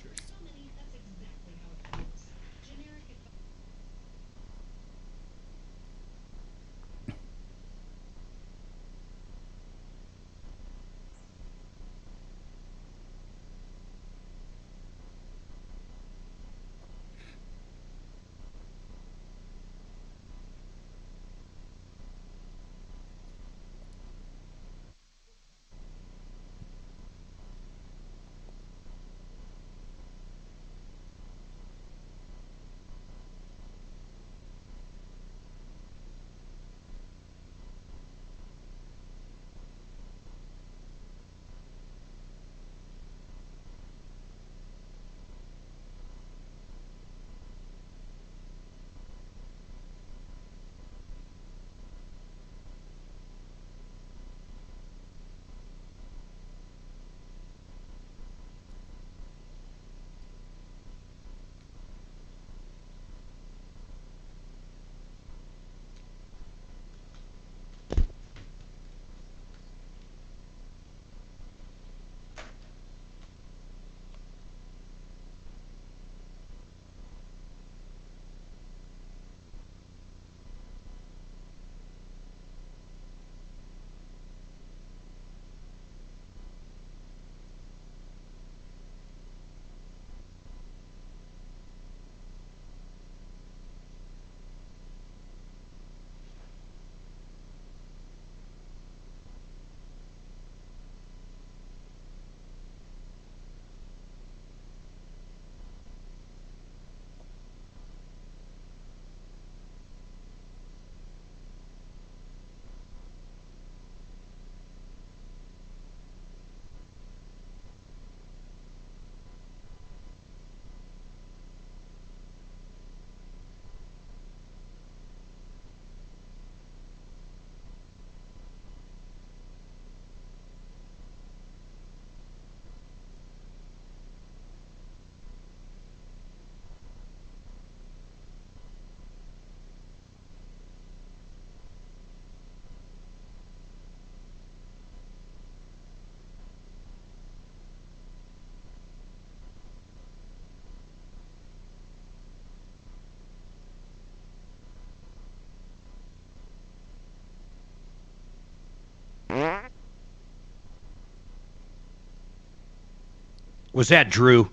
Was that Drew?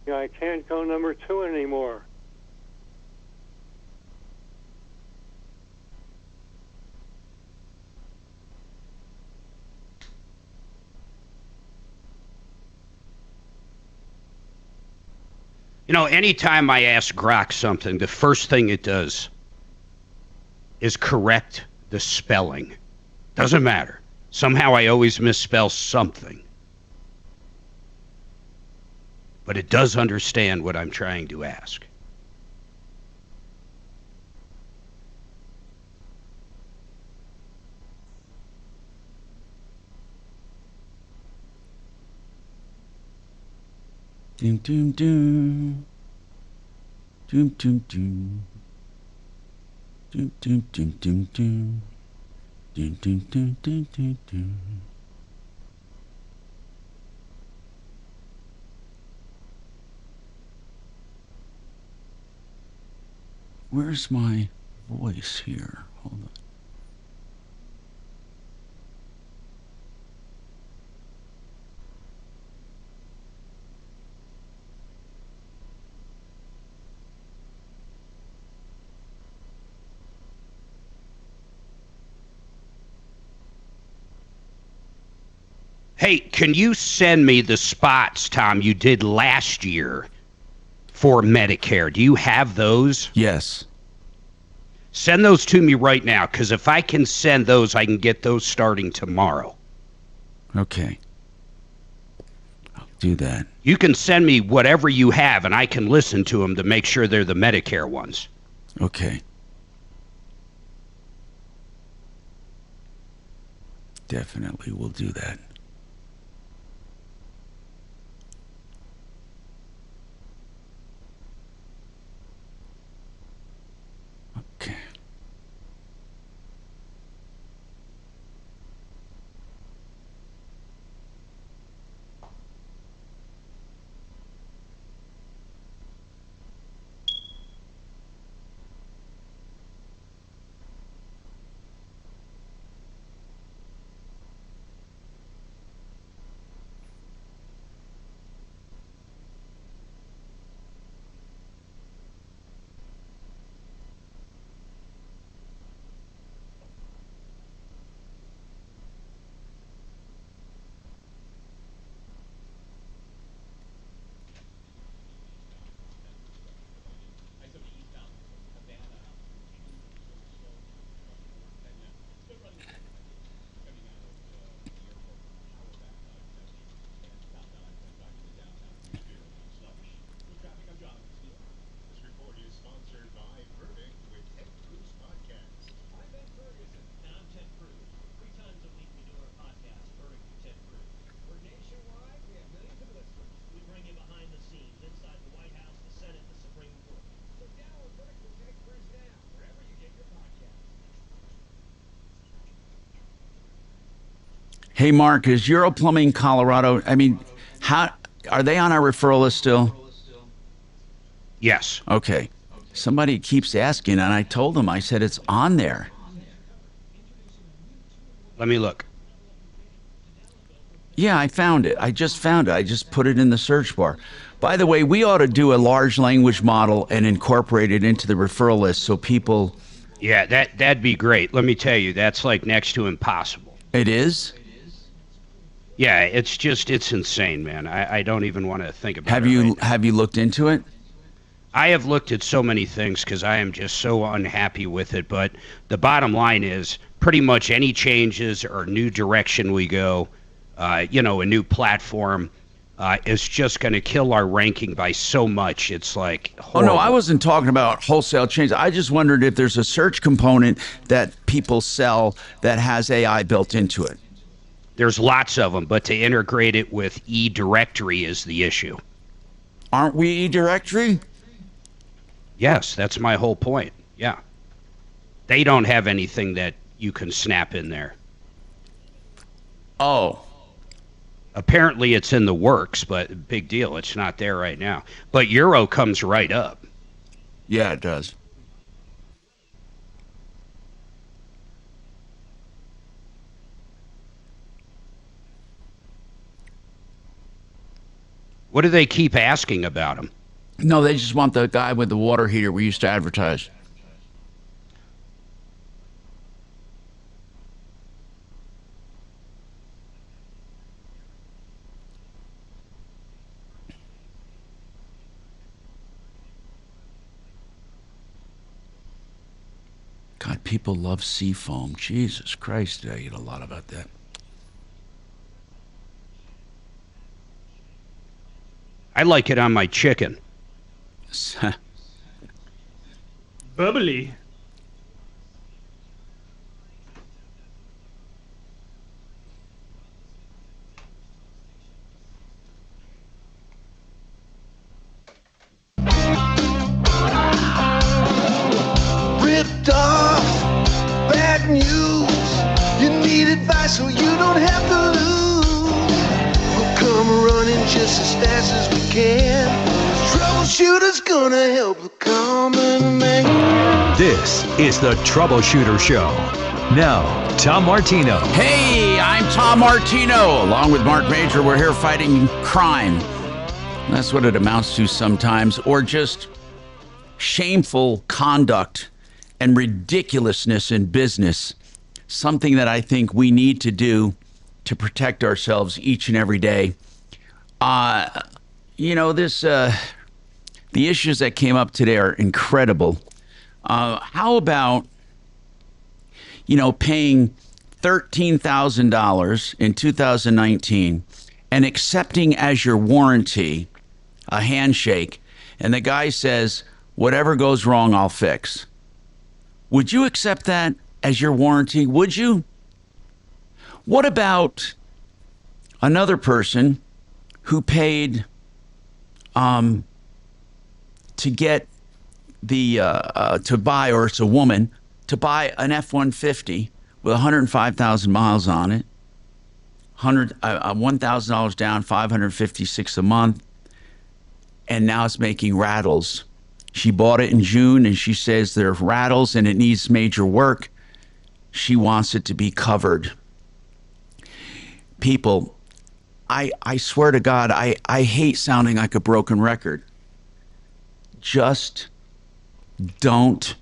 Yeah, I can't go number 2 anymore. You know, anytime I ask Grok something, the first thing it does is correct the spelling. Doesn't matter. Somehow I always misspell something. But it does understand what I'm trying to ask. Doom, doom, doom. Doom, doom, doom. Doom, doom, doom, doom, doom. Doom, doom, doom, doom, doom, doom. Where's my voice here? Hold on. Hey, can you send me the spots, Tom, you did last year for Medicare? Do you have those? Yes. Send those to me right now, because if I can send those, I can get those starting tomorrow. Okay. I'll do that. You can send me whatever you have, and I can listen to them to make sure they're the Medicare ones. Okay. Definitely will do that. Okay. Hey, Mark, is Euro Plumbing Colorado, I mean, how are they on our referral list still? Yes. Okay. Somebody keeps asking, and I told them, I said, it's on there. Let me look. Yeah, I found it. I just found it. I just put it in the search bar. By the way, we ought to do a large language model and incorporate it into the referral list so people... Yeah, that'd be great. Let me tell you, that's like next to impossible. It is? Yeah, it's insane, man. I don't even want to think about it. Have you looked into it? I have looked at so many things because I am just so unhappy with it. But the bottom line is pretty much any changes or new direction we go, a new platform, is just going to kill our ranking by so much. It's like horrible. Oh, no, I wasn't talking about wholesale change. I just wondered if there's a search component that people sell that has AI built into it. There's lots of them, but to integrate it with eDirectory is the issue. Aren't we eDirectory? Yes, that's my whole point. Yeah. They don't have anything that you can snap in there. Oh. Apparently it's in the works, but big deal. It's not there right now. But Euro comes right up. Yeah, it does. What do they keep asking about him? No, they just want the guy with the water heater we used to advertise. God, people love seafoam. Jesus Christ, I eat a lot about that. I like it on my chicken. Bubbly. Ripped off, bad news. You need advice so you don't have to lose. We'll come running just as fast as we can. Troubleshooter's gonna help the common man. This is the Troubleshooter Show. Now, Tom Martino. Hey, I'm Tom Martino. Along with Marc Mager, we're here fighting crime. That's what it amounts to sometimes, or just shameful conduct and ridiculousness in business. Something that I think we need to do to protect ourselves each and every day. The issues that came up today are incredible. How about, paying $13,000 in 2019 and accepting as your warranty a handshake, and the guy says, whatever goes wrong, I'll fix. Would you accept that as your warranty? Would you? What about another person who paid to get to buy, or it's a woman, to buy an F-150 with 105,000 miles on it, $1,000 down, $556 a month, and now it's making rattles. She bought it in June, and she says there are rattles and it needs major work. She wants it to be covered. People, I swear to God, I hate sounding like a broken record. Just don't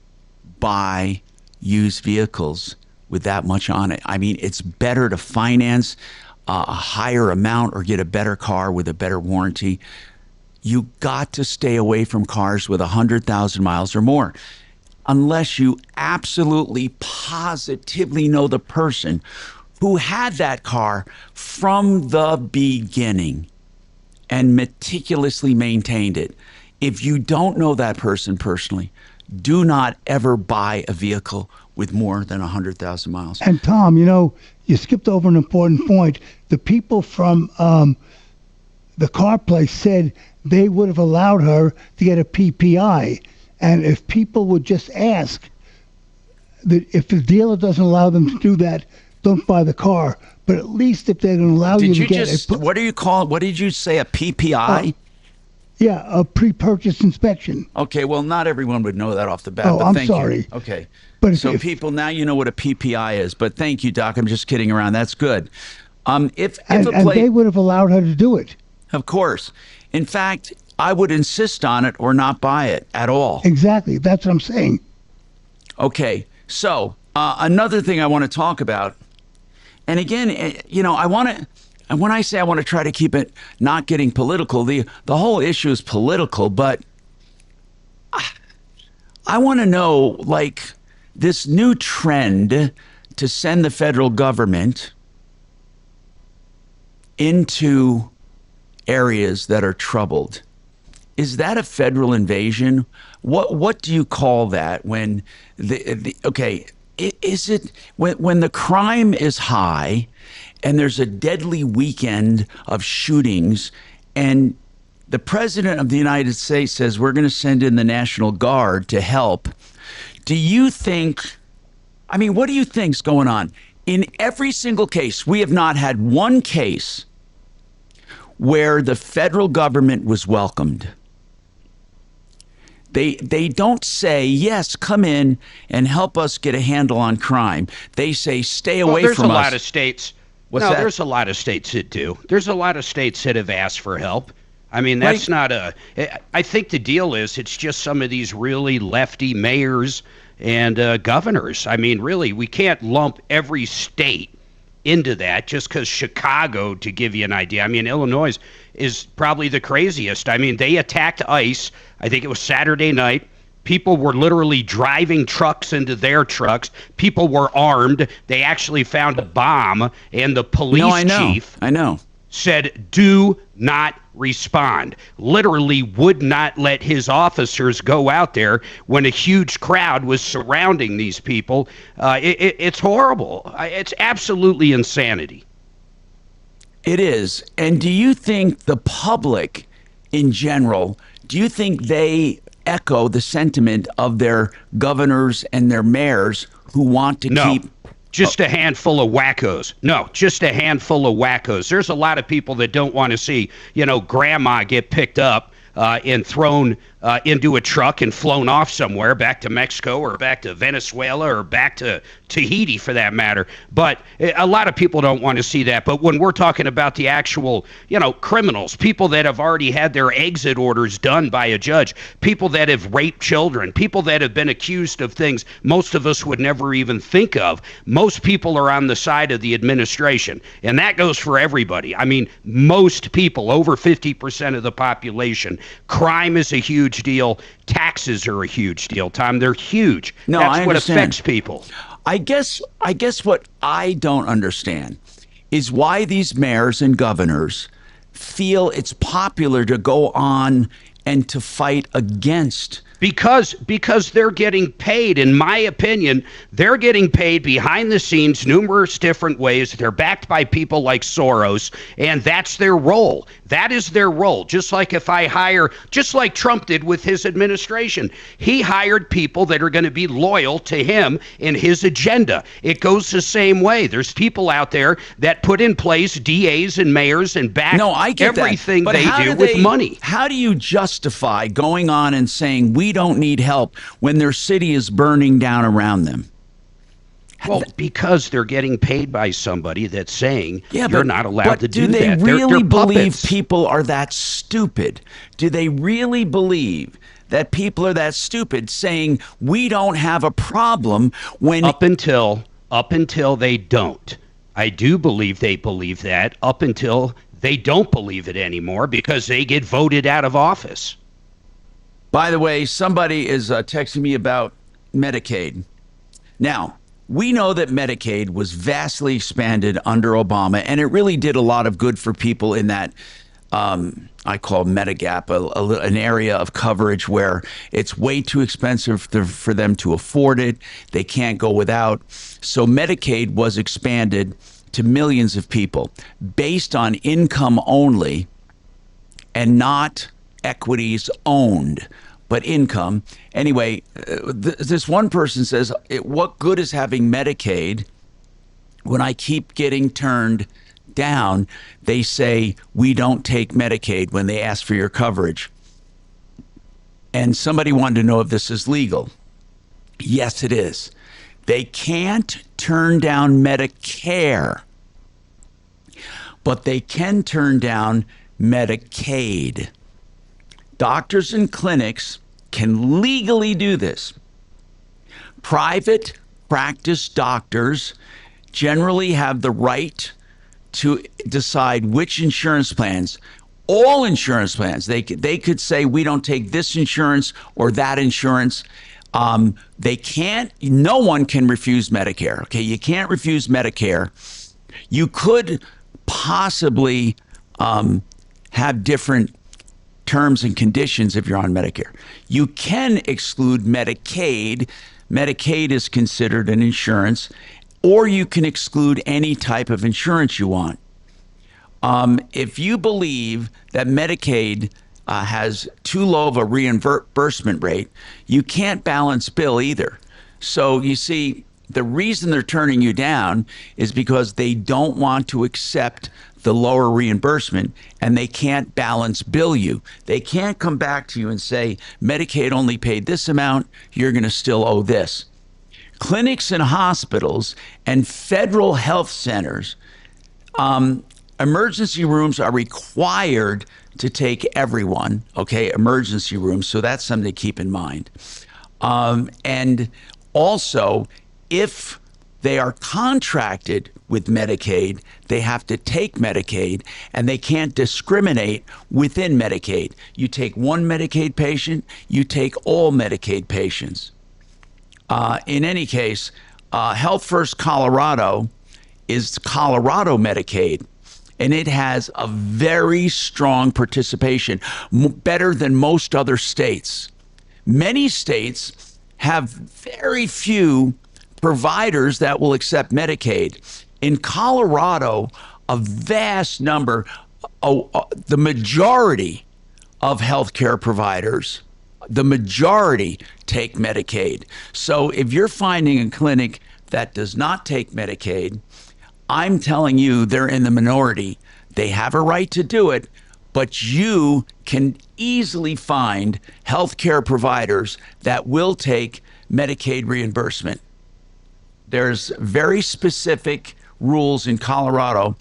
buy used vehicles with that much on it. I mean, it's better to finance a higher amount or get a better car with a better warranty. You got to stay away from cars with 100,000 miles or more, unless you absolutely positively know the person who had that car from the beginning and meticulously maintained it. If you don't know that person personally, do not ever buy a vehicle with more than 100,000 miles. And Tom, you skipped over an important point. The people from the car place said they would have allowed her to get a PPI. And if people would just ask, that if the dealer doesn't allow them to do that, don't buy the car. But at least if they're going to allow you to get what do you call? What did you say? A PPI? Yeah, a pre-purchase inspection. Okay, well, not everyone would know that off the bat. Oh, but I'm thank sorry. You. Okay. But so people, now you know what a PPI is. But thank you, Doc. I'm just kidding around. That's good. And they would have allowed her to do it. Of course. In fact, I would insist on it or not buy it at all. Exactly. That's what I'm saying. Okay. So another thing I want to talk about, and again, I want to, and when I say I want to try to keep it not getting political, the whole issue is political, but I want to know, like, this new trend to send the federal government into areas that are troubled. Is that a federal invasion? What do you call that when is it when the crime is high and there's a deadly weekend of shootings and the president of the United States says we're going to send in the National Guard to help? Do you think, what do you think's going on? In every single case, we have not had one case where the federal government was welcomed. They don't say, yes, come in and help us get a handle on crime. They say, stay away from us. There's a lot of states. What's that? There's a lot of states that do. There's a lot of states that have asked for help. I mean, that's not I think the deal is it's just some of these really lefty mayors and governors. I mean, really, we can't lump every state into that just because Chicago, to give you an idea. I mean, Illinois is probably the craziest. I mean, they attacked ICE. I think it was Saturday night. People were literally driving trucks into their trucks. People were armed. They actually found a bomb, and the police chief said, do not respond. Literally would not let his officers go out there when a huge crowd was surrounding these people. It's horrible. It's absolutely insanity. It is. And do you think the public in general, do you think they echo the sentiment of their governors and their mayors who want to keep... Just a handful of wackos. No, just a handful of wackos. There's a lot of people that don't want to see, grandma get picked up and thrown into a truck and flown off somewhere, back to Mexico or back to Venezuela or back to Tahiti for that matter. But a lot of people don't want to see that. But when we're talking about the actual, criminals, people that have already had their exit orders done by a judge, people that have raped children, people that have been accused of things most of us would never even think of, most people are on the side of the administration. And that goes for everybody. I mean, most people, over 50% of the population, crime is a huge deal. Taxes are a huge deal, Tom. They're huge. No, That's I what understand. affects people. I guess what I don't understand is why these mayors and governors feel it's popular to go on and to fight against. Because they're getting paid, in my opinion, they're getting paid behind the scenes numerous different ways. They're backed by people like Soros, and that's their role. That is their role. Just like just like Trump did with his administration. He hired people that are going to be loyal to him and his agenda. It goes the same way. There's people out there that put in place DAs and mayors and back everything they do with money. How do you justify going on and saying we don't need help when their city is burning down around them? Well, because they're getting paid by somebody that's saying you're not allowed to do that. Do they They're really believe puppets. people are that stupid? Do they really believe that people are that stupid saying we don't have a problem when... Up until they don't. I do believe they believe that up until they don't believe it anymore because they get voted out of office. By the way, somebody is texting me about Medicaid. Now, we know that Medicaid was vastly expanded under Obama, and it really did a lot of good for people in that I call Medigap, an area of coverage where it's way too expensive for them to afford it. They can't go without. So Medicaid was expanded to millions of people based on income only and not equities owned, but income. Anyway, this one person says, what good is having Medicaid when I keep getting turned down? They say, we don't take Medicaid when they ask for your coverage. And somebody wanted to know if this is legal. Yes, it is. They can't turn down Medicare, but they can turn down Medicaid. Doctors and clinics can legally do this. Private practice doctors generally have the right to decide which insurance plans, all insurance plans. They could say, we don't take this insurance or that insurance. They can't, no one can refuse Medicare. Okay, you can't refuse Medicare. You could possibly have different terms and conditions if you're on Medicare. You can exclude Medicaid. Medicaid is considered an insurance, or you can exclude any type of insurance you want. If you believe that Medicaid has too low of a reimbursement rate, you can't balance bill either. So you see, the reason they're turning you down is because they don't want to accept the lower reimbursement, and they can't balance bill you. They can't come back to you and say, Medicaid only paid this amount, you're going to still owe this. Clinics and hospitals and federal health centers Emergency rooms are required to take everyone, okay, emergency rooms. So that's something to keep in mind. And also, if they are contracted with Medicaid, they have to take Medicaid, and they can't discriminate within Medicaid. You take one Medicaid patient, you take all Medicaid patients. In any case, Health First Colorado is Colorado Medicaid, and it has a very strong participation, better than most other states. Many states have very few providers that will accept Medicaid. In Colorado, a vast number, the majority of healthcare providers, the majority take Medicaid. So if you're finding a clinic that does not take Medicaid, I'm telling you they're in the minority. They have a right to do it, but you can easily find healthcare providers that will take Medicaid reimbursement. There's very specific rules in Colorado,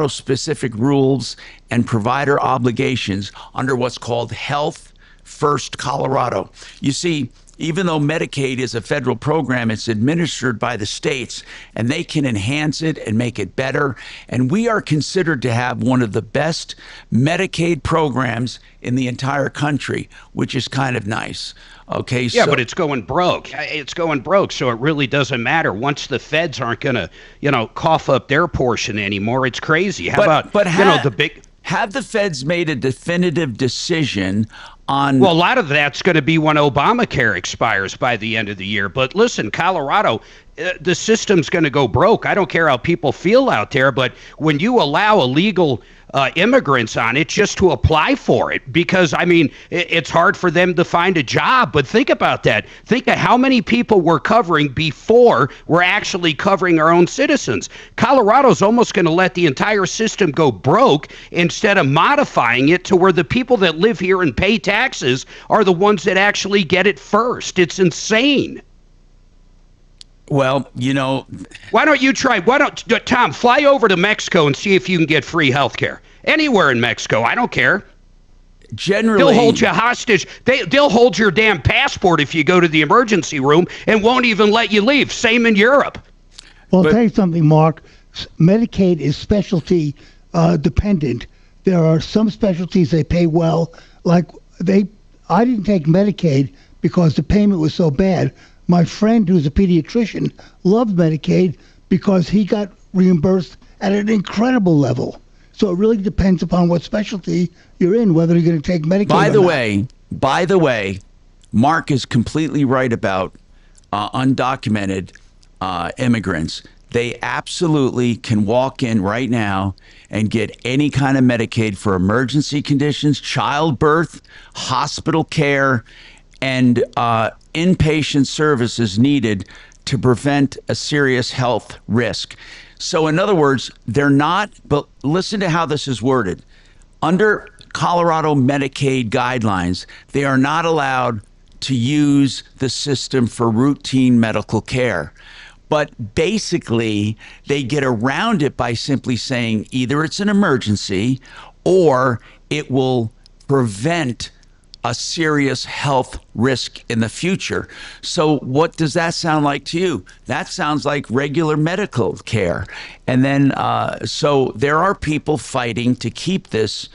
specific rules and provider obligations under what's called Health First Colorado. You see, even though Medicaid is a federal program, it's administered by the states, and they can enhance it and make it better. And we are considered to have one of the best Medicaid programs in the entire country, which is kind of nice. Okay. Yeah, but it's going broke. It's going broke, so it really doesn't matter. Once the feds aren't going to, cough up their portion anymore, it's crazy. How about the big... Have the feds made a definitive decision on... Well, a lot of that's going to be when Obamacare expires by the end of the year. But listen, Colorado, the system's going to go broke. I don't care how people feel out there, but when you allow illegal immigrants on it just to apply for it, because, it's hard for them to find a job. But think about that. Think of how many people we're covering before we're actually covering our own citizens. Colorado's almost going to let the entire system go broke instead of modifying it to where the people that live here and pay taxes are the ones that actually get it first. It's insane. Well, why don't Tom, fly over to Mexico and see if you can get free health care anywhere in Mexico. I don't care. Generally, they'll hold you hostage. They'll hold your damn passport if you go to the emergency room and won't even let you leave. Same in Europe. Well, I'll tell you something, Mark. Medicaid is specialty dependent. There are some specialties they pay well. I didn't take Medicaid because the payment was so bad. My friend, who's a pediatrician, loved Medicaid because he got reimbursed at an incredible level. So it really depends upon what specialty you're in, whether you're going to take Medicaid. By the way, Mark is completely right about undocumented immigrants. They absolutely can walk in right now and get any kind of Medicaid for emergency conditions, childbirth, hospital care, and inpatient services needed to prevent a serious health risk. So in other words, they're not, but listen to how this is worded. Under Colorado Medicaid guidelines, they are not allowed to use the system for routine medical care. But basically, they get around it by simply saying either it's an emergency or it will prevent a serious health risk in the future. So what does that sound like to you? That sounds like regular medical care. And then, so there are people fighting to keep this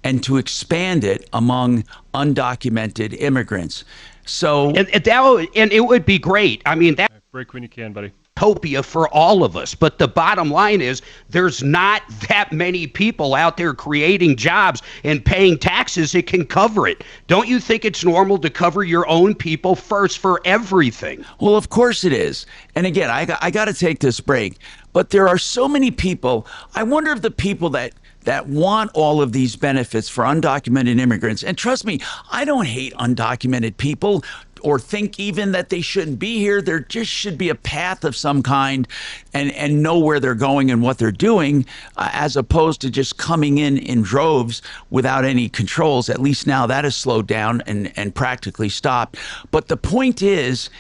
and to expand it among undocumented immigrants. So, and it would be great. That break when you can, buddy. Utopia for all of us. But the bottom line is there's not that many people out there creating jobs and paying taxes that can cover it. Don't you think it's normal to cover your own people first for everything? Well, of course it is. And again, I got to take this break. But there are so many people. I wonder if the people that want all of these benefits for undocumented immigrants, and trust me, I don't hate undocumented people or think even that they shouldn't be here. There just should be a path of some kind and know where they're going and what they're doing, as opposed to just coming in droves without any controls. At least now that has slowed down and practically stopped. But the point is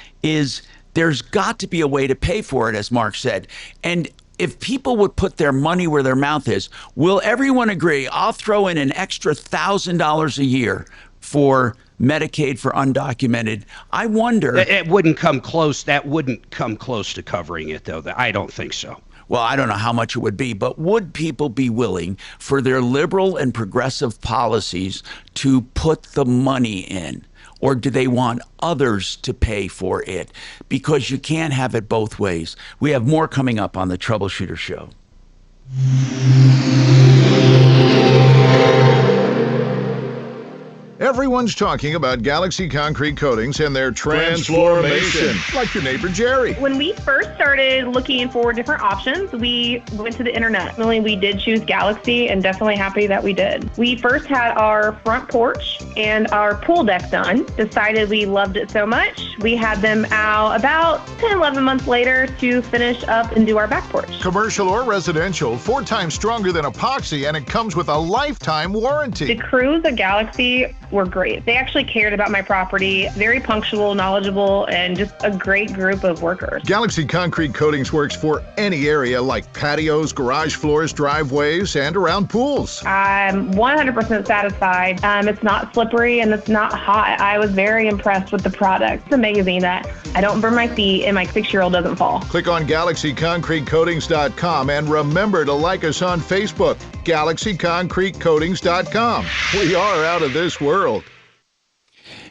there's got to be a way to pay for it, as Mark said. And if people would put their money where their mouth is, will everyone agree? I'll throw in an extra $1,000 a year for Medicaid for undocumented. I wonder. It wouldn't come close. That wouldn't come close to covering it, though. I don't think so. Well, I don't know how much it would be, but would people be willing for their liberal and progressive policies to put the money in? Or do they want others to pay for it? Because you can't have it both ways. We have more coming up on the Troubleshooter Show. Everyone's talking about Galaxy Concrete Coatings and their transformation, like your neighbor Jerry. When we first started looking for different options, we went to the internet. Really, we did choose Galaxy, and definitely happy that we did. We first had our front porch and our pool deck done. Decided we loved it so much, we had them out about 10, 11 months later to finish up and do our back porch. Commercial or residential, 4 times stronger than epoxy, and it comes with a lifetime warranty. The crews at Galaxy were great. They actually cared about my property, very punctual, knowledgeable, and just a great group of workers. Galaxy Concrete Coatings works for any area like patios, garage floors, driveways, and around pools. I'm 100% satisfied. It's not slippery and it's not hot. I was very impressed with the product. It's amazing that I don't burn my feet and my 6-year-old doesn't fall. Click on GalaxyConcreteCoatings.com and remember to like us on Facebook, GalaxyConcreteCoatings.com. We are out of this world.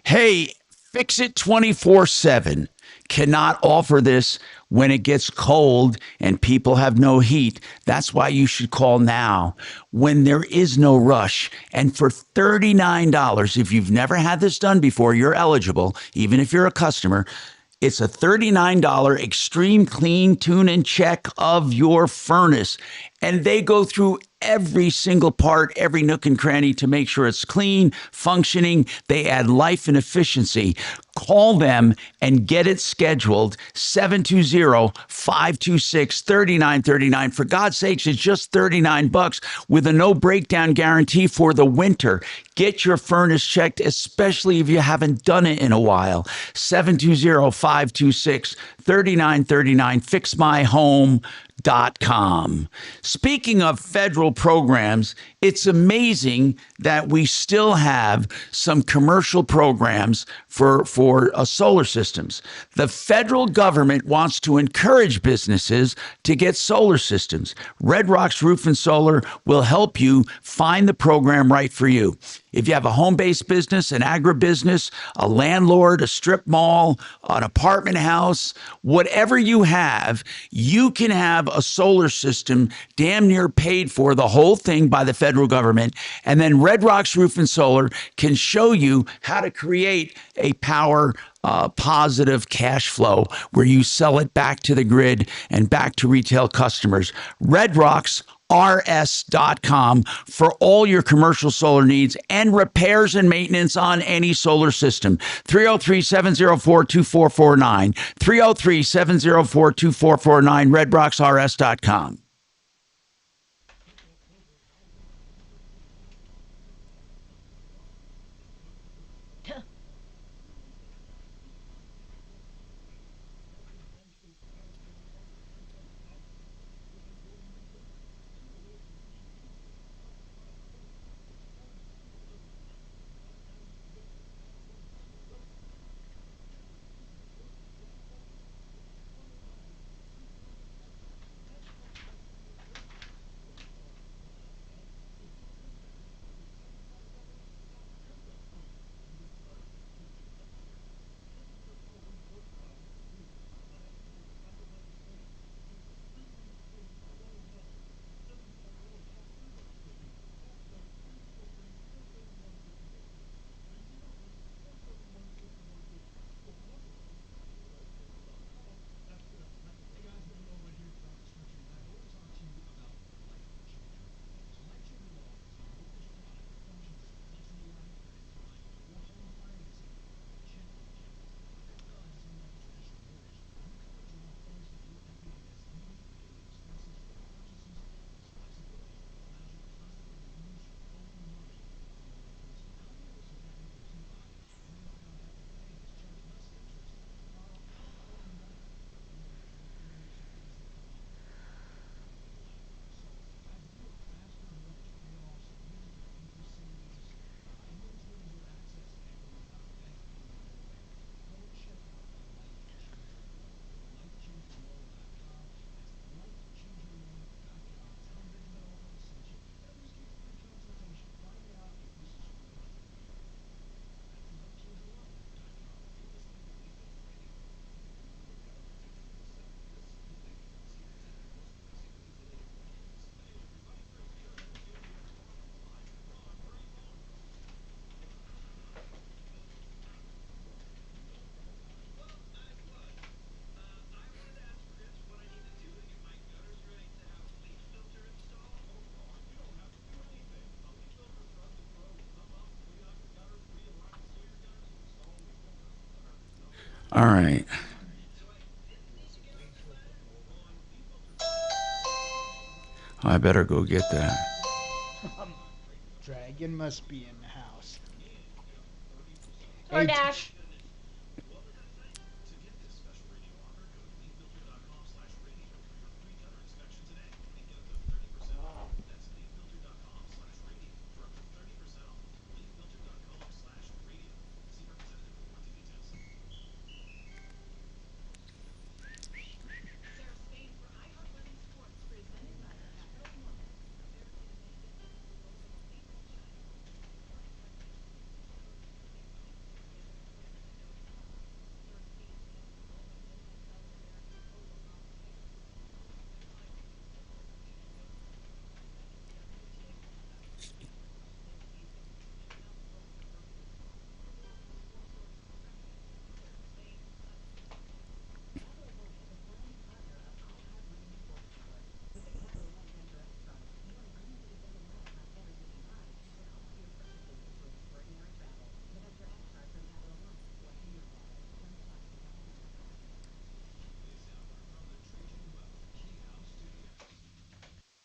Hey, Fix It 24/7 cannot offer this when it gets cold and people have no heat. That's why you should call now when there is no rush. And for $39, if you've never had this done before, you're eligible, even if you're a customer. It's a $39 extreme clean, tune, and check of your furnace. And they go through every single part, every nook and cranny to make sure it's clean, functioning. They add life and efficiency. Call them and get it scheduled. 720-526-3939. For God's sakes, it's just $39 with a no breakdown guarantee for the winter. Get your furnace checked, especially if you haven't done it in a while. 720-526-3939. FixMyHome.com. Speaking of federal programs, it's amazing that we still have some commercial programs for solar systems. The federal government wants to encourage businesses to get solar systems. Red Rocks Roof and Solar will help you find the program right for you. If you have a home-based business, an agribusiness, a landlord, a strip mall, an apartment house, whatever you have, you can have a solar system damn near paid for, the whole thing by the federal government. And then Red Rocks Roof and Solar can show you how to create a power positive cash flow where you sell it back to the grid and back to retail customers. RedRocksRS.com for all your commercial solar needs and repairs and maintenance on any solar system. 303-704-2449. 303-704-2449. RedRocksRS.com. All right. I better go get that. Dragon must be in the house. DoorDash.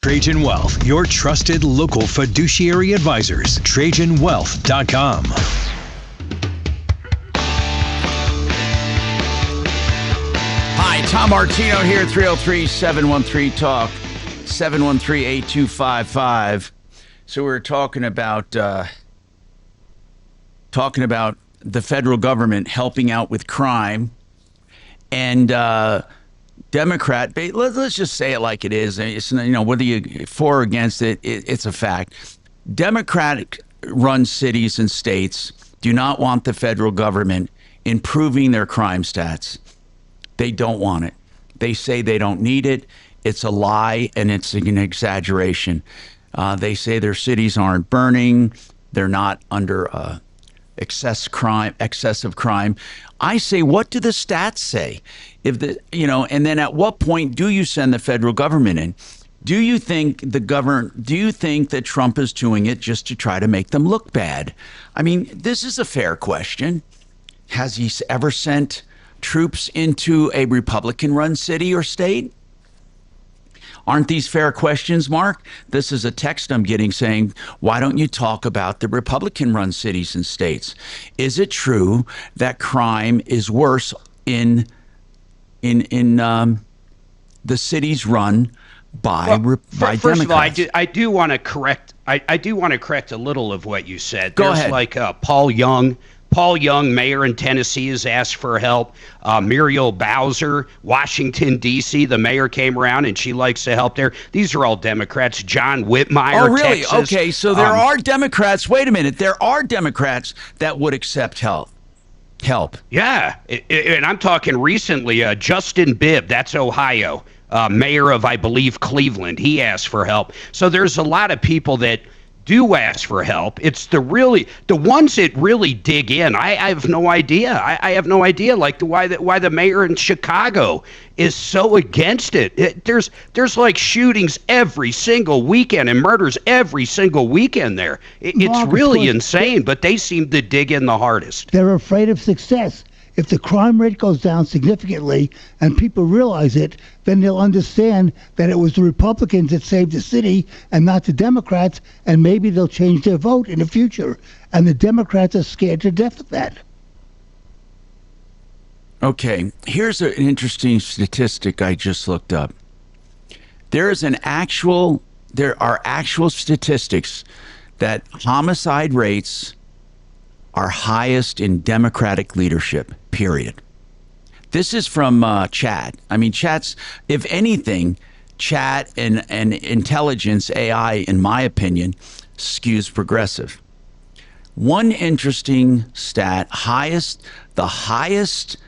Trajan Wealth, your trusted local fiduciary advisors. TrajanWealth.com. Hi, Tom Martino here, 303-713-TALK, 713-8255. So we're talking about the federal government helping out with crime, and Democrat, let's just say it like it is. It's, whether you're for or against it, it's a fact. Democratic-run cities and states do not want the federal government improving their crime stats. They don't want it. They say they don't need it. It's a lie, and it's an exaggeration. They say their cities aren't burning. They're not under excessive crime. I say, what do the stats say? And then at what point do you send the federal government in? Do you think that Trump is doing it just to try to make them look bad? I mean, this is a fair question. Has he ever sent troops into a Republican-run city or state? Aren't these fair questions, Mark? This is a text I'm getting saying, why don't you talk about the Republican-run cities and states? Is it true that crime is worse in the cities run by Democrats? First of all, I do want to correct. I do want to correct a little of what you said. Go There's ahead. Like Paul Young, mayor in Tennessee, has asked for help. Muriel Bowser, Washington, D.C., the mayor came around and she likes to help there. These are all Democrats. John Whitmire, Oh, really? Texas. Okay, so there are Democrats. Wait a minute. There are Democrats that would accept help. Yeah, and I'm talking recently, Justin Bibb, that's Ohio, mayor of, I believe, Cleveland. He asked for help. So there's a lot of people that do ask for help. It's the ones that really dig in. I have no idea. I have no idea, like why the mayor in Chicago is so against it. There's like shootings every single weekend and murders every single weekend there. It's really insane, but they seem to dig in the hardest. They're afraid of success. If the crime rate goes down significantly and people realize it, then they'll understand that it was the Republicans that saved the city and not the Democrats, and maybe they'll change their vote in the future. And the Democrats are scared to death of that. Okay, here's an interesting statistic I just looked up. There are actual statistics that homicide rates are highest in Democratic leadership, period. This is from Chat. I mean, Chat's, if anything, Chat and intelligence, AI, in my opinion, skews progressive. One interesting stat, the highest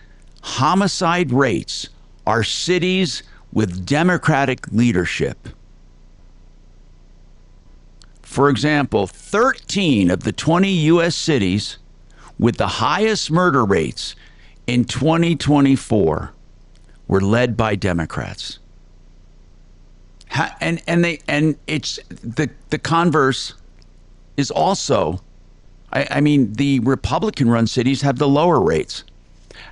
homicide rates are cities with Democratic leadership. For example, 13 of the 20 U.S. cities with the highest murder rates in 2024 were led by Democrats. And it's the converse is also, I mean, the Republican-run cities have the lower rates.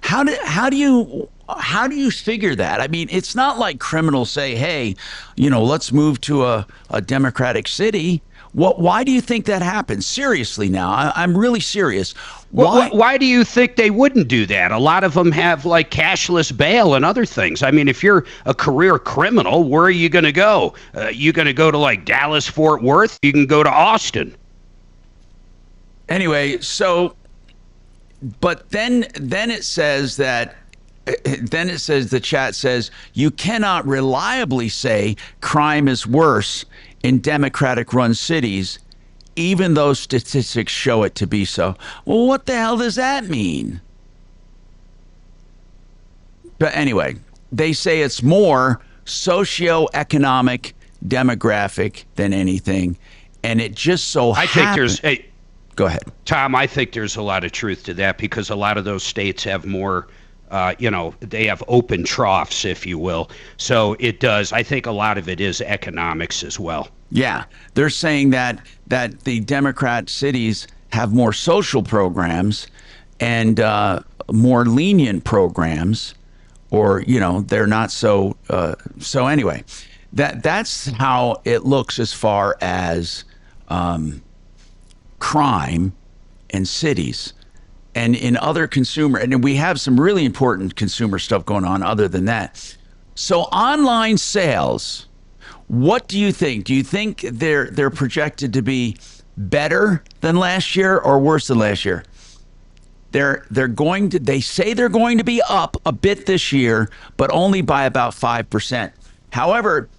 How do you figure that? I mean, it's not like criminals say, hey, let's move to a democratic city. Why do you think that happens? Seriously now, I'm really serious. Why do you think they wouldn't do that? A lot of them have like cashless bail and other things. I mean, if you're a career criminal, where are you going to go? You going to go to like Dallas, Fort Worth? You can go to Austin. Anyway, but then it says that. Then it says, the chat says, you cannot reliably say crime is worse in Democratic-run cities, even though statistics show it to be so. Well, what the hell does that mean? But anyway, they say it's more socioeconomic, demographic than anything, and it just so happens. Go ahead, Tom. I think there's a lot of truth to that because a lot of those states have more. They have open troughs, if you will. So it does. I think a lot of it is economics as well. Yeah, they're saying that the Democrat cities have more social programs and more lenient programs, or they're not so. So anyway, that's how it looks as far as crime in cities. And in other consumer, and we have some really important consumer stuff going on other than that. So online sales, what do you think? Do you think they're projected to be better than last year or worse than last year? They say they're going to be up a bit this year, but only by about 5%. However,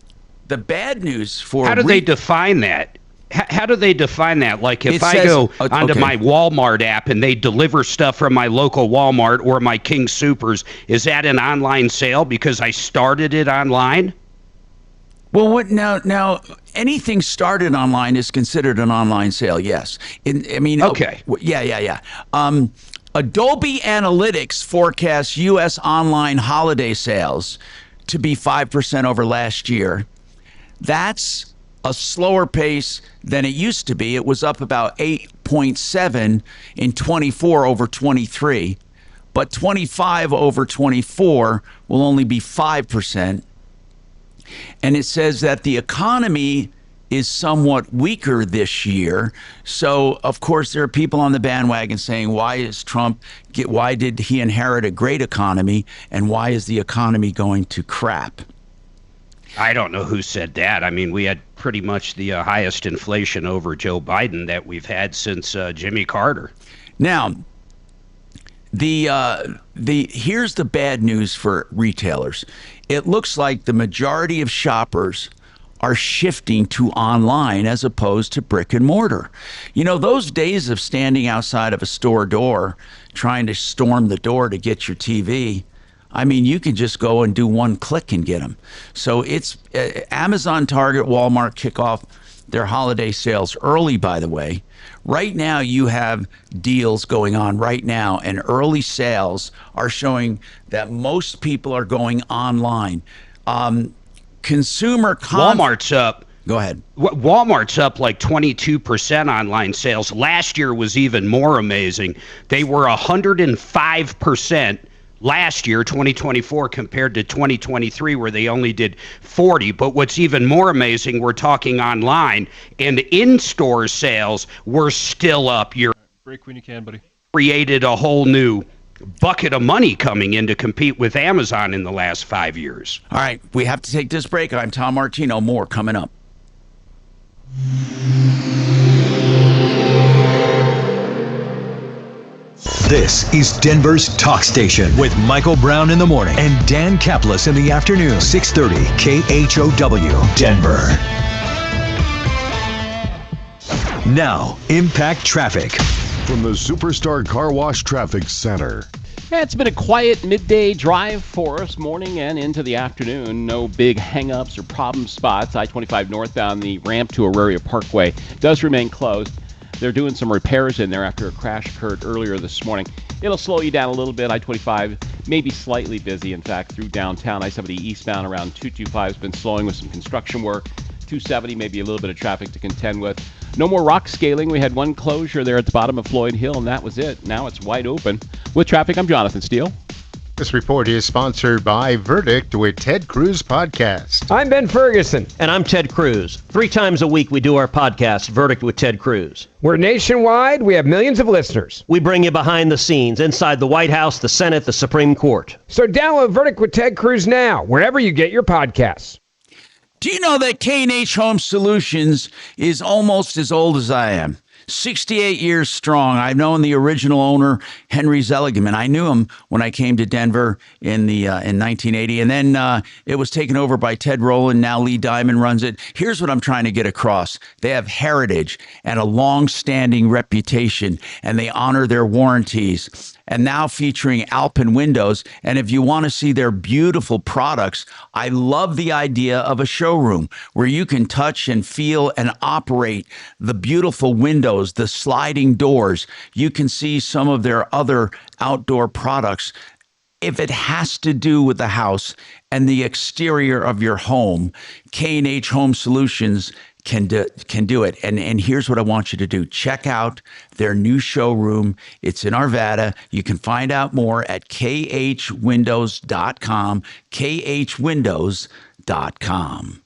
the bad news for how do they define that? How do they define that? Like if I go onto my Walmart app and they deliver stuff from my local Walmart or my King Soopers, is that an online sale because I started it online? Well, now anything started online is considered an online sale. Yes. Okay. Yeah. Adobe Analytics forecasts U.S. online holiday sales to be 5% over last year. That's a slower pace than it used to be. It was up about 8.7 in 24 over 23, but 25 over 24 will only be 5%. And it says that the economy is somewhat weaker this year. So, of course, there are people on the bandwagon saying, why did he inherit a great economy, and why is the economy going to crap? I don't know who said that. I mean, we had pretty much the highest inflation over Joe Biden that we've had since Jimmy Carter. Now, here's the bad news for retailers. It looks like the majority of shoppers are shifting to online as opposed to brick and mortar. Those days of standing outside of a store door trying to storm the door to get your TV, I mean, you can just go and do one click and get them. So it's Amazon, Target, Walmart kick off their holiday sales early, by the way. Right now, you have deals going on right now, and early sales are showing that most people are going online. Walmart's up. Go ahead. Walmart's up like 22% online sales. Last year was even more amazing. They were 105% last year, 2024, compared to 2023, where they only did 40. But what's even more amazing, we're talking online, and in-store sales were still up. Break when you can, buddy. Created a whole new bucket of money coming in to compete with Amazon in the last 5 years. All right, we have to take this break. I'm Tom Martino. More coming up. This is Denver's Talk Station with Michael Brown in the morning and Dan Kaplis in the afternoon. 630 KHOW, Denver. Now, Impact Traffic. From the Superstar Car Wash Traffic Center. It's been a quiet midday drive for us, morning and into the afternoon. No big hang-ups or problem spots. I-25 northbound, the ramp to Auraria Parkway does remain closed. They're doing some repairs in there after a crash occurred earlier this morning. It'll slow you down a little bit. I-25 may be slightly busy, in fact, through downtown. I-70 eastbound around 225 has been slowing with some construction work. 270, maybe a little bit of traffic to contend with. No more rock scaling. We had one closure there at the bottom of Floyd Hill, and that was it. Now it's wide open. With traffic, I'm Jonathan Steele. This report is sponsored by Verdict with Ted Cruz Podcast. I'm Ben Ferguson. And I'm Ted Cruz. 3 times a week we do our podcast, Verdict with Ted Cruz. We're nationwide. We have millions of listeners. We bring you behind the scenes, inside the White House, the Senate, the Supreme Court. So download Verdict with Ted Cruz now, wherever you get your podcasts. Do you know that K&H Home Solutions is almost as old as I am? 68 years strong. I've known the original owner, Henry Zeligerman. I knew him when I came to Denver in 1980, and then it was taken over by Ted Rowland. Now Lee Diamond runs it. Here's what I'm trying to get across. They have heritage and a long-standing reputation, and they honor their warranties. And now featuring Alpine windows. And if you want to see their beautiful products, I love the idea of a showroom where you can touch and feel and operate the beautiful windows, the sliding doors. You can see some of their other outdoor products. If it has to do with the house and the exterior of your home, K&H Home Solutions can do it. And here's what I want you to do. Check out their new showroom. It's in Arvada. You can find out more at khwindows.com, khwindows.com.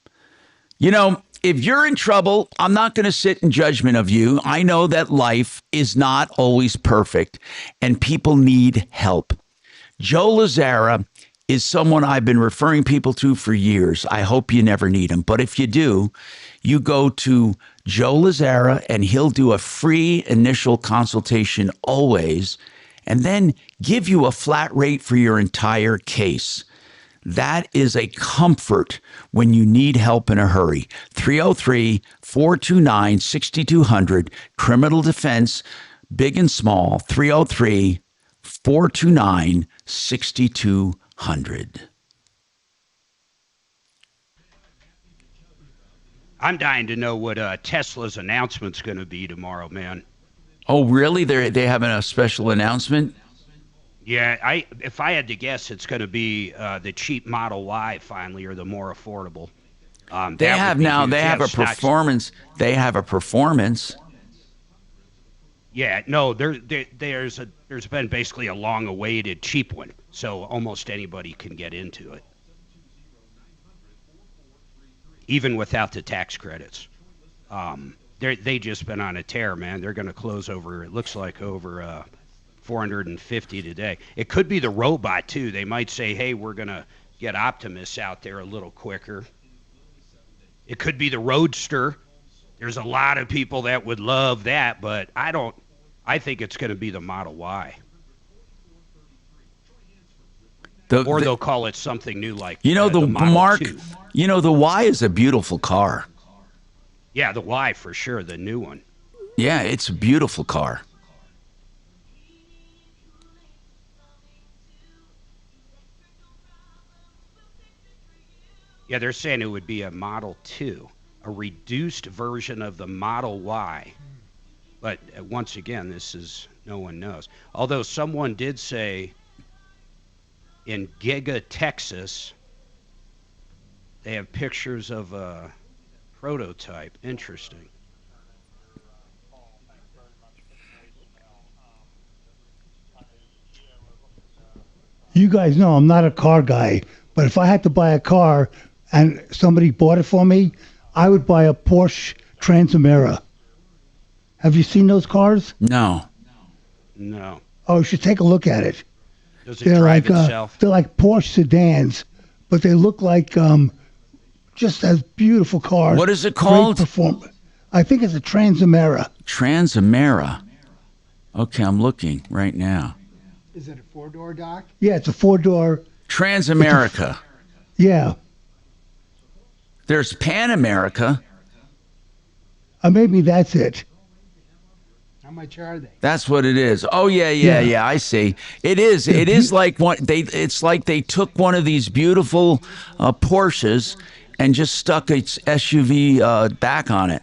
You know, if you're in trouble, I'm not going to sit in judgment of you. I know that life is not always perfect and people need help. Joe Lazzara is someone I've been referring people to for years. I hope you never need him. But if you do, you go to Joe Lazzara and he'll do a free initial consultation always, and then give you a flat rate for your entire case. That is a comfort when you need help in a hurry. 303-429-6200, criminal defense, big and small, 303-429-6200. I'm dying to know what Tesla's announcement's going to be tomorrow, man. Oh, really? They having a special announcement? Yeah, if I had to guess, it's going to be the cheap Model Y finally, or the more affordable. They have a performance. They have a performance. Yeah, no, there's been basically a long-awaited cheap one, so almost anybody can get into it, even without the tax credits. They just been on a tear, man. They're going to close over, it looks like, over 450 today. It could be the robot, too. They might say, hey, we're going to get Optimus out there a little quicker. It could be the Roadster. There's a lot of people that would love that, but I think it's going to be the Model Y. Or they'll call it something new like the Model Mark. 2. The Y is a beautiful car. Yeah, the Y for sure, the new one. Yeah, it's a beautiful car. Yeah, they're saying it would be a Model 2, a reduced version of the Model Y. But once again, no one knows. Although someone did say in Giga, Texas, they have pictures of a prototype. Interesting. You guys know I'm not a car guy, but if I had to buy a car and somebody bought it for me, I would buy a Porsche Transamera. Have you seen those cars? No. No. Oh, you should take a look at it. Does it drive itself? They're like Porsche sedans, but they look like just as beautiful cars. What is it called? Great performance. I think it's a Transamera. Transamera. Okay, I'm looking right now. Is it a 4-door, Doc? Yeah, it's a 4-door. Transamerica. Yeah. There's Pan America. Maybe that's it. How much are they? That's what it is. Oh yeah. I see. It is. It is like one. It's like they took one of these beautiful Porsches and just stuck its SUV back on it.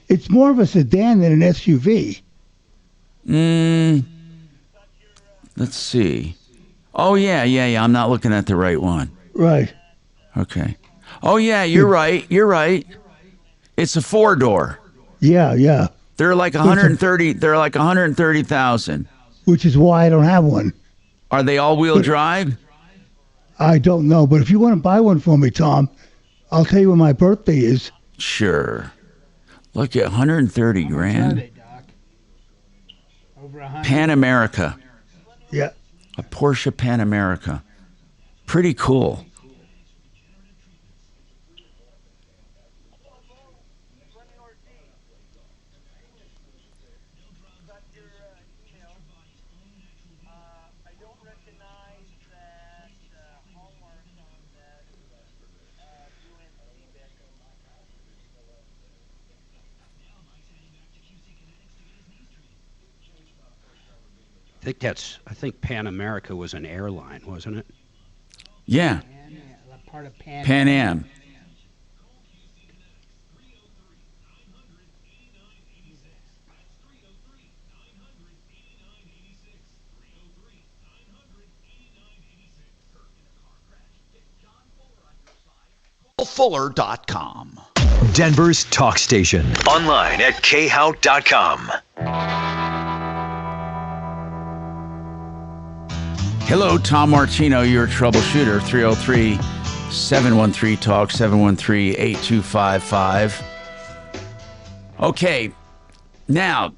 It's more of a sedan than an SUV. Let's see. Oh yeah. I'm not looking at the right one. Right. Okay. Oh yeah, you're right. It's a 4-door. Yeah. They're like 130. They're like 130,000. Which is why I don't have one. Are they all-wheel drive? I don't know, but if you want to buy one for me, Tom, I'll tell you when my birthday is. Sure. Look at 130 grand. Over 100. Pan America. Yeah. A Porsche Pan America. Pretty cool. I think Pan America was an airline, wasn't it? Yeah. Part of Pan Am. Fuller.com. Denver's talk station. Online at khout.com. Hello, Tom Martino, your troubleshooter. 303-713-TALK, 713-8255. Okay, now,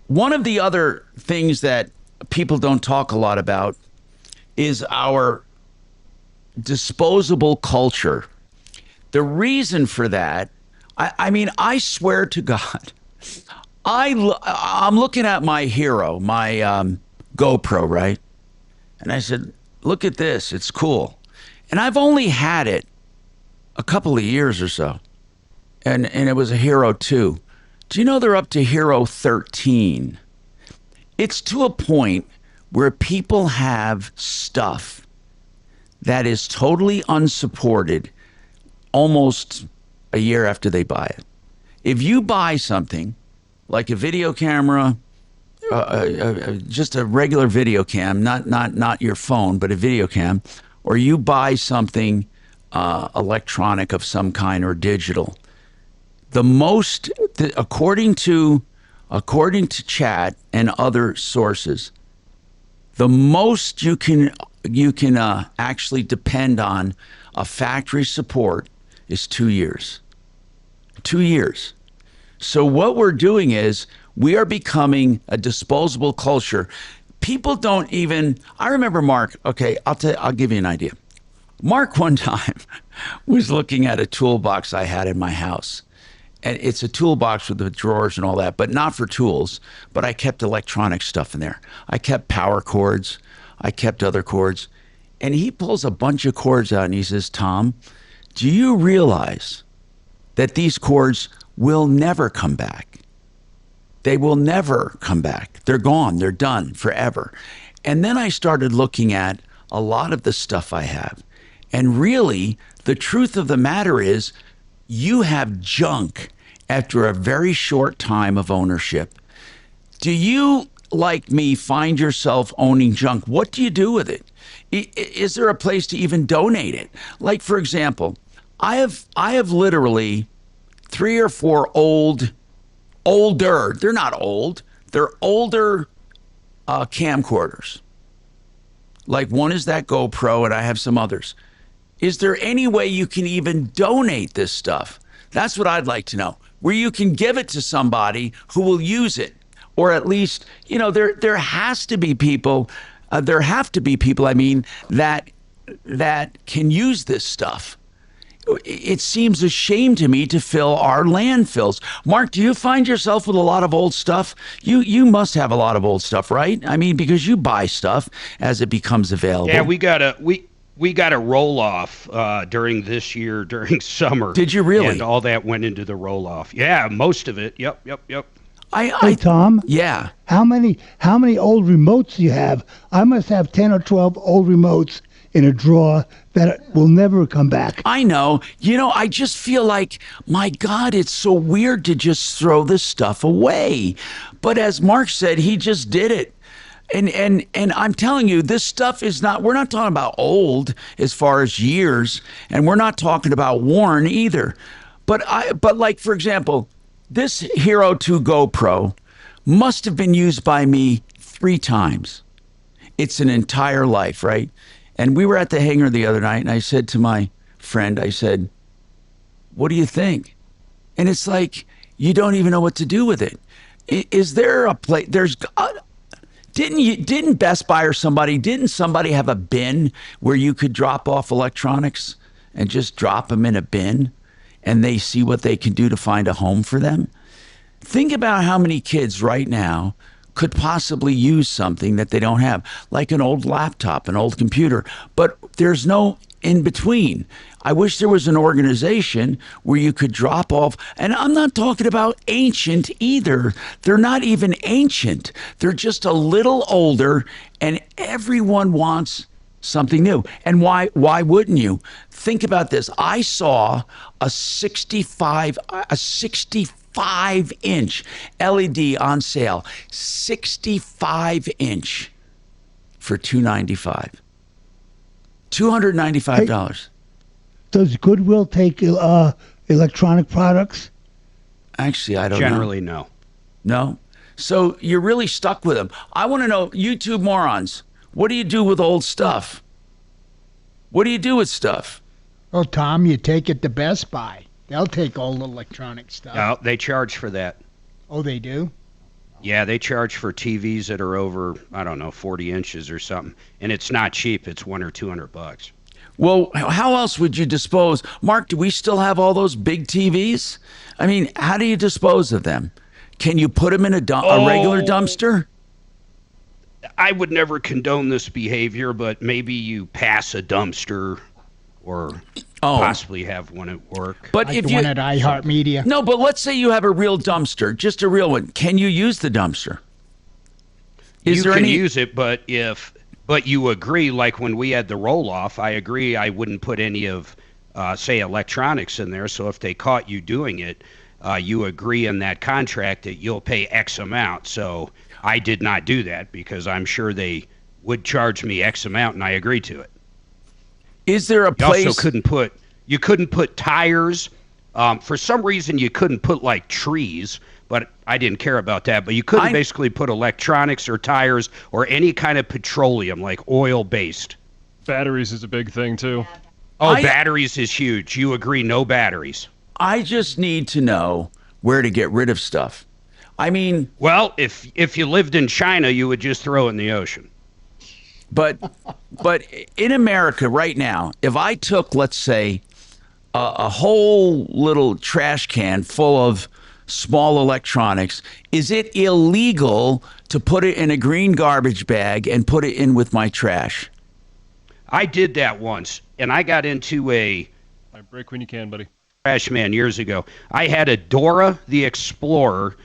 one of the other things that people don't talk a lot about is our disposable culture. The reason for that, I mean, I swear to God, I'm looking at my Hero, my GoPro, right? And I said, look at this. It's cool. And I've only had it a couple of years or so. And it was a Hero 2. Do you know they're up to Hero 13? It's to a point where people have stuff that is totally unsupported almost a year after they buy it. If you buy something like a video camera, just a regular video cam, not your phone, but a video cam, or you buy something electronic of some kind or digital, according to chat and other sources, the most you can actually depend on a factory support is 2 years. 2 years. So what we're doing is we are becoming a disposable culture. People don't even, I remember Mark, okay, I'll give you an idea. Mark one time was looking at a toolbox I had in my house. And it's a toolbox with the drawers and all that, but not for tools. But I kept electronic stuff in there. I kept power cords. I kept other cords. And he pulls a bunch of cords out and he says, Tom, do you realize that these cords will never come back? They will never come back. They're gone. They're done forever. And then I started looking at a lot of the stuff I have. And really, the truth of the matter is, you have junk after a very short time of ownership. Do you, like me, find yourself owning junk? What do you do with it? Is there a place to even donate it? Like, for example, I have literally 3 or 4 older, they're not old, they're older camcorders. Like one is that GoPro and I have some others. Is there any way you can even donate this stuff? That's what I'd like to know. Where you can give it to somebody who will use it. Or at least, there have to be people, that can use this stuff. It seems a shame to me to fill our landfills. Mark, do you find yourself with a lot of old stuff? You must have a lot of old stuff, right? I mean, because you buy stuff as it becomes available. Yeah, we got a roll off during this year during summer. Did you really? And all that went into the roll off. Yeah, most of it. Yep. Hey, Tom. Yeah. How many old remotes do you have? I must have 10 or 12 old remotes in a drawer that will never come back. I know. I just feel like, my God, it's so weird to just throw this stuff away. But as Mark said, he just did it. And I'm telling you, this stuff is not, we're not talking about old as far as years, and we're not talking about worn either. But like, for example, this Hero 2 GoPro must have been used by me 3 times. it's an entire life, right? And we were at the hangar the other night, and I said to my friend, I said, what do you think? And it's like, you don't even know what to do with it. Is there a place? Didn't Best Buy or didn't somebody have a bin where you could drop off electronics and just drop them in a bin and they see what they can do to find a home for them? Think about how many kids right now could possibly use something that they don't have, like an old laptop, an old computer, but there's no in between. I wish there was an organization where you could drop off, and I'm not talking about ancient either. They're not even ancient. They're just a little older, and everyone wants something new. And why wouldn't you? Think about this. I saw a 65-inch LED on sale, 65-inch for $295. $295. Does Goodwill take electronic products? Actually, I don't know. Generally, no. No? So you're really stuck with them. I want to know, YouTube morons, what do you do with old stuff? What do you do with stuff? Oh, Tom, you take it to Best Buy. They'll take old electronic stuff. No, they charge for that. Oh, they do? Yeah, they charge for TVs that are over, 40 inches or something. And it's not cheap. It's $100 or $200. Well, how else would you dispose? Mark, do we still have all those big TVs? I mean, how do you dispose of them? Can you put them in a regular dumpster? I would never condone this behavior, but maybe you pass a dumpster or possibly have one at work. But like if the one at iHeartMedia. No, but let's say you have a real dumpster, just a real one. Can you use the dumpster? You can use it, but you agree, like when we had the roll-off, I agree I wouldn't put any of, say, electronics in there. So if they caught you doing it, you agree in that contract that you'll pay X amount. So I did not do that because I'm sure they would charge me X amount, and I agreed to it. Is there a place? You also couldn't put tires. For some reason, you couldn't put like trees, but I didn't care about that. But you couldn't basically put electronics or tires or any kind of petroleum, like oil-based. Batteries is a big thing too. Oh, batteries is huge. You agree, no batteries. I just need to know where to get rid of stuff. I mean, well, if you lived in China, you would just throw it in the ocean. But in America right now, if I took, let's say, a whole little trash can full of small electronics, is it illegal to put it in a green garbage bag and put it in with my trash? I did that once, and I got into break when you can, buddy. Trash man years ago. I had a Dora the Explorer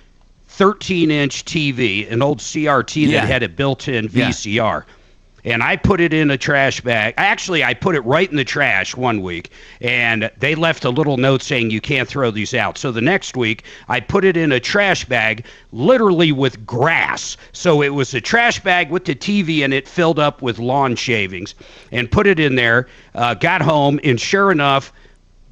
13-inch TV, an old CRT that had a built-in VCR. And I put it in a trash bag. Actually, I put it right in the trash one week, and they left a little note saying you can't throw these out. So the next week, I put it in a trash bag, literally with grass. So it was a trash bag with the TV in it filled up with lawn shavings, and put it in there, got home, and sure enough,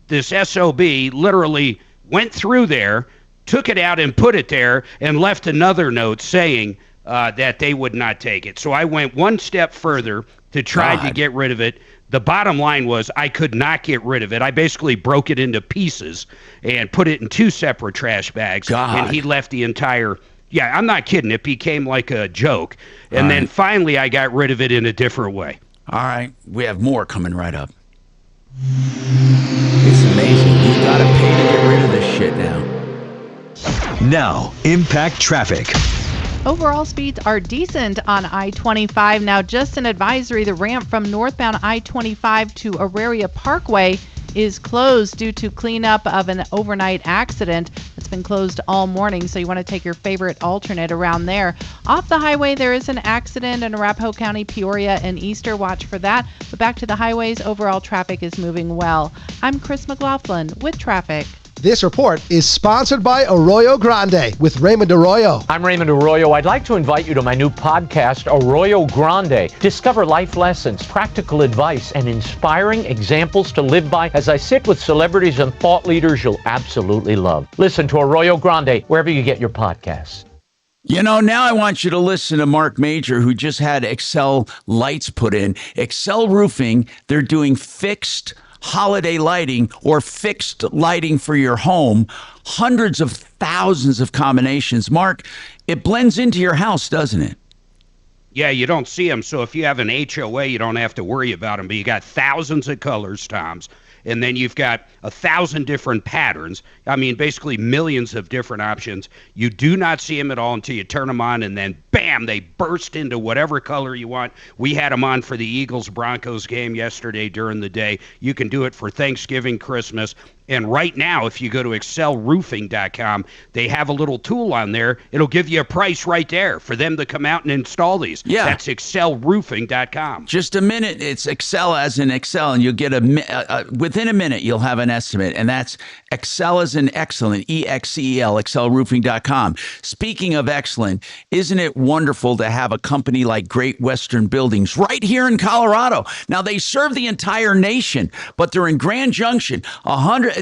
this SOB literally went through there, took it out and put it there, and left another note saying that they would not take it. So I went one step further to try to get rid of it. The bottom line was I could not get rid of it. I basically broke it into pieces and put it in two separate trash bags. And he left the entire... Yeah, I'm not kidding. It became like a joke. And then finally I got rid of it in a different way. All right. We have more coming right up. It's amazing. You got to pay to get rid of this shit now. Now, impact traffic. Overall speeds are decent on I-25. Now, just an advisory, the ramp from northbound I-25 to Auraria Parkway is closed due to cleanup of an overnight accident. It's been closed all morning, so you want to take your favorite alternate around there. Off the highway, there is an accident in Arapahoe County, Peoria, and Easter. Watch for that. But back to the highways, overall traffic is moving well. I'm Chris McLaughlin with traffic. This report is sponsored by Arroyo Grande with Raymond Arroyo. I'm Raymond Arroyo. I'd like to invite you to my new podcast, Arroyo Grande. Discover life lessons, practical advice, and inspiring examples to live by as I sit with celebrities and thought leaders you'll absolutely love. Listen to Arroyo Grande wherever you get your podcasts. Now I want you to listen to Marc Mager, who just had Excel lights put in. Excel Roofing, they're doing fixed holiday lighting or fixed lighting for your home. Hundreds of thousands of combinations. Mark, it blends into your house, doesn't it? Yeah, you don't see them, so if you have an HOA, you don't have to worry about them, but you got thousands of colors, Toms. And then you've got 1,000 different patterns. I mean, basically millions of different options. You do not see them at all until you turn them on, and then bam, they burst into whatever color you want. We had them on for the Eagles-Broncos game yesterday during the day. You can do it for Thanksgiving, Christmas. And right now, if you go to excelroofing.com, they have a little tool on there. It'll give you a price right there for them to come out and install these. Yeah. That's excelroofing.com. Just a minute. It's Excel as in Excel, and you'll get within a minute, you'll have an estimate. And that's Excel as in excellent, EXCEL, excelroofing.com. Speaking of excellent, isn't it wonderful to have a company like Great Western Buildings right here in Colorado? Now, they serve the entire nation, but they're in Grand Junction,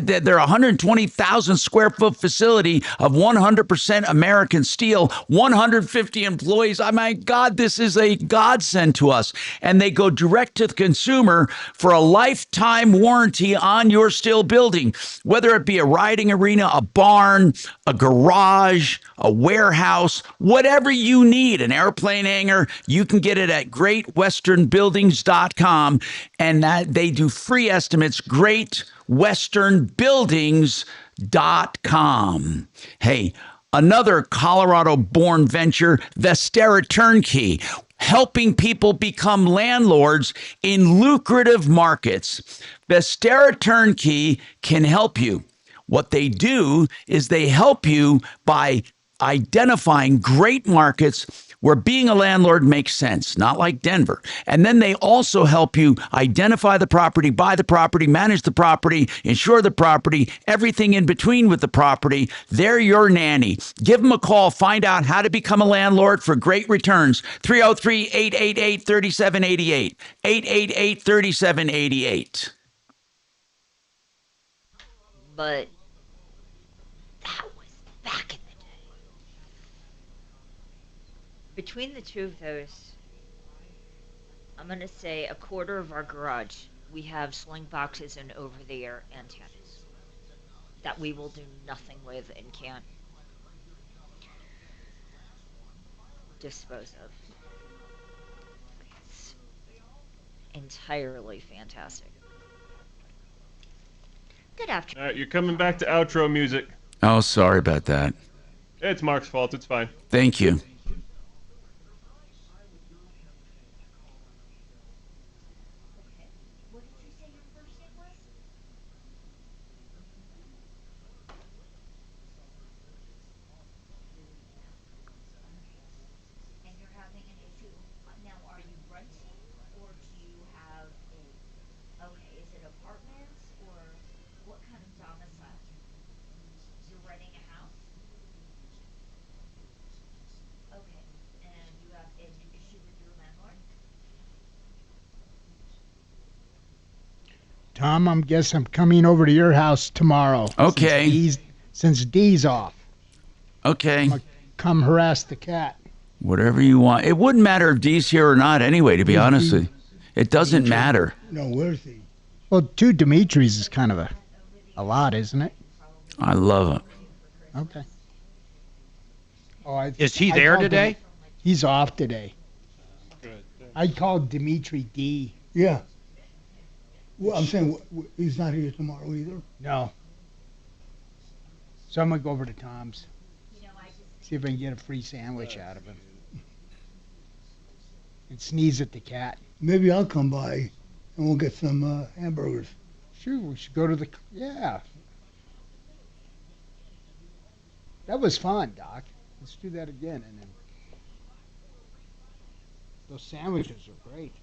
they're a 120,000 square foot facility of 100% American steel, 150 employees. Oh my God, this is a godsend to us. And they go direct to the consumer for a lifetime warranty on your steel building, whether it be a riding arena, a barn, a garage, a warehouse, whatever you need, an airplane hangar, you can get it at greatwesternbuildings.com. And that they do free estimates, greatwesternbuildings.com. Hey, another Colorado-born venture, Vestera Turnkey, helping people become landlords in lucrative markets. Vestera Turnkey can help you. What they do is they help you by identifying great markets where being a landlord makes sense, not like Denver. And then they also help you identify the property, buy the property, manage the property, insure the property, everything in between with the property. They're your nanny. Give them a call. Find out how to become a landlord for great returns. 303-888-3788. 888-3788. But that was back in the day. Between the two of those, I'm going to say a quarter of our garage, we have sling boxes and over-the-air antennas that we will do nothing with and can't dispose of. It's entirely fantastic. Good afternoon. All right, you're coming back to outro music. Oh, sorry about that. It's Mark's fault. It's fine. Thank you. And you're having an issue. Now, are you renting or do you have a... Okay, is it apartments or what kind of domicile? You're renting a house? Okay, and you have an issue with your landlord? Tom, I'm coming over to your house tomorrow. Okay. Since Dee's off. Okay. I'm gonna come harass the cat. Whatever you want. It wouldn't matter if Dee's here or not anyway, to be honest with you. It doesn't matter. No, where's he? Well, two Dimitris is kind of a lot, isn't it? I love him. Okay. Is he there called today? He's off today. I called Dimitri D. Yeah. Well, I'm saying he's not here tomorrow either. No. So I'm going to go over to Tom's. See if I can get a free sandwich out of him. And sneeze at the cat. Maybe I'll come by and we'll get some hamburgers. Sure, we should go to the... Yeah. That was fun, Doc. Let's do that again. And then those sandwiches are great.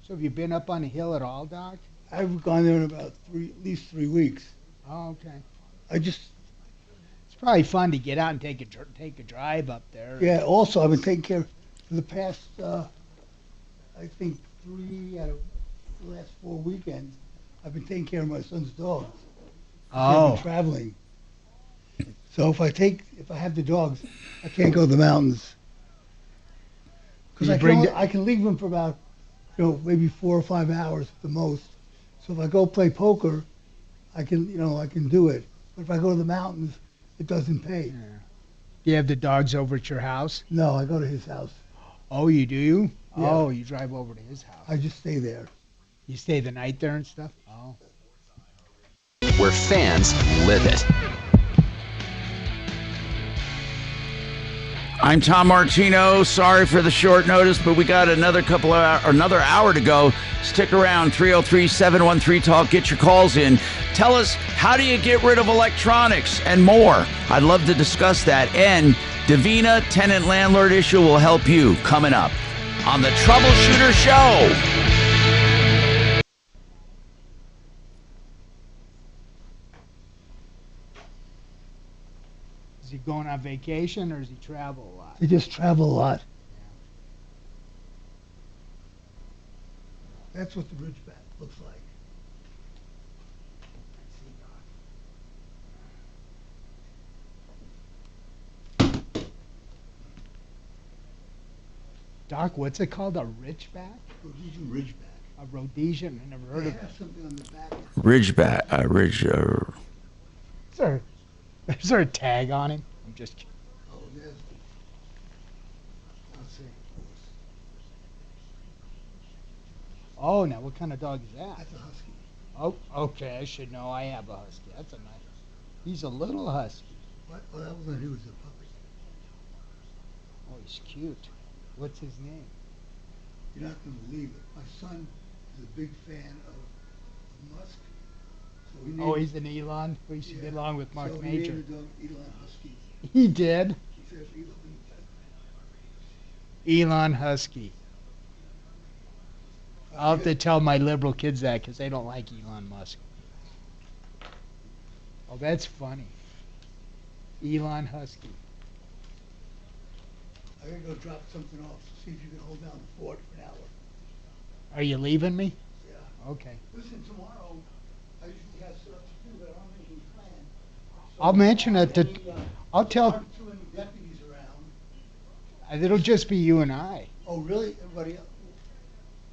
So have you been up on the hill at all, Doc? I've gone there in about at least 3 weeks. Oh, okay. It's probably fun to get out and take a drive up there. Yeah. Also, I've been taking care for the past, I think 3 out of the last 4 weekends. I've been taking care of my son's dogs. I've been traveling. So if I have the dogs, I can't go to the mountains. Because I can leave them for about, maybe 4 or 5 hours at the most. So if I go play poker, I can do it. But if I go to the mountains, it doesn't pay. Yeah. Do you have the dogs over at your house? No, I go to his house. Oh, you do? Yeah. Oh, you drive over to his house. I just stay there. You stay the night there and stuff? Oh. Where fans live it. I'm Tom Martino. Sorry for the short notice, but we got another hour to go. Stick around. 303-713-TALK. Get your calls in. Tell us, how do you get rid of electronics and more? I'd love to discuss that. And Davina, tenant-landlord issue will help you coming up on the Troubleshooter Show. Is he going on vacation or does he travel a lot? They just travel a lot. That's what the Ridgeback looks like. Doc, what's it called? A Ridgeback? Rhodesian Ridgeback. A Rhodesian? I never heard of it. Have something on the back. Ridgeback. Is there a tag on him? I'm just kidding. Oh, yes. Let's see. Oh, now what kind of dog is that? That's a husky. Oh, okay. I should know. I have a husky. That's a nice. He's a little husky. What? Oh, that was when he was a puppy. Oh, he's cute. What's his name? You're not going to believe it. My son is a big fan of Musk. So he's an Elon. We used to get along with Marc Mager. He named the dog Elon Husky. He did? He says Elon Husky. I'll have to tell my liberal kids that because they don't like Elon Musk. Oh, that's funny. Elon Husky. I gotta go drop something off. See if you can hold down the fort for an hour. Are you leaving me? Yeah. Okay. Listen, tomorrow I usually have stuff to do, but I don't have any plan. So I'll mention it to. I'll tell. Too many deputies around. It'll just be you and I. Oh, really? Everybody else?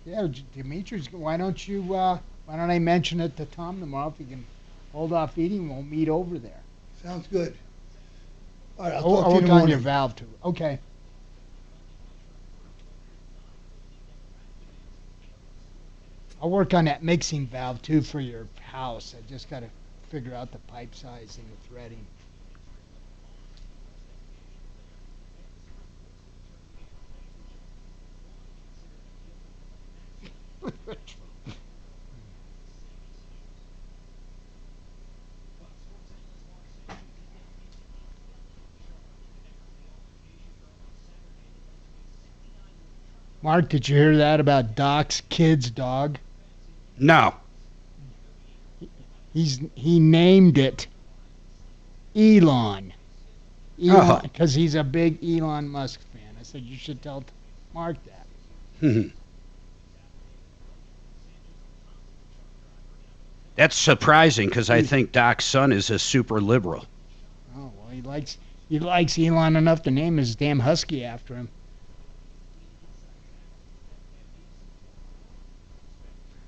Yeah, Dimitri's. Why don't I mention it to Tom tomorrow? If he can hold off eating, we'll meet over there. Sounds good. All right, I'll I'll talk to you in work the on morning. your valve too. Okay. I'll work on that mixing valve too for your house. I just got to figure out the pipe size and the threading. Mark, did you hear that about Doc's kid's dog? No. He named it Elon. Because he's a big Elon Musk fan. I said you should tell Mark that. That's surprising because I think Doc's son is a super liberal. Oh well, he likes Elon enough to name his damn husky after him.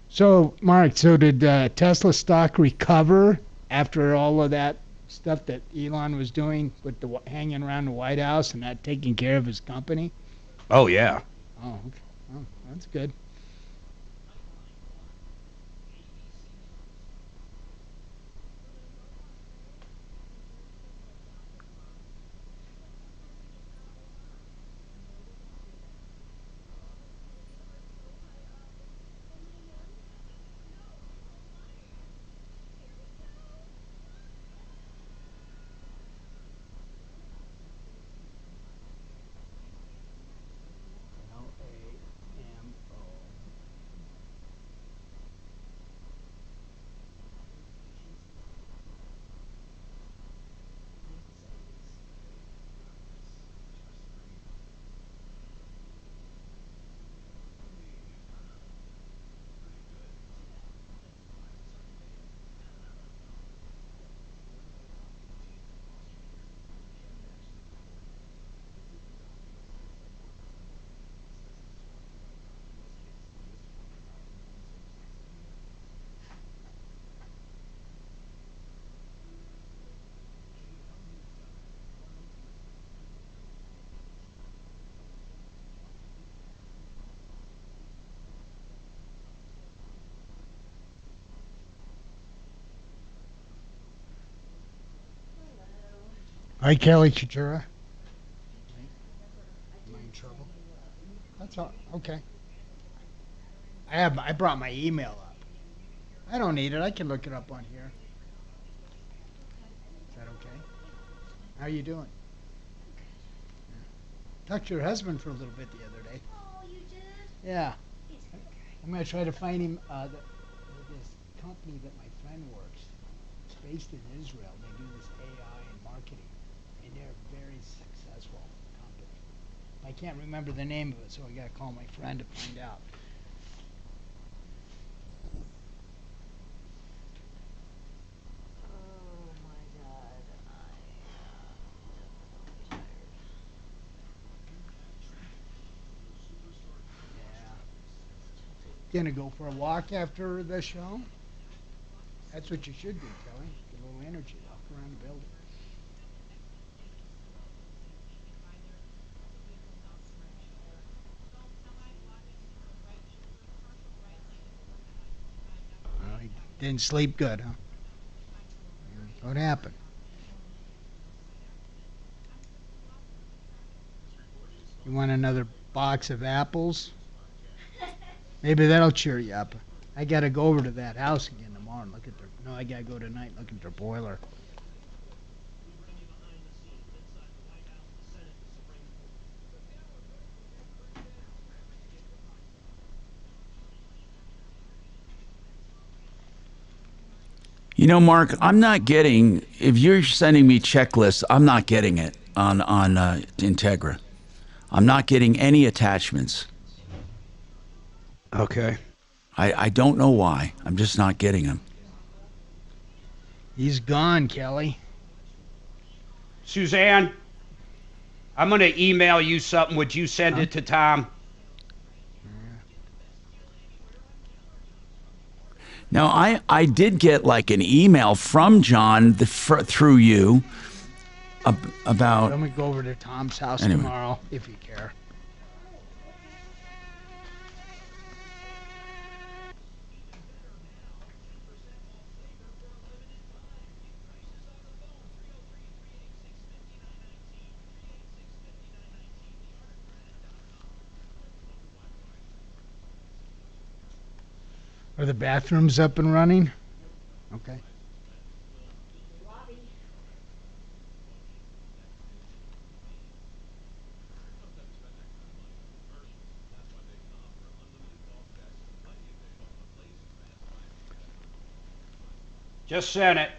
So, Mark, did Tesla stock recover after all of that stuff that Elon was doing with the hanging around the White House and not taking care of his company? Oh, yeah. Oh, okay. Oh, that's good. Hi, Kelly Chatura. Am I in trouble? That's all. Okay. I brought my email up. I don't need it. I can look it up on here. Is that okay? How you doing? Talked to your husband for a little bit the other day. Oh, you did? Yeah. I'm going to try to find him this company that my friend works. It's based in Israel. They do this AI and marketing, and they're a very successful company. I can't remember the name of it, so I got to call my friend to find out. Oh my God, I'm Gonna go for a walk after the show? That's what you should do, Kelly. Get a little energy. Walk around the building. Oh, he didn't sleep good, huh? What happened? You want another box of apples? Maybe that'll cheer you up. I gotta go over to that house again tomorrow and look at their. No, I gotta go tonight and look at their boiler. You know, Mark, I'm not getting, if you're sending me checklists, I'm not getting it on Integra. I'm not getting any attachments. Okay. I don't know why. I'm just not getting them. He's gone, Kelly. Suzanne, I'm going to email you something. Would you send it to Tom? Now, I did get like an email from John through you about... I'm going to go over to Tom's house Anyway. tomorrow, if you care. Are the bathrooms up and running? Okay. Just sent it.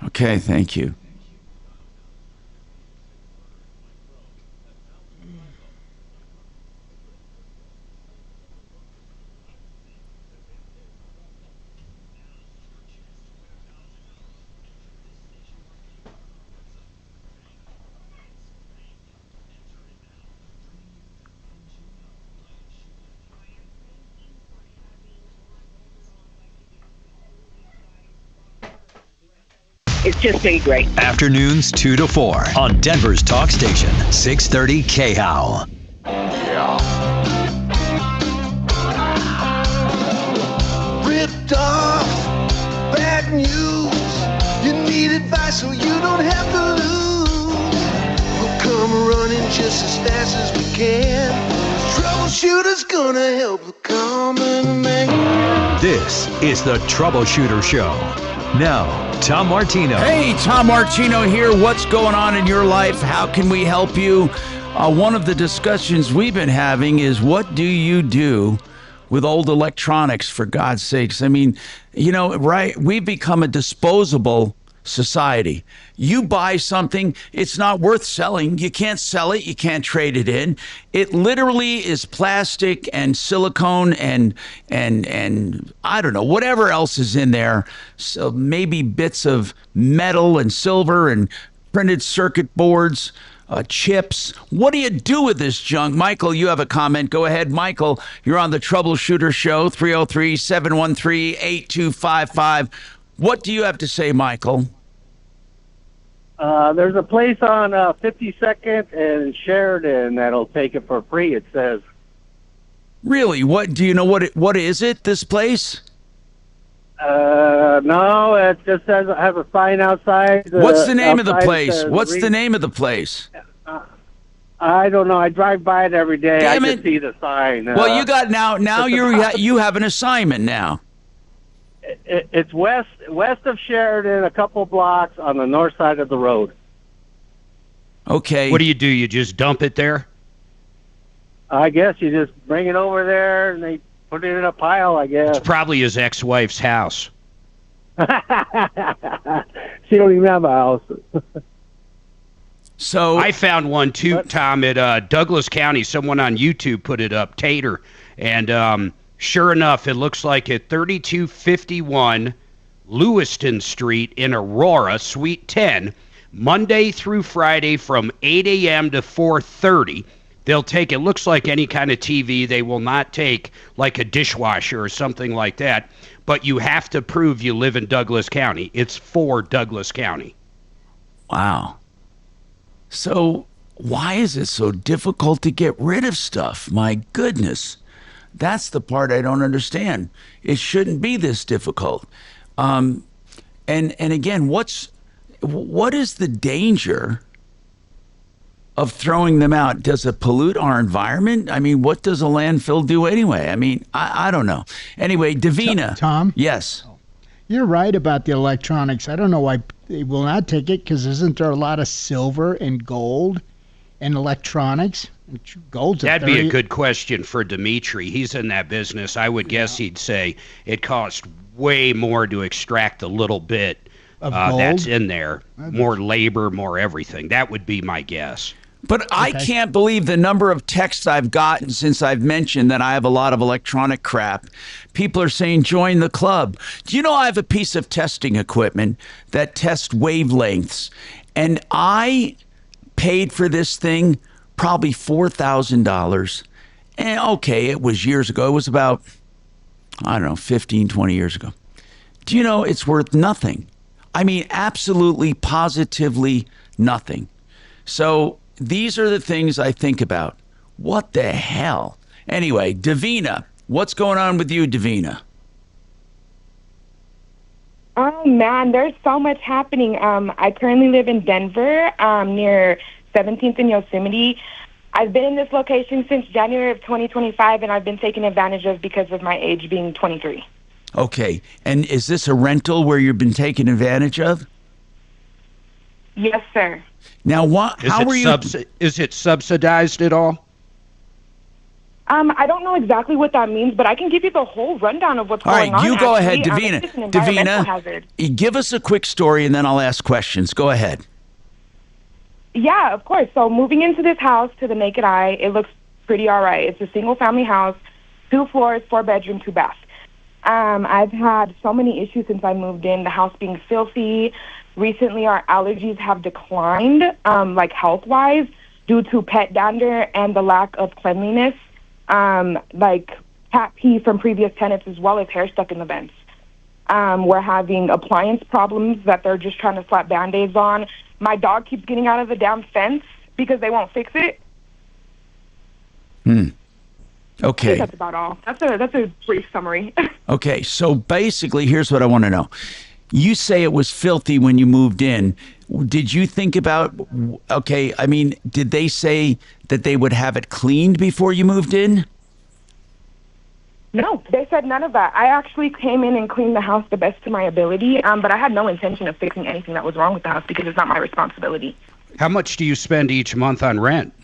Okay, thank you. It's just been great. Afternoons 2 to 4 on Denver's talk station, 630 KHOW. Ripped off, bad news. You need advice so you don't have to lose. We'll come running just as fast as we can. Troubleshooter's gonna help the common man. This is the Troubleshooter Show. Now, Tom Martino. Hey, Tom Martino here. What's going on in your life? How can we help you? One of the discussions we've been having is, what do you do with old electronics, for God's sakes? I mean, you know, right? We've become a disposable society. You buy something, it's not worth selling. You can't sell it. You can't trade it in. It literally is plastic and silicone and I don't know, whatever else is in there. So maybe bits of metal and silver and printed circuit boards, chips. What do you do with this junk? Michael, you have a comment. Go ahead, Michael. You're on the Troubleshooter Show, 303-713-8255. What do you have to say, Michael? There's a place on 52nd and Sheridan that'll take it for free, it says. Really? What do you know? What is it? This place? No, it just has a sign outside. What's the name of the outside place? says What's the name of the place? I don't know. I drive by it every day. Damn I it. just see the sign. Well, you got now you have an assignment now. It's west of Sheridan, a couple blocks on the north side of the road. Okay. What do? You just dump it there? I guess you just bring it over there and they put it in a pile, I guess. It's probably his ex-wife's house. She don't even have a house. So I found one too, Tom, at Douglas County. Someone on YouTube put it up, Tater, and sure enough, it looks like at 3251 Lewiston Street in Aurora, Suite 10, Monday through Friday from 8 a.m. to 4:30. They'll take, it looks like any kind of TV. They will not take like a dishwasher or something like that, but you have to prove you live in Douglas County. It's for Douglas County. Wow. So why is it so difficult to get rid of stuff? My goodness. That's the part I don't understand. It shouldn't be this difficult. And again, what is the danger of throwing them out? Does it pollute our environment? I mean, what does a landfill do anyway? I mean, I don't know. Anyway, Davina. Tom? Yes. You're right about the electronics. I don't know why they will not take it, because isn't there a lot of silver and gold in electronics? Gold's That'd be a good question for Dimitri. He's in that business. I would guess he'd say it costs way more to extract a little bit of gold? That's in there. More labor, more everything. That would be my guess. But I can't believe the number of texts I've gotten since I've mentioned that I have a lot of electronic crap. People are saying, join the club. Do you know I have a piece of testing equipment that tests wavelengths? And I paid for this thing probably $4,000. And okay, it was years ago. It was about, I don't know, 15, 20 years ago. Do you know it's worth nothing? I mean, absolutely, positively nothing. So these are the things I think about. What the hell? Anyway, Davina, what's going on with you, Davina? Oh, man, there's so much happening. I currently live in Denver, near 17th and Yosemite. I've been in this location since January of 2025, and I've been taken advantage of because of my age being 23. Okay, and is this a rental where you've been taken advantage of? Yes, sir. Now, how were you? Is it subsidized at all? I don't know exactly what that means, but I can give you the whole rundown of what's going on. All right, you go ahead, it's Davina. just an environmental hazard. Give us a quick story, and then I'll ask questions. Go ahead. Yeah, of course. So moving into this house, to the naked eye, it looks pretty all right. It's a single-family house, 2 floors, 4-bedroom, 2 bath. I've had so many issues since I moved in, the house being filthy. Recently, our allergies have declined, like health-wise, due to pet dander and the lack of cleanliness, like cat pee from previous tenants, as well as hair stuck in the vents. We're having appliance problems that they're just trying to slap Band-Aids on. My dog keeps getting out of the damn fence because they won't fix it. Okay. I think that's about all. That's a brief summary. Okay, so basically, here's what I want to know. You say it was filthy when you moved in. Did you think about, okay, I mean, did they say that they would have it cleaned before you moved in? No, they said none of that. I actually came in and cleaned the house the best of my ability, but I had no intention of fixing anything that was wrong with the house because it's not my responsibility. How much do you spend each month on rent?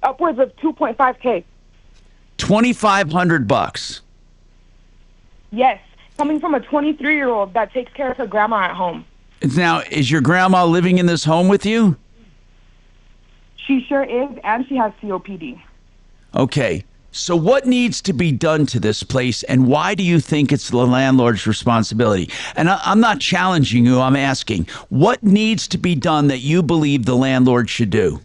Upwards of $2.5K. $2,500. Yes, coming from a 23-year-old that takes care of her grandma at home. Now, is your grandma living in this home with you? She sure is, and she has COPD. Okay. So what needs to be done to this place, and why do you think it's the landlord's responsibility? And I'm not challenging you, I'm asking. What needs to be done that you believe the landlord should do?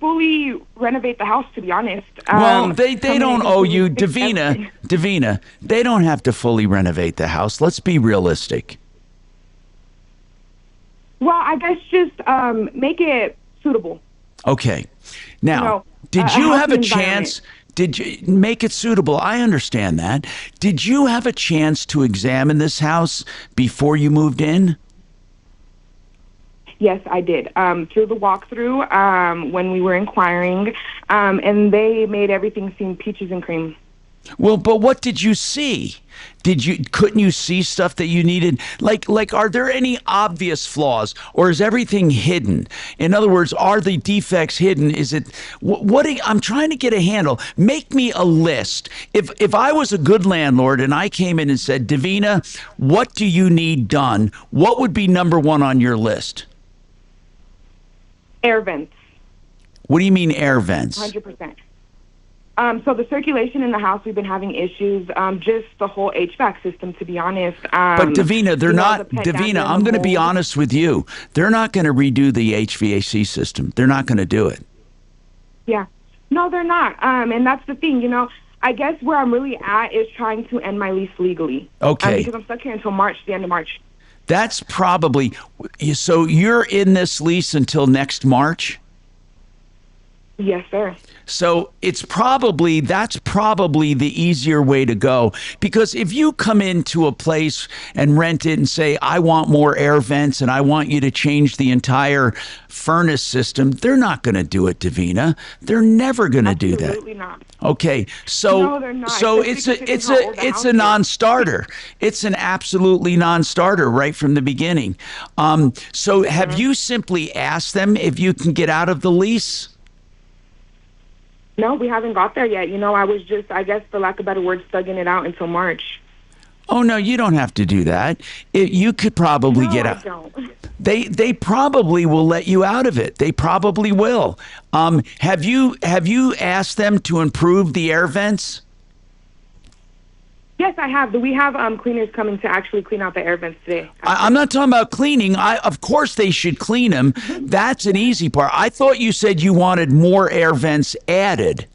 Fully renovate the house, to be honest. Well, they don't owe you, Davina, they don't have to fully renovate the house. Let's be realistic. Well, I guess just make it suitable. Okay. Now, You know, did you have a healthy chance? Did you make it suitable? I understand that. Did you have a chance to examine this house before you moved in? Yes, I did. Through the walkthrough, when we were inquiring, and they made everything seem peaches and cream. Well, but what did you see? Couldn't you see stuff that you needed? Like, are there any obvious flaws, or is everything hidden? In other words, are the defects hidden? Is it I'm trying to get a handle. Make me a list. If I was a good landlord and I came in and said, Davina, what do you need done? What would be number one on your list? Air vents. What do you mean air vents? 100%. So the circulation in the house, we've been having issues. Just the whole HVAC system, to be honest. But Davina, they're not. Davina, I'm going to be honest with you. They're not going to redo the HVAC system. They're not going to do it. Yeah. No, they're not. And that's the thing. I guess where I'm really at is trying to end my lease legally. Okay. Because I'm stuck here until March, the end of March. That's probably. So you're in this lease until next March? Yes, sir. So that's probably the easier way to go, because if you come into a place and rent it and say, I want more air vents and I want you to change the entire furnace system, they're not going to do it, Davina. They're never going to do that. Absolutely not. Okay, so No, they're not. so Especially it's considering how old the a house is. non-starter. It's an absolutely non-starter right from the beginning. So have you simply asked them if you can get out of the lease? No, we haven't got there yet. I was just, I guess, for lack of better words, thugging it out until March. Oh, no, you don't have to do that. You could probably get out. I don't. They probably will let you out of it. They probably will. Have you asked them to improve the air vents? Yes, I have. We have cleaners coming to actually clean out the air vents today. I'm not talking about cleaning. Of course they should clean them. That's an easy part. I thought you said you wanted more air vents added.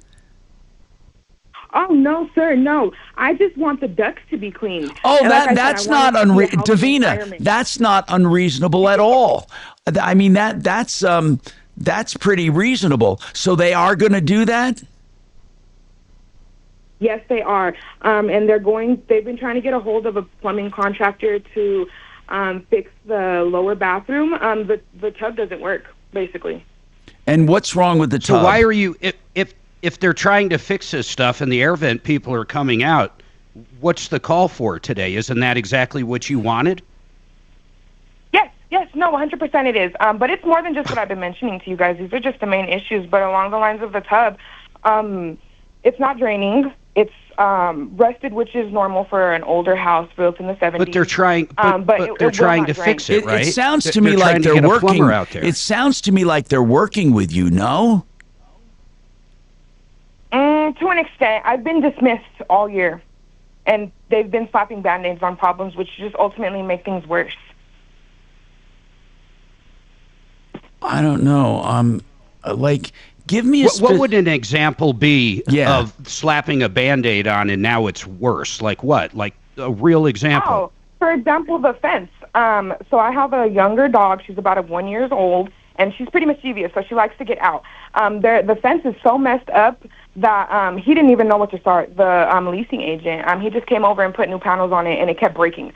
Oh, no, sir, no. I just want the ducts to be cleaned. Oh, And like I said, that's I want not it to be a healthy Davina, environment. that's not unreasonable at all. I mean, that's pretty reasonable. So they are going to do that? Yes, they are. And they've been trying to get a hold of a plumbing contractor to fix the lower bathroom. The tub doesn't work, basically. And what's wrong with the tub? So why are you, if they're trying to fix this stuff and the air vent people are coming out, what's the call for today? Isn't that exactly what you wanted? Yes, no, 100% it is. But it's more than just what I've been mentioning to you guys. These are just the main issues. But along the lines of the tub, it's not draining. It's rusted, which is normal for an older house built in the 70s. But they're trying, they're trying to fix it, right? It sounds to me like they're working. Out there. It sounds to me like they're working with you. No. To an extent, I've been dismissed all year, and they've been slapping Band-Aids on problems, which just ultimately make things worse. I don't know. Give me a what would an example be of slapping a Band-Aid on and now it's worse? Like what? Like a real example? Oh, for example, the fence. So I have a younger dog. She's about 1 year old, and she's pretty mischievous, so she likes to get out. The fence is so messed up that he didn't even know what to start. The leasing agent, he just came over and put new panels on it, and it kept breaking.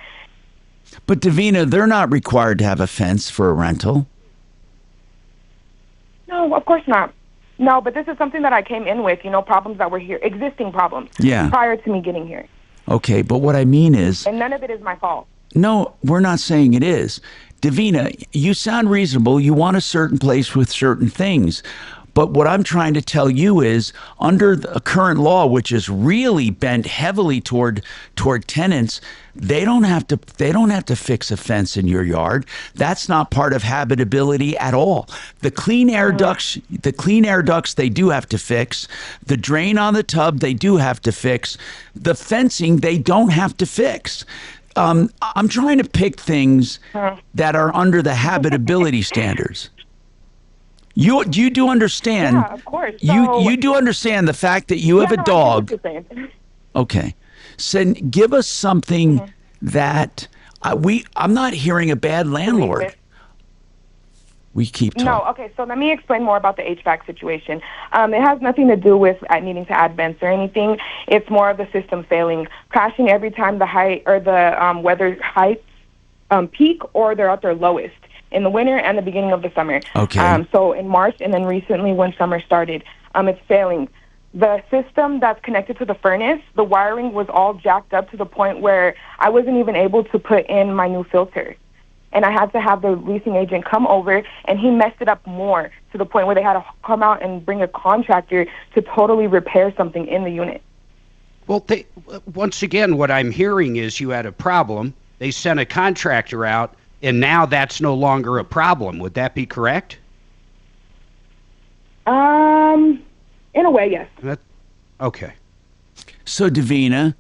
But Davina, they're not required to have a fence for a rental. No, of course not. No, but this is something that I came in with, problems that were here, existing problems prior to me getting here. Okay, but what I mean is... And none of it is my fault. No, we're not saying it is. Davina, you sound reasonable. You want a certain place with certain things. But what I'm trying to tell you is, under the current law, which is really bent heavily toward tenants, they don't have to fix a fence in your yard. That's not part of habitability at all. The clean air ducts they do have to fix. The drain on the tub they do have to fix. The fencing they don't have to fix. I'm trying to pick things that are under the habitability standards. You do understand? Yeah, of course. You do understand the fact that you have a dog. Okay, so give us something that I'm not hearing a bad landlord. We keep talking. No, okay, so let me explain more about the HVAC situation. It has nothing to do with needing to add vents or anything. It's more of the system failing, crashing every time the height or the weather heights peak or they're at their lowest in the winter and the beginning of the summer. Okay. So in March and then recently when summer started, it's failing. The system that's connected to the furnace, the wiring was all jacked up to the point where I wasn't even able to put in my new filter. And I had to have the leasing agent come over, and he messed it up more to the point where they had to come out and bring a contractor to totally repair something in the unit. Well, once again, what I'm hearing is you had a problem. They sent a contractor out, and now that's no longer a problem. Would that be correct? In a way, yes. Okay. So, Davina,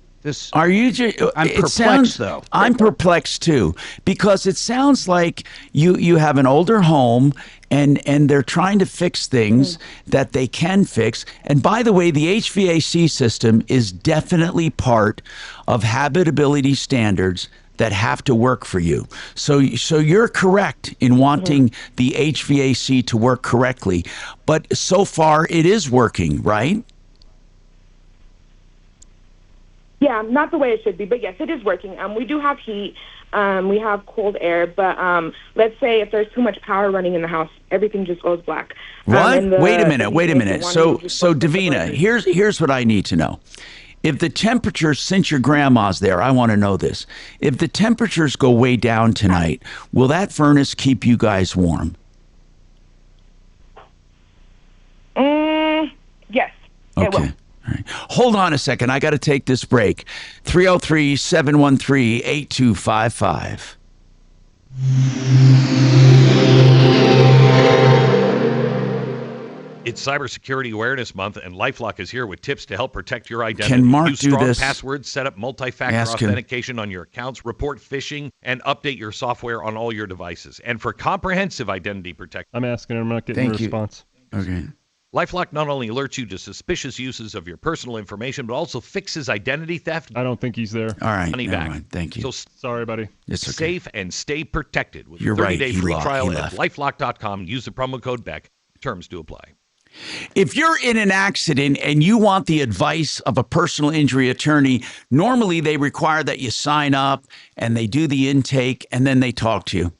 are you just? I'm perplexed, though. I'm perplexed too, because it sounds like you have an older home, and they're trying to fix things that they can fix. And by the way, the HVAC system is definitely part of habitability standards that have to work for you. So you're correct in wanting the HVAC to work correctly, but so far it is working, right? Yeah, not the way it should be, but yes, it is working. We do have heat. We have cold air, but let's say if there's too much power running in the house, everything just goes black. What? Wait a minute. So Davina, here's what I need to know. If the temperature, since your grandma's there, I want to know this. If the temperatures go way down tonight, will that furnace keep you guys warm? Yes, it will. All right. Hold on a second. I got to take this break. 303-713-8255. It's Cybersecurity Awareness Month, and LifeLock is here with tips to help protect your identity. Can Mark Use do strong this? passwords, set up multi-factor Ask him. authentication on your accounts, report phishing, and update your software on all your devices. And for comprehensive identity protection, I'm asking, I'm not getting a response. Okay. LifeLock not only alerts you to suspicious uses of your personal information, but also fixes identity theft. I don't think he's there. All right. Money never back. mind. Thank you. So sorry, buddy. It's okay. Safe and stay protected with You're a 30-day right. He free left. trial He at left. lifelock.com. Use the promo code BECK. Terms do apply. If you're in an accident and you want the advice of a personal injury attorney, normally they require that you sign up and they do the intake and then they talk to you.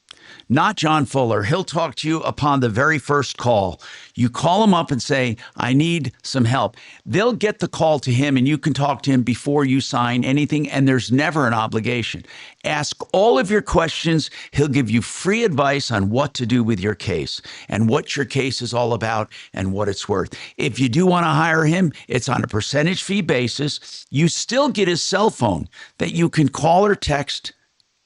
Not John Fuller. He'll talk to you upon the very first call. You call him up and say, I need some help. They'll get the call to him and you can talk to him before you sign anything, and there's never an obligation. Ask all of your questions. He'll give you free advice on what to do with your case and what your case is all about and what it's worth. If you do want to hire him, it's on a percentage fee basis. You still get his cell phone that you can call or text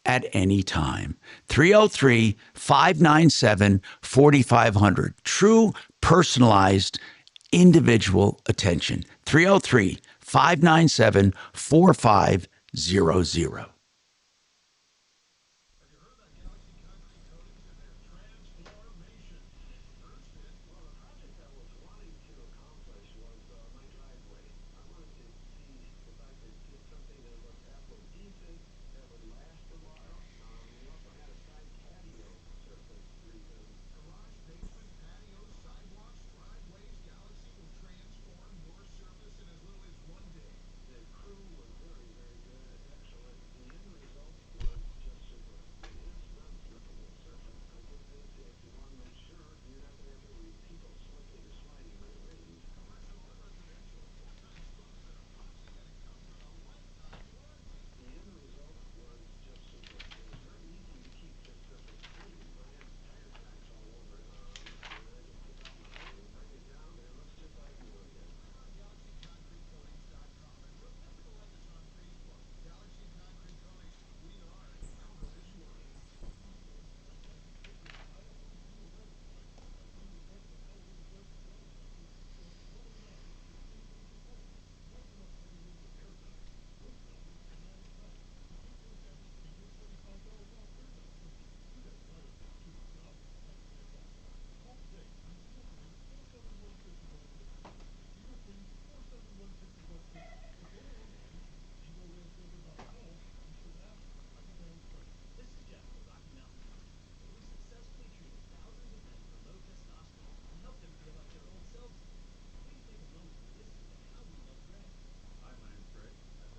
at any time. 303-597-4500. True, personalized, individual attention. 303-597-4500.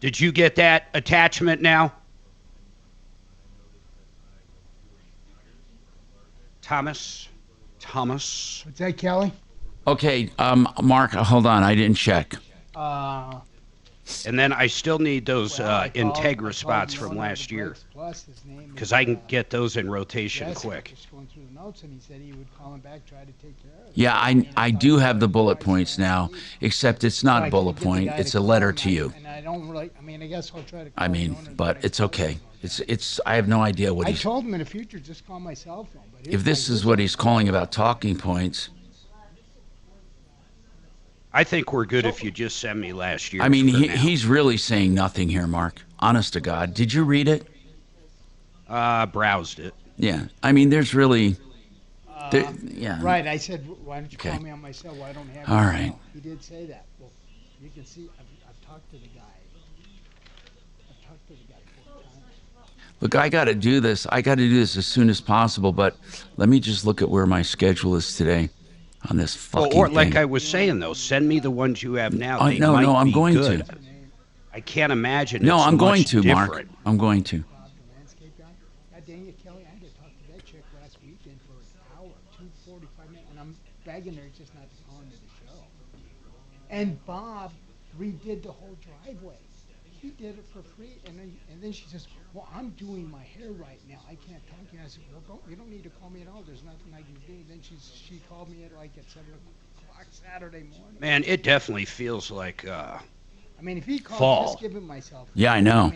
Did you get that attachment now? Thomas? What's that, Kelly? Okay, Mark, hold on. I didn't check. And then I still need those Integra spots from last year. Because I can get those in rotation quick. Just going through the notes, and he said he would call him back, try to take care of it. Yeah, I do have the bullet points now, except it's not a bullet point. It's a letter to you. And I don't really, I guess I'll try to call But it's okay. It's. I have no idea what I he's. told him in the future, just call my cell phone. But If this is what he's calling about talking points. I think we're good if you just send me last year. I mean, he's really saying nothing here, Mark. Honest to God. Did you read it? Browsed it. Yeah. I mean, there's really... yeah. Right. I said, why don't you call me on my cell? Well, I don't have All your right. cell. He did say that. Well, you can see, I've talked to the guy. I've talked to the guy 4 times. Look, I got to do this. I got to do this as soon as possible, but let me just look at where my schedule is today on this fucking or like thing. I was saying, though, send me the ones you have now. Oh, They no, might I'm be going good. to. I can't imagine No, it's I'm going much to, Mark. different. I'm going to. God dang it, Kelly, I had to talk to that chick last weekend for an hour, 45 minutes, and I'm begging her just not to call into the show. And Bob redid the whole driveway. He did it for free, and then she says, well, I'm doing my hair right now. I can't talk to you. I said, well, you don't need to call me at all. There's nothing I can do. Then she called me at 7 o'clock Saturday morning. Man, it definitely feels like I mean, if he called, fall. just give him myself. Yeah, I know.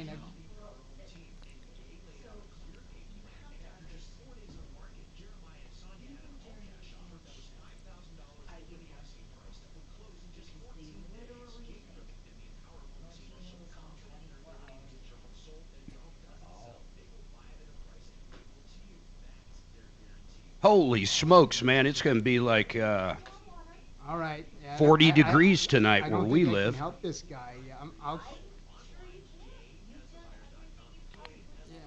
Holy smokes, man! It's going to be like all right, 40 degrees tonight where we I live. can help this guy. Yeah, I'll. Yeah.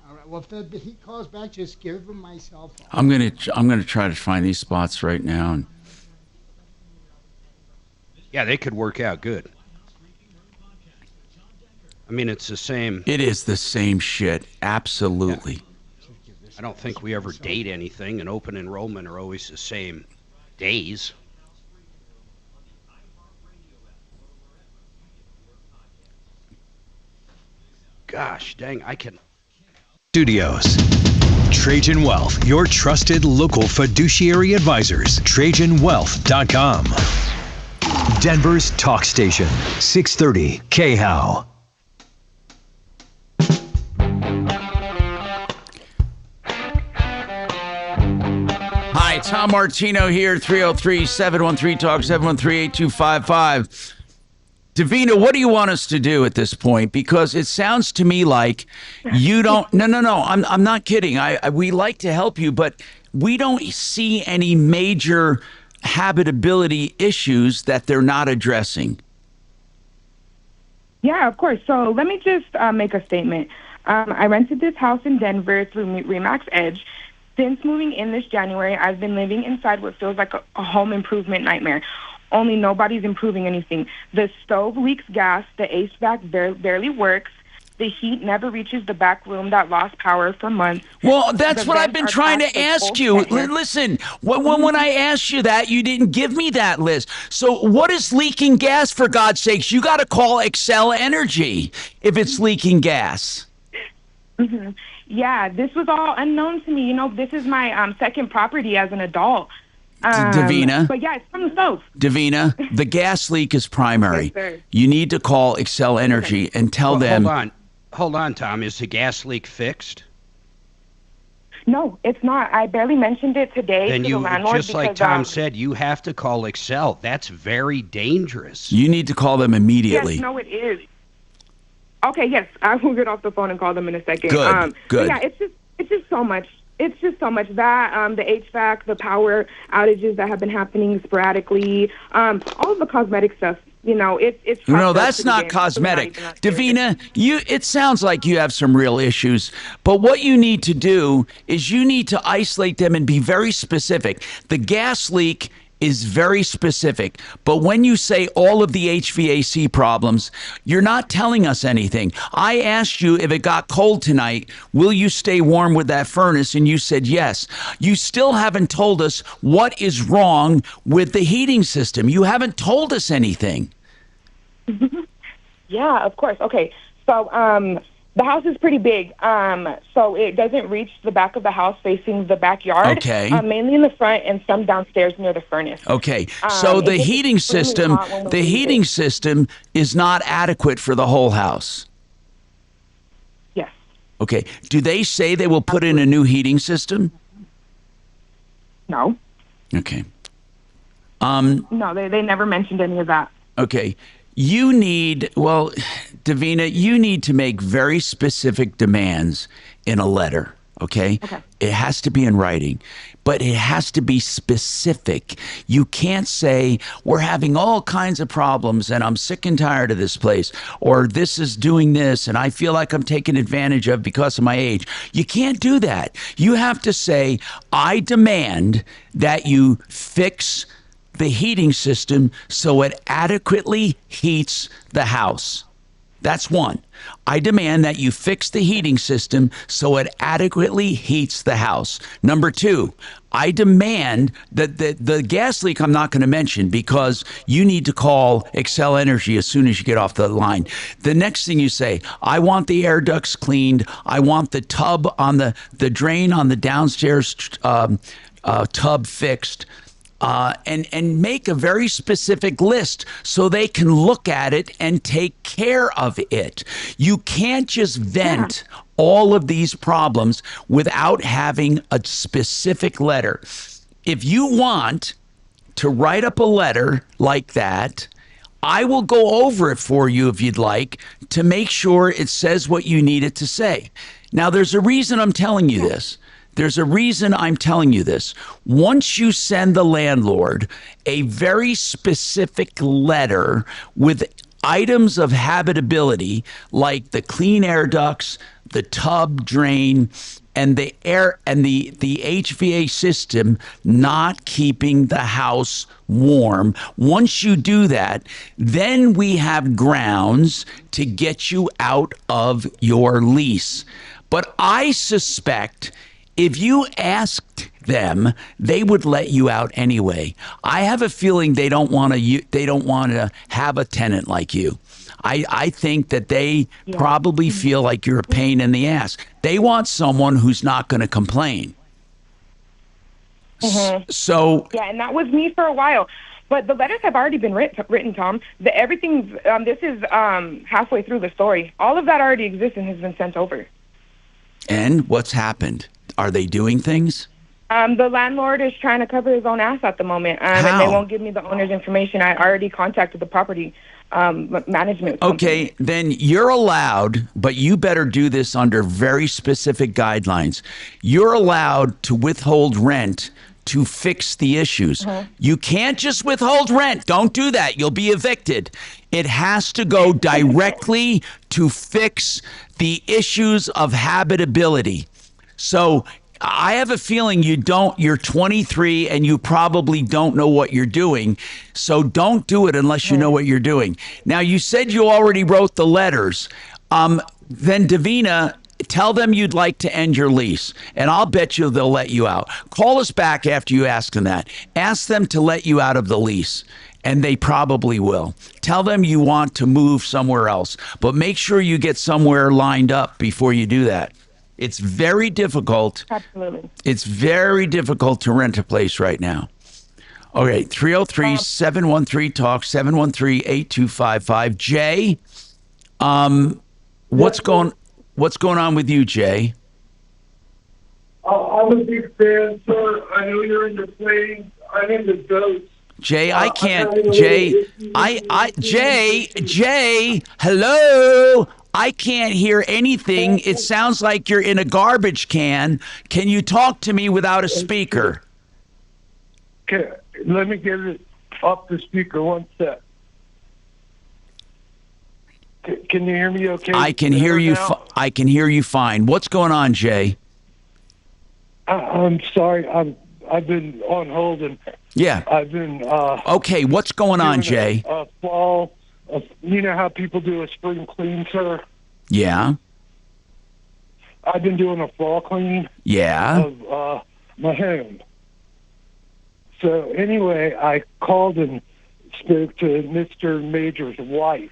All right. Well, if he calls back, just give him my cell phone. I'm gonna try to find these spots right now. And Yeah, they could work out good. I mean, it's the same. it is the same shit. Absolutely. Yeah. I don't think we ever date anything, and open enrollment are always the same days. Gosh dang, I can. Studios. Trajan Wealth, your trusted local fiduciary advisors. TrajanWealth.com. Denver's talk station, 630 KHOW. Hi, Tom Martino here, 303-713-TALK, 713-8255. Davina, what do you want us to do at this point? Because it sounds to me like you don't... No, I'm not kidding. We like to help you, but we don't see any major habitability issues that they're not addressing. Yeah, of course. So let me just make a statement. I rented this house in Denver through Remax Edge. Since moving in this January, I've been living inside what feels like a home improvement nightmare. Only nobody's improving anything. The stove leaks gas. The HVAC barely works. The heat never reaches the back room that lost power for months. Well, that's what I've been trying to ask you. Listen, when I asked you that, you didn't give me that list. So what is leaking gas, for God's sakes? You got to call Excel Energy if it's leaking gas. Mm-hmm. Yeah, this was all unknown to me. You know, this is my second property as an adult. Davina? But yeah, it's from the stove. Davina, the gas leak is primary. Yes, sir. You need to call Excel Energy and tell them... Hold on, Tom. Is the gas leak fixed? No, it's not. I barely mentioned it today Then to you, the landlord just like because, Tom said, you have to call Excel. That's very dangerous. You need to call them immediately. Yes, no, it is. Okay, yes, I will get off the phone and call them in a second. Good. But yeah, it's just so much. It's just so much that the HVAC, the power outages that have been happening sporadically, all of the cosmetic stuff. You know, it's No, that's not cosmetic. Davina, it sounds like you have some real issues, but what you need to do is you need to isolate them and be very specific. The gas leak is very specific. But when you say all of the HVAC problems, you're not telling us anything. I asked you if it got cold tonight, will you stay warm with that furnace? And you said yes. You still haven't told us what is wrong with the heating system. You haven't told us anything. Yeah, of course. Okay. So the house is pretty big. So it doesn't reach the back of the house facing the backyard. Okay. Mainly in the front and some downstairs near the furnace. Okay. So the heating system, is not adequate for the whole house. Yes. Okay. Do they say they will put in a new heating system? No. Okay. No, they never mentioned any of that. Okay. You need, Davina, you need to make very specific demands in a letter, okay? It has to be in writing, but it has to be specific. You can't say, we're having all kinds of problems and I'm sick and tired of this place, or this is doing this and I feel like I'm taken advantage of because of my age. You can't do that. You have to say, I demand that you fix the heating system so it adequately heats the house. That's one. I demand that you fix the heating system so it adequately heats the house. Number two, I demand that the gas leak I'm not going to mention because you need to call Excel Energy as soon as you get off the line. The next thing you say, I want the air ducts cleaned. I want the tub on the drain on the downstairs tub fixed. And make a very specific list so they can look at it and take care of it. You can't just vent all of these problems without having a specific letter. If you want to write up a letter like that, I will go over it for you if you'd like to make sure it says what you need it to say. Now, there's a reason I'm telling you this. There's a reason I'm telling you this. Once you send the landlord a very specific letter with items of habitability, like the clean air ducts, the tub drain, and the air and the HVAC system not keeping the house warm. Once you do that, then we have grounds to get you out of your lease. But I suspect if you asked them, they would let you out anyway. I have a feeling they don't want to have a tenant like you. I think that they probably feel like you're a pain in the ass. They want someone who's not going to complain. So and that was me for a while. But the letters have already been written, Tom. Everything. This is halfway through the story. All of that already exists and has been sent over. And what's happened? Are they doing things? The landlord is trying to cover his own ass at the moment, and they won't give me the owner's information. I already contacted the property management company. Okay, then you're allowed, but you better do this under very specific guidelines. You're allowed to withhold rent to fix the issues. You can't just withhold rent. Don't do that. You'll be evicted. It has to go directly to fix the issues of habitability. So I have a feeling you're 23 and you probably don't know what you're doing. So don't do it unless you know what you're doing. Now, you said you already wrote the letters. Then Davina, tell them you'd like to end your lease, and I'll bet you they'll let you out. Call us back after you ask them that. Ask them to let you out of the lease, and they probably will. Tell them you want to move somewhere else, but make sure you get somewhere lined up before you do that. It's very difficult. Absolutely. It's very difficult to rent a place right now. Okay, 303-713-TALK, 713-8255. Jay, what's going on with you, Jay? I'm a big fan, sir. I know you're into planes. I'm into goats. Jay, I can't. Jay, Jay, hello. I can't hear anything. It sounds like you're in a garbage can. Can you talk to me without a speaker? Okay, let me get it off the speaker one sec. Can you hear me okay? I can hear you. I can hear you fine. What's going on, Jay? I'm sorry. I've been on hold and Yeah. I've been Okay, what's going on, Jay? A fall. You know how people do a spring clean, sir? Yeah. I've been doing a fall clean. Yeah. Of my home. So anyway, I called and spoke to Mr. Mager's wife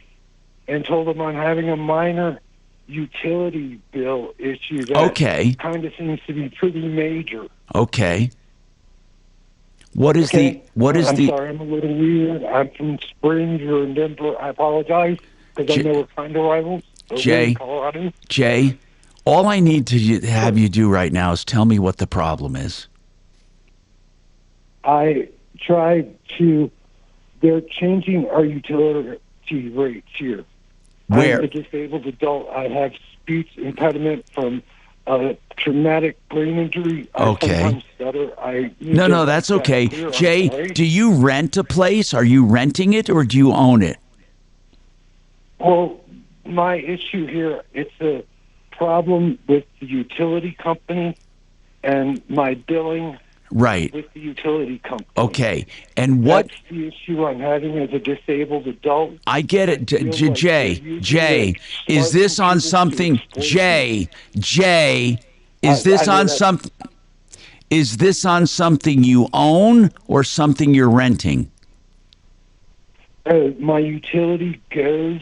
and told him I'm having a minor utility bill issue that kind of seems to be pretty major. Okay. What is Okay? I'm sorry, I'm a little weird. I'm from Springs or in Denver. I apologize because I know we're kind of rivals. Jay, in Colorado. Jay, all I need to have you do right now is tell me what the problem is. I tried to. They're changing our utility rates here. Where? I'm a disabled adult. I have speech impediment from a traumatic brain injury. Okay. I sometimes stutter. No, that's okay. Jay, do you rent a place? Are you renting it or do you own it? Well, my issue here, it's a problem with the utility company and my billing Right. with the utility company. Okay. And what? That's the issue I'm having as a disabled adult. I get it, Jay. Is this on something? Jay, is this on something? Is this on something you own or something you're renting? My utility goes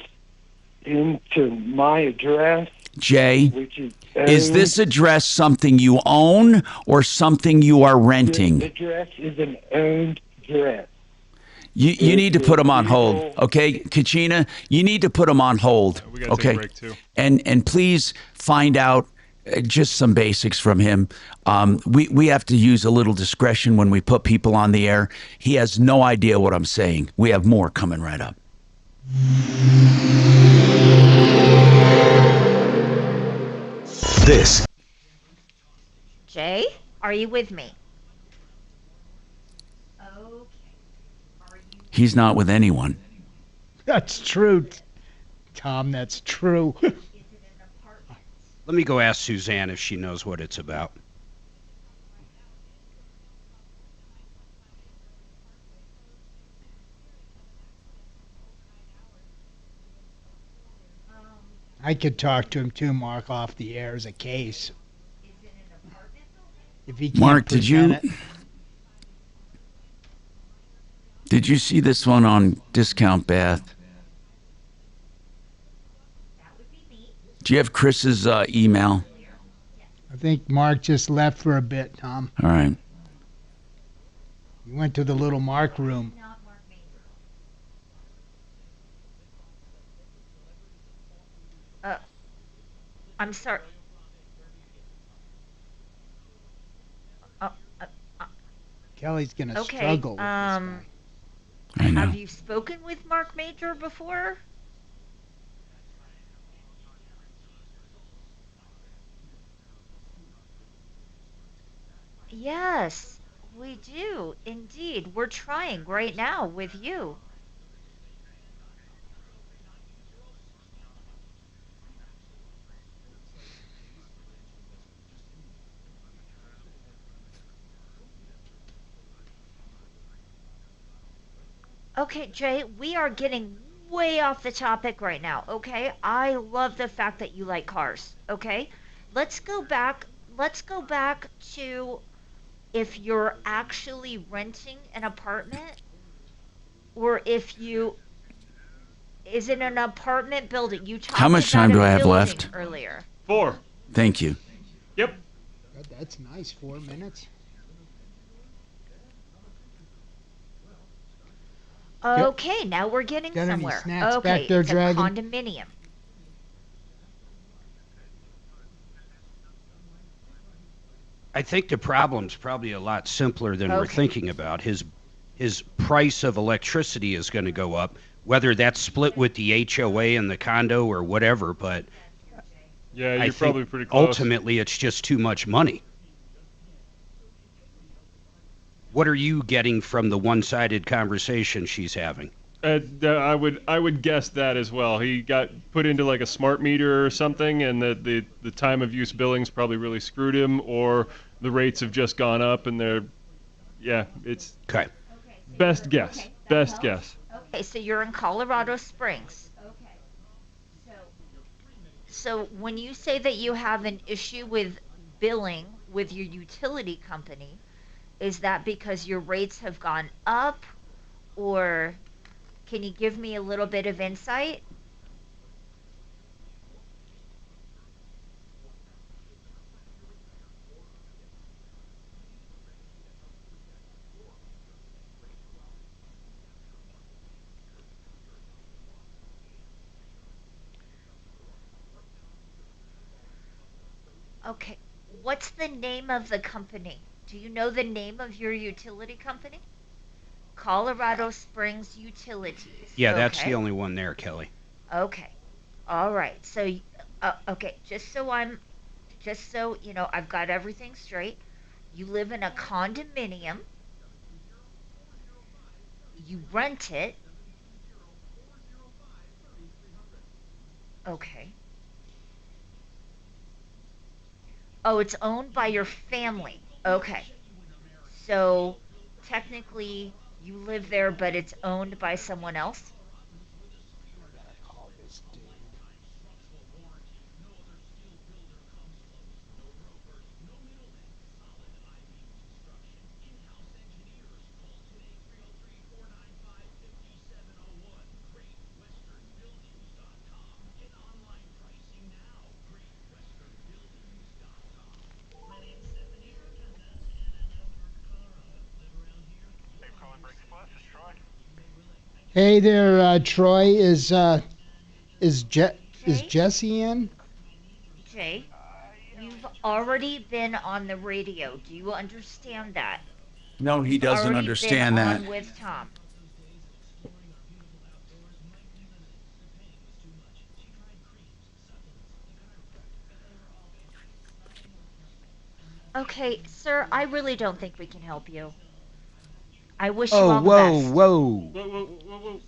into my address. Jay, which is this address something you own or something you are renting? The address is an owned address. You need to put them on hold, okay, Kachina? You need to put them on hold, We gotta take okay? a break, too. And please find out just some basics from him. We have to use a little discretion when we put people on the air. He has no idea what I'm saying. We have more coming right up. This. Jay, are you with me? He's not with anyone. That's true, Tom. That's true. Let me go ask Suzanne if she knows what it's about. I could talk to him too, Mark, off the air as a case. If he can't Mark, present it. Did you see this one on Discount Bath? Do you have Chris's email? I think Mark just left for a bit, Tom. All right. He went to the little Mark room. I'm sorry. Kelly's going to Okay, struggle with this guy. I know. Have you spoken with Marc Mager before? Yes, we do. Indeed. We're trying right now with you. Okay, Jay, we are getting way off the topic right now, okay? I love the fact that you like cars, okay? Let's go back to if you're actually renting an apartment or if you is it an apartment building? You talked How much about time a do I have building left? earlier. 4. Thank you. Yep. That's nice, 4 minutes. Okay, now we're getting Got any somewhere. snacks Okay, back there, it's Dragon? a condominium. I think the problem's probably a lot simpler than we're Okay. thinking about. His price of electricity is going to go up, whether that's split with the HOA and the condo or whatever, but Yeah, I you're think probably pretty close. ultimately it's just too much money. What are you getting from the one-sided conversation she's having? I would guess that as well. He got put into like a smart meter or something, and the time of use billings probably really screwed him, or the rates have just gone up and they're Yeah, it's okay. Best guess. Best guess. Okay, so you're in Colorado Springs. So when you say that you have an issue with billing with your utility company, is that because your rates have gone up, or can you give me a little bit of insight? Okay, what's the name of the company? Do you know the name of your utility company? Colorado Springs Utilities. Yeah, that's Okay. the only one there, Kelly. Okay. All right. So, okay, just so you know, I've got everything straight. You live in a condominium. You rent it. Okay. Oh, it's owned by your family. Okay. So, technically, you live there, but it's owned by someone else? Hey there, Troy. Is Jesse in? Jay, you've already been on the radio. Do you understand that? No, he You've doesn't already understand been that. on with Tom. Okay, sir, I really don't think we can help you. I wish you all the best. Whoa.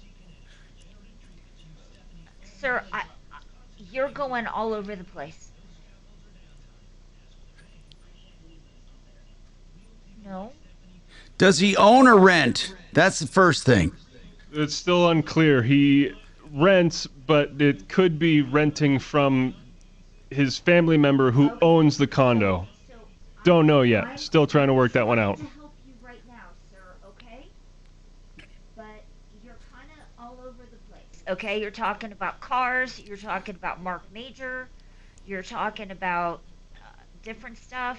Sir, you're going all over the place. No? Does he own or rent? That's the first thing. It's still unclear. He rents, but it could be renting from his family member who owns the condo. Don't know yet. Still trying to work that one out. To help you right now, sir, okay? But you're kind of all over the place. Okay, you're talking about cars, you're talking about Marc Mager, you're talking about different stuff.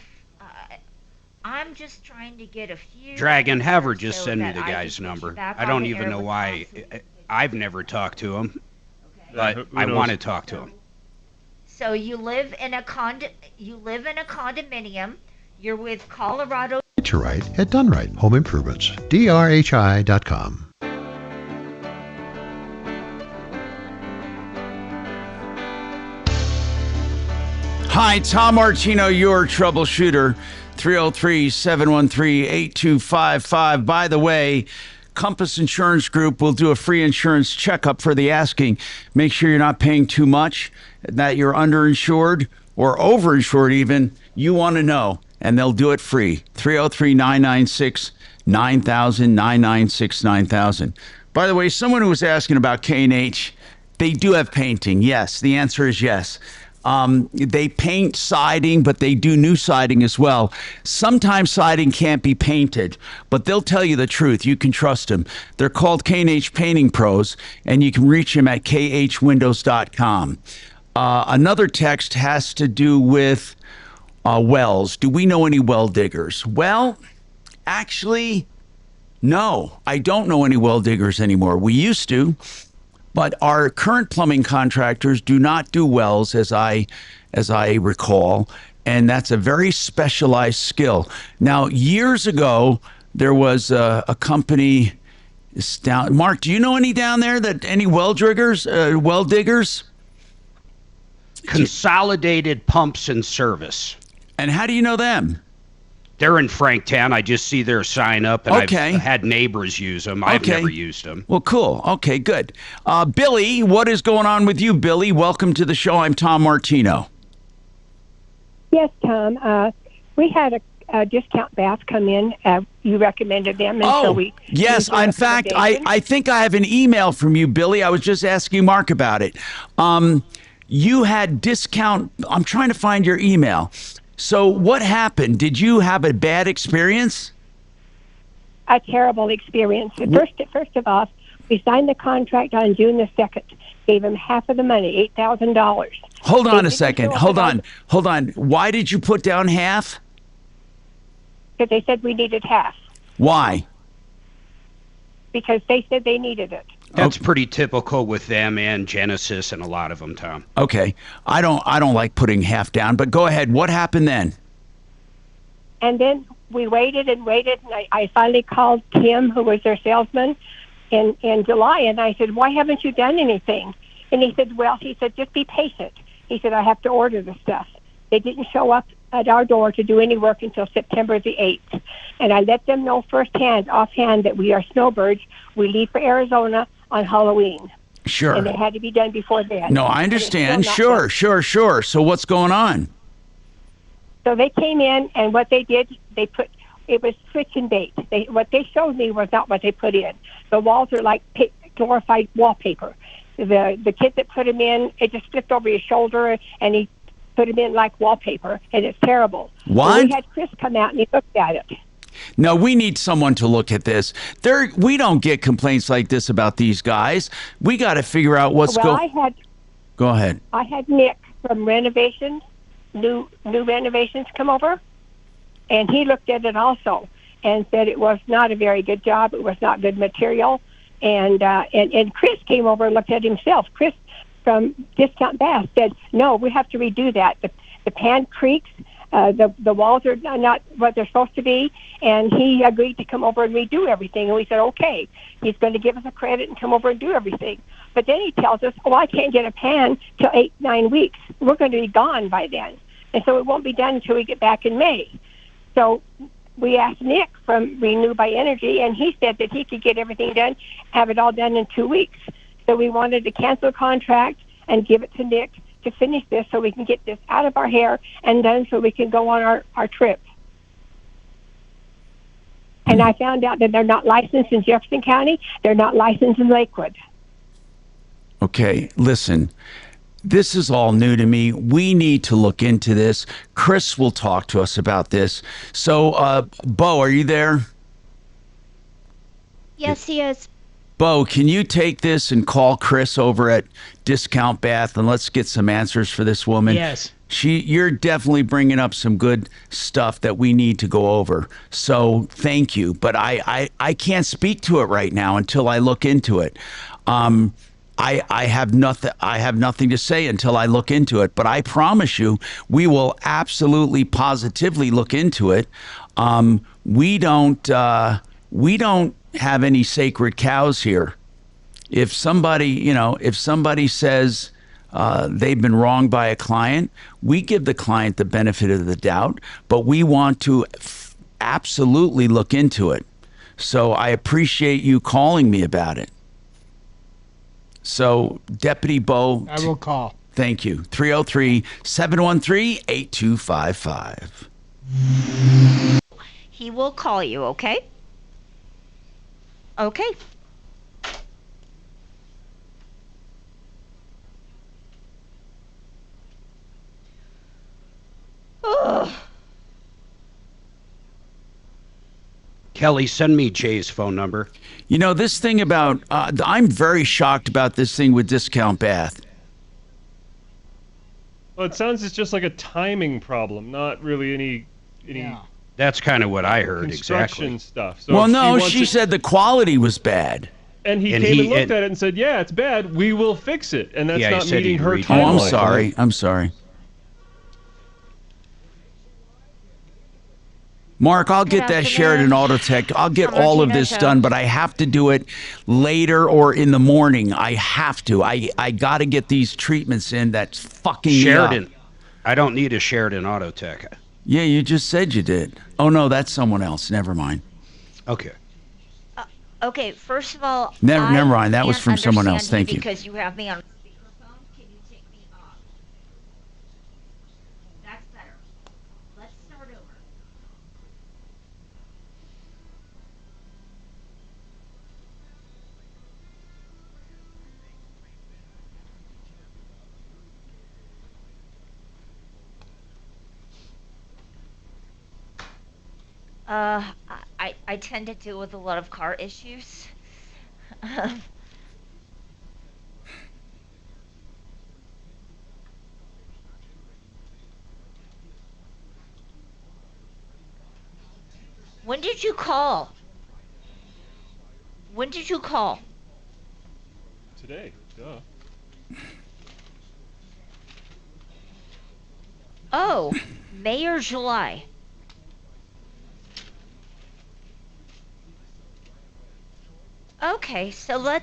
I'm just trying to get a few. Dragon, have her just so send me that the I can guy's put you number. back I on don't the even air know with why. I've never talked to him, but who I knows? want to talk to him. So you live in a condominium. You're with Colorado. Get you right at Done Right Home Improvements. DRHI.com. Hi, Tom Martino, your troubleshooter. 303-713-8255. By the way, Compass Insurance Group will do a free insurance checkup for the asking. Make sure you're not paying too much, that you're underinsured or overinsured even. You want to know, and they'll do it free. 303-996-9000, 996-9000. By the way, someone who was asking about K&H, they do have painting. Yes, the answer is yes. They paint siding, but they do new siding as well. Sometimes siding can't be painted, but they'll tell you the truth. You can trust them. They're called K&H Painting Pros, and you can reach them at khwindows.com. Another text has to do with wells. Do we know any well diggers? Well, actually, no. I don't know any well diggers anymore. We used to. But our current plumbing contractors do not do wells, as I recall, and that's a very specialized skill. Now, years ago, there was a company down. Mark, do you know any down there any well diggers? Consolidated Pumps and Service. And how do you know them? They're in Franktown. I just see their sign up, and Okay. I've had neighbors use them. I've Okay. never used them. Well, cool. Okay, good. Billy, what is going on with you, Billy? Welcome to the show. I'm Tom Martino. Yes, Tom. We had Discount Bath come in. You recommended them, and so we. Yes. we In fact, I think I have an email from you, Billy. I was just asking Mark about it. You had discount. I'm trying to find your email. So what happened? Did you have a bad experience? A terrible experience. First of all, we signed the contract on June the 2nd. Gave him half of the money, $8,000. Hold on a second. Hold on. Why did you put down half? Because they said we needed half. Why? Because they said they needed it. That's pretty typical with them and Genesis and a lot of them, Tom. Okay. I don't like putting half down, but go ahead. What happened then? And then we waited and waited, and I finally called Tim, who was their salesman, in July, and I said, why haven't you done anything? And he said, just be patient. He said, I have to order the stuff. They didn't show up at our door to do any work until September the 8th. And I let them know offhand, that we are snowbirds. We leave for Arizona on Halloween. Sure. And it had to be done before then. No, I understand. Sure. So what's going on? So they came in, and what they did, it was switch and bait. What they showed me was not what they put in. The walls are like glorified wallpaper. The kid that put them in, it just flipped over his shoulder, and he put them in like wallpaper, and it's terrible. What? So we had Chris come out, and he looked at it. No, we need someone to look at this. We don't get complaints like this about these guys. We got to figure out what's going. Go ahead. I had Nick from Renovations, new Renovations, come over, and he looked at it also and said it was not a very good job. It was not good material, and Chris came over and looked at it himself. Chris from Discount Bath said, no, we have to redo that. The pan creaks. The walls are not what they're supposed to be, and he agreed to come over and redo everything. And we said, okay, he's going to give us a credit and come over and do everything. But then he tells us, I can't get a pan till 8-9 weeks. We're going to be gone by then, and so it won't be done until we get back in May. So we asked Nick from Renew by Energy, and he said that he could get everything done, have it all done in 2 weeks. So we wanted to cancel the contract and give it to Nick to finish this so we can get this out of our hair and done so we can go on our trip. And I found out that they're not licensed in Jefferson County. They're not licensed in Lakewood. Okay, listen. This is all new to me. We need to look into this. Chris will talk to us about this. So, Bo, are you there? Yes, he is. Bo, can you take this and call Chris over at Discount Bath, and let's get some answers for this woman? Yes. You're definitely bringing up some good stuff that we need to go over. So thank you, but I can't speak to it right now until I look into it. I have nothing to say until I look into it, but I promise you we will absolutely positively look into it. We don't have any sacred cows here. If somebody says they've been wronged by a client, we give the client the benefit of the doubt, but we want to absolutely look into it. So I appreciate you calling me about it. So, Deputy Bo, I will call. Thank you. 303-713-8255. He will call you, okay? Okay. Ugh. Kelly, send me Jay's phone number. You know, this thing about, I'm very shocked about this thing with Discount Bath. Well, it sounds it's just like a timing problem, not really any That's kind of what I heard, construction exactly. stuff. So Well, if no, she she said the quality was bad. And he came and looked at it and said, yeah, it's bad. We will fix it. And that's not meeting her timeline. Oh, I'm sorry. Mark, I'll get that Sheridan Auto Tech. I'll get all of this done, but I have to do it later or in the morning. I have to. I got to get these treatments in. That's fucking Sheridan. me up. I don't need a Sheridan Auto Tech. Yeah, you just said you did. Oh, no, that's someone else. Never mind. Okay. Okay, first of all, Never mind. That was from someone else. Thank you. Because you have me on speakerphone. Can you take me off? That's better. Let's start over. I tend to deal with a lot of car issues. When did you call? When did you call? Today, duh. Oh, May or July? Okay, so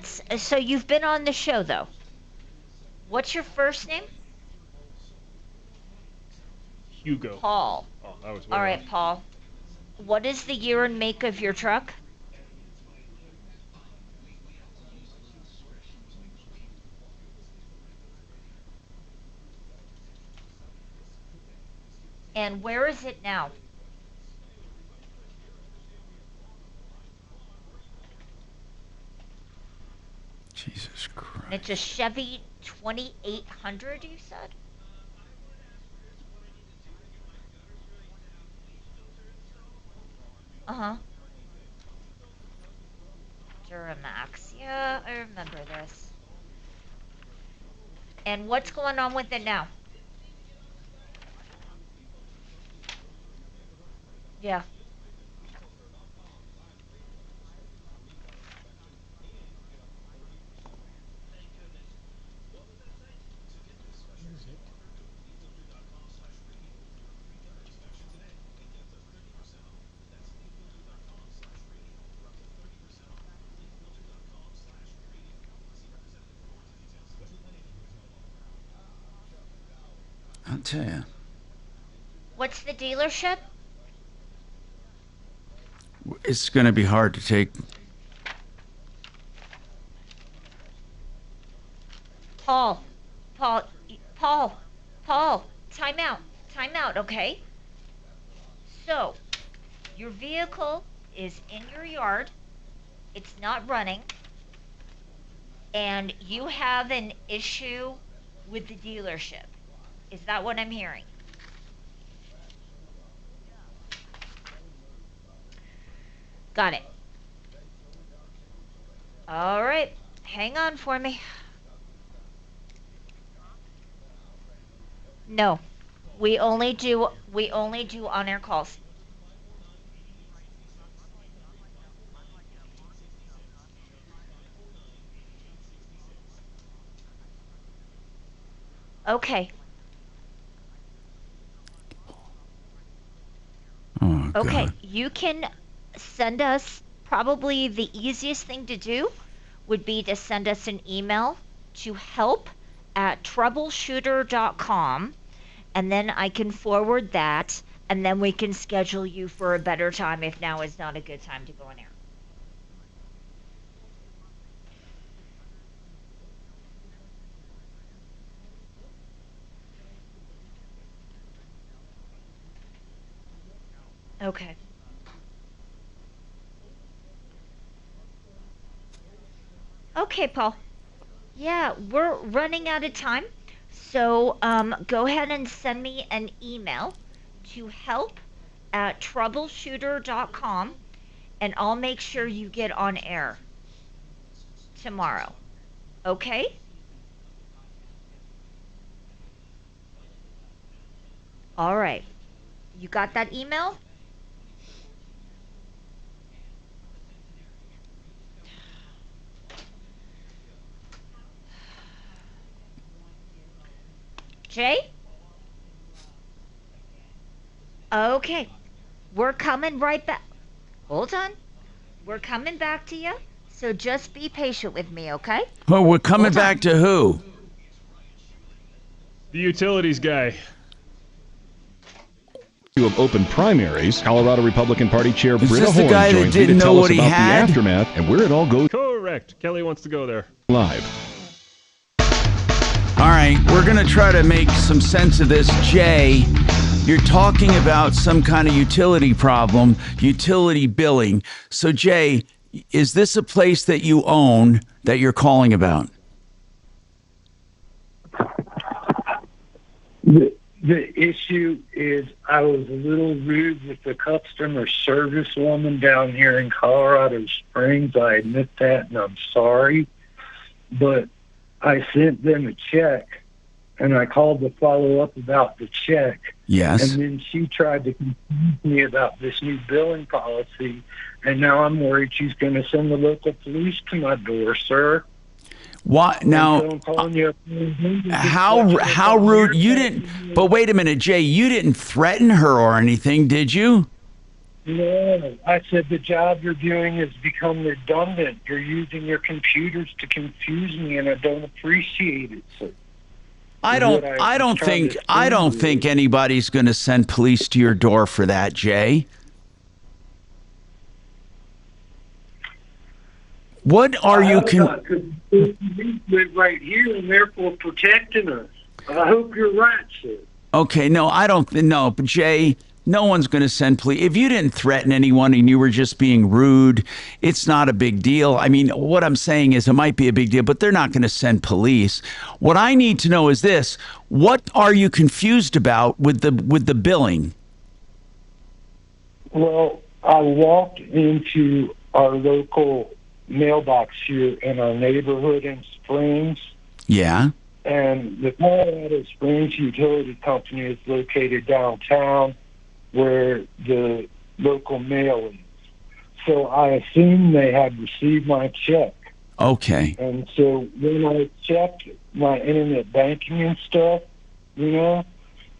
you've been on the show though. What's your first name? Hugo. Paul. Oh, that was way All right, off. Paul. What is the year and make of your truck? And where is it now? Jesus Christ. It's a Chevy 2800, you said? Uh-huh. Duramax. Yeah, I remember this. And what's going on with it now? Yeah. I'll tell you. What's the dealership? It's going to be hard to take. Paul, time out, okay? So, your vehicle is in your yard, it's not running, and you have an issue with the dealership. Is that what I'm hearing? Got it. All right, hang on for me. No, we only do on-air calls. Okay. Oh, Okay, God. you can send us, probably the easiest thing to do would be to send us an email to help@troubleshooter.com, and then I can forward that, and then we can schedule you for a better time if now is not a good time to go on air. Okay. Okay, Paul. Yeah, we're running out of time. So go ahead and send me an email to help@troubleshooter.com, and I'll make sure you get on air tomorrow. Okay? All right. You got that email? Jay? Okay. We're coming right back. Hold on. We're coming back to you. So just be patient with me, okay? Well, we're coming back to who? The utilities guy. Of open primaries, Colorado Republican Party Chair Is Britta this the Horn guy that joins me to didn't know tell us what he about had? the aftermath and where it all goes Correct. Kelly wants to go there. live. All right, we're going to try to make some sense of this. Jay, you're talking about some kind of utility problem, utility billing. So, Jay, is this a place that you own that you're calling about? The issue is I was a little rude with the customer service woman down here in Colorado Springs. I admit that, and I'm sorry. But I sent them a check, and I called to follow up about the check. Yes. And then she tried to confuse me about this new billing policy, and now I'm worried she's going to send the local police to my door, sir. What now? How rude! You didn't. But wait a minute, Jay. You didn't threaten her or anything, did you? No, I said the job you're doing has become redundant. You're using your computers to confuse me, and I don't appreciate it, sir. I don't think anybody's going to send police to your door for that, Jay. What are you? Live right here, and therefore protecting us. I hope you're right, sir. Okay, no, I don't. No, but Jay, no one's going to send police. If you didn't threaten anyone and you were just being rude, it's not a big deal. I mean, what I'm saying is it might be a big deal, but they're not going to send police. What I need to know is this: what are you confused about with the billing? Well, I walked into our local mailbox here in our neighborhood in Springs. Yeah. And the Colorado Springs Utility Company is located downtown where the local mail is. So I assumed they had received my check. Okay. And so when I checked my internet banking and stuff, it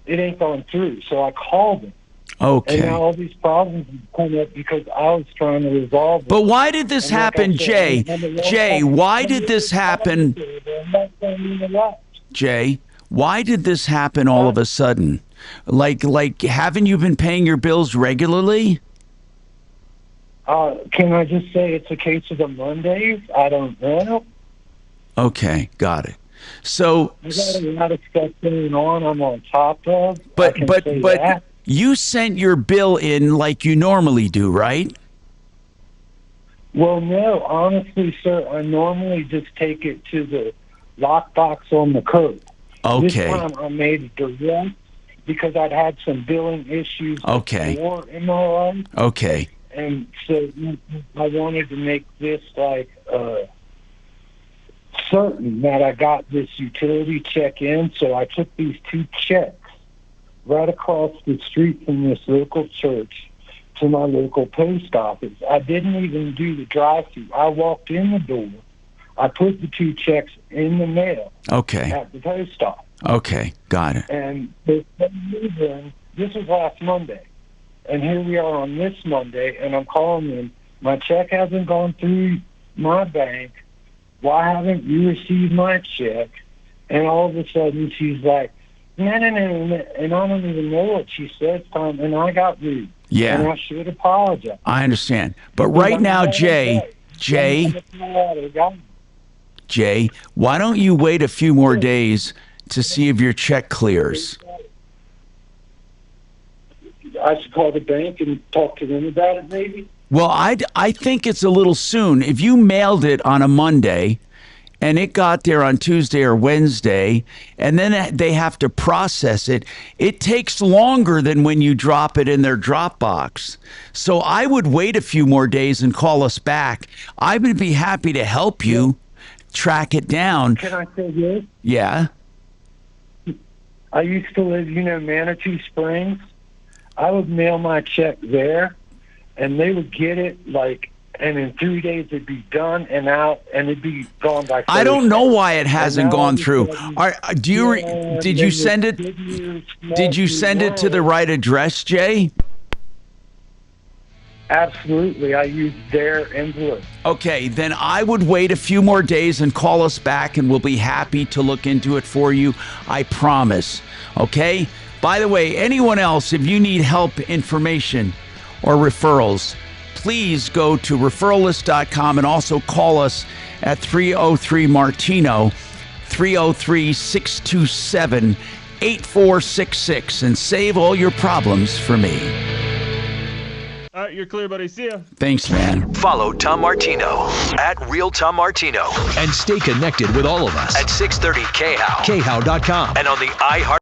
ain't gone through. So I called them. Okay. And now all these problems have come up because I was trying to resolve them. But why did this happen, Jay? Jay, why did this happen? Jay, why did this happen all of a sudden? Like, haven't you been paying your bills regularly? Can I just say it's a case of the Mondays? I don't know. Okay, got it. So I got a lot of stuff going on. I'm on top of. But you sent your bill in like you normally do, right? Well, no, honestly, sir, I normally just take it to the lockbox on the curb. Okay. This time I made it direct because I'd had some billing issues before in my life. Okay. And so I wanted to make this certain that I got this utility check in, so I took these 2 checks right across the street from this local church to my local post office. I didn't even do the drive-thru. I walked in the door. I put the 2 checks in the mail at the post office. Okay, got it. And this was last Monday. And here we are on this Monday, and I'm calling them. My check hasn't gone through my bank. Why haven't you received my check? And all of a sudden she's like, no, and I don't even know what she said, Tom, and I got rude. Yeah. And I should apologize. I understand. But right now, Jay, why don't you wait a few more days to see if your check clears? I should call the bank and talk to them about it, maybe? Well, I think it's a little soon. If you mailed it on a Monday and it got there on Tuesday or Wednesday, and then they have to process it, it takes longer than when you drop it in their Dropbox. So I would wait a few more days and call us back. I would be happy to help you track it down. Can I say this? Yeah. I used to live, Manitou Springs. I would mail my check there, and they would get it, and in 3 days it'd be done and out, and it'd be gone by Thursday. I don't know why it hasn't gone through. Did you send it? Did you send it to the right address, Jay? Absolutely. I used their envelope. Okay, then I would wait a few more days and call us back, and we'll be happy to look into it for you. I promise. Okay? By the way, anyone else, if you need help, information, or referrals, please go to referralist.com and also call us at 303-MARTINO, 303-627-8466, and save all your problems for me. All right, you're clear, buddy. See ya. Thanks, man. Follow Tom Martino at Real Tom Martino. And stay connected with all of us at 630 KHOW, KHOW.com, and on the iHeart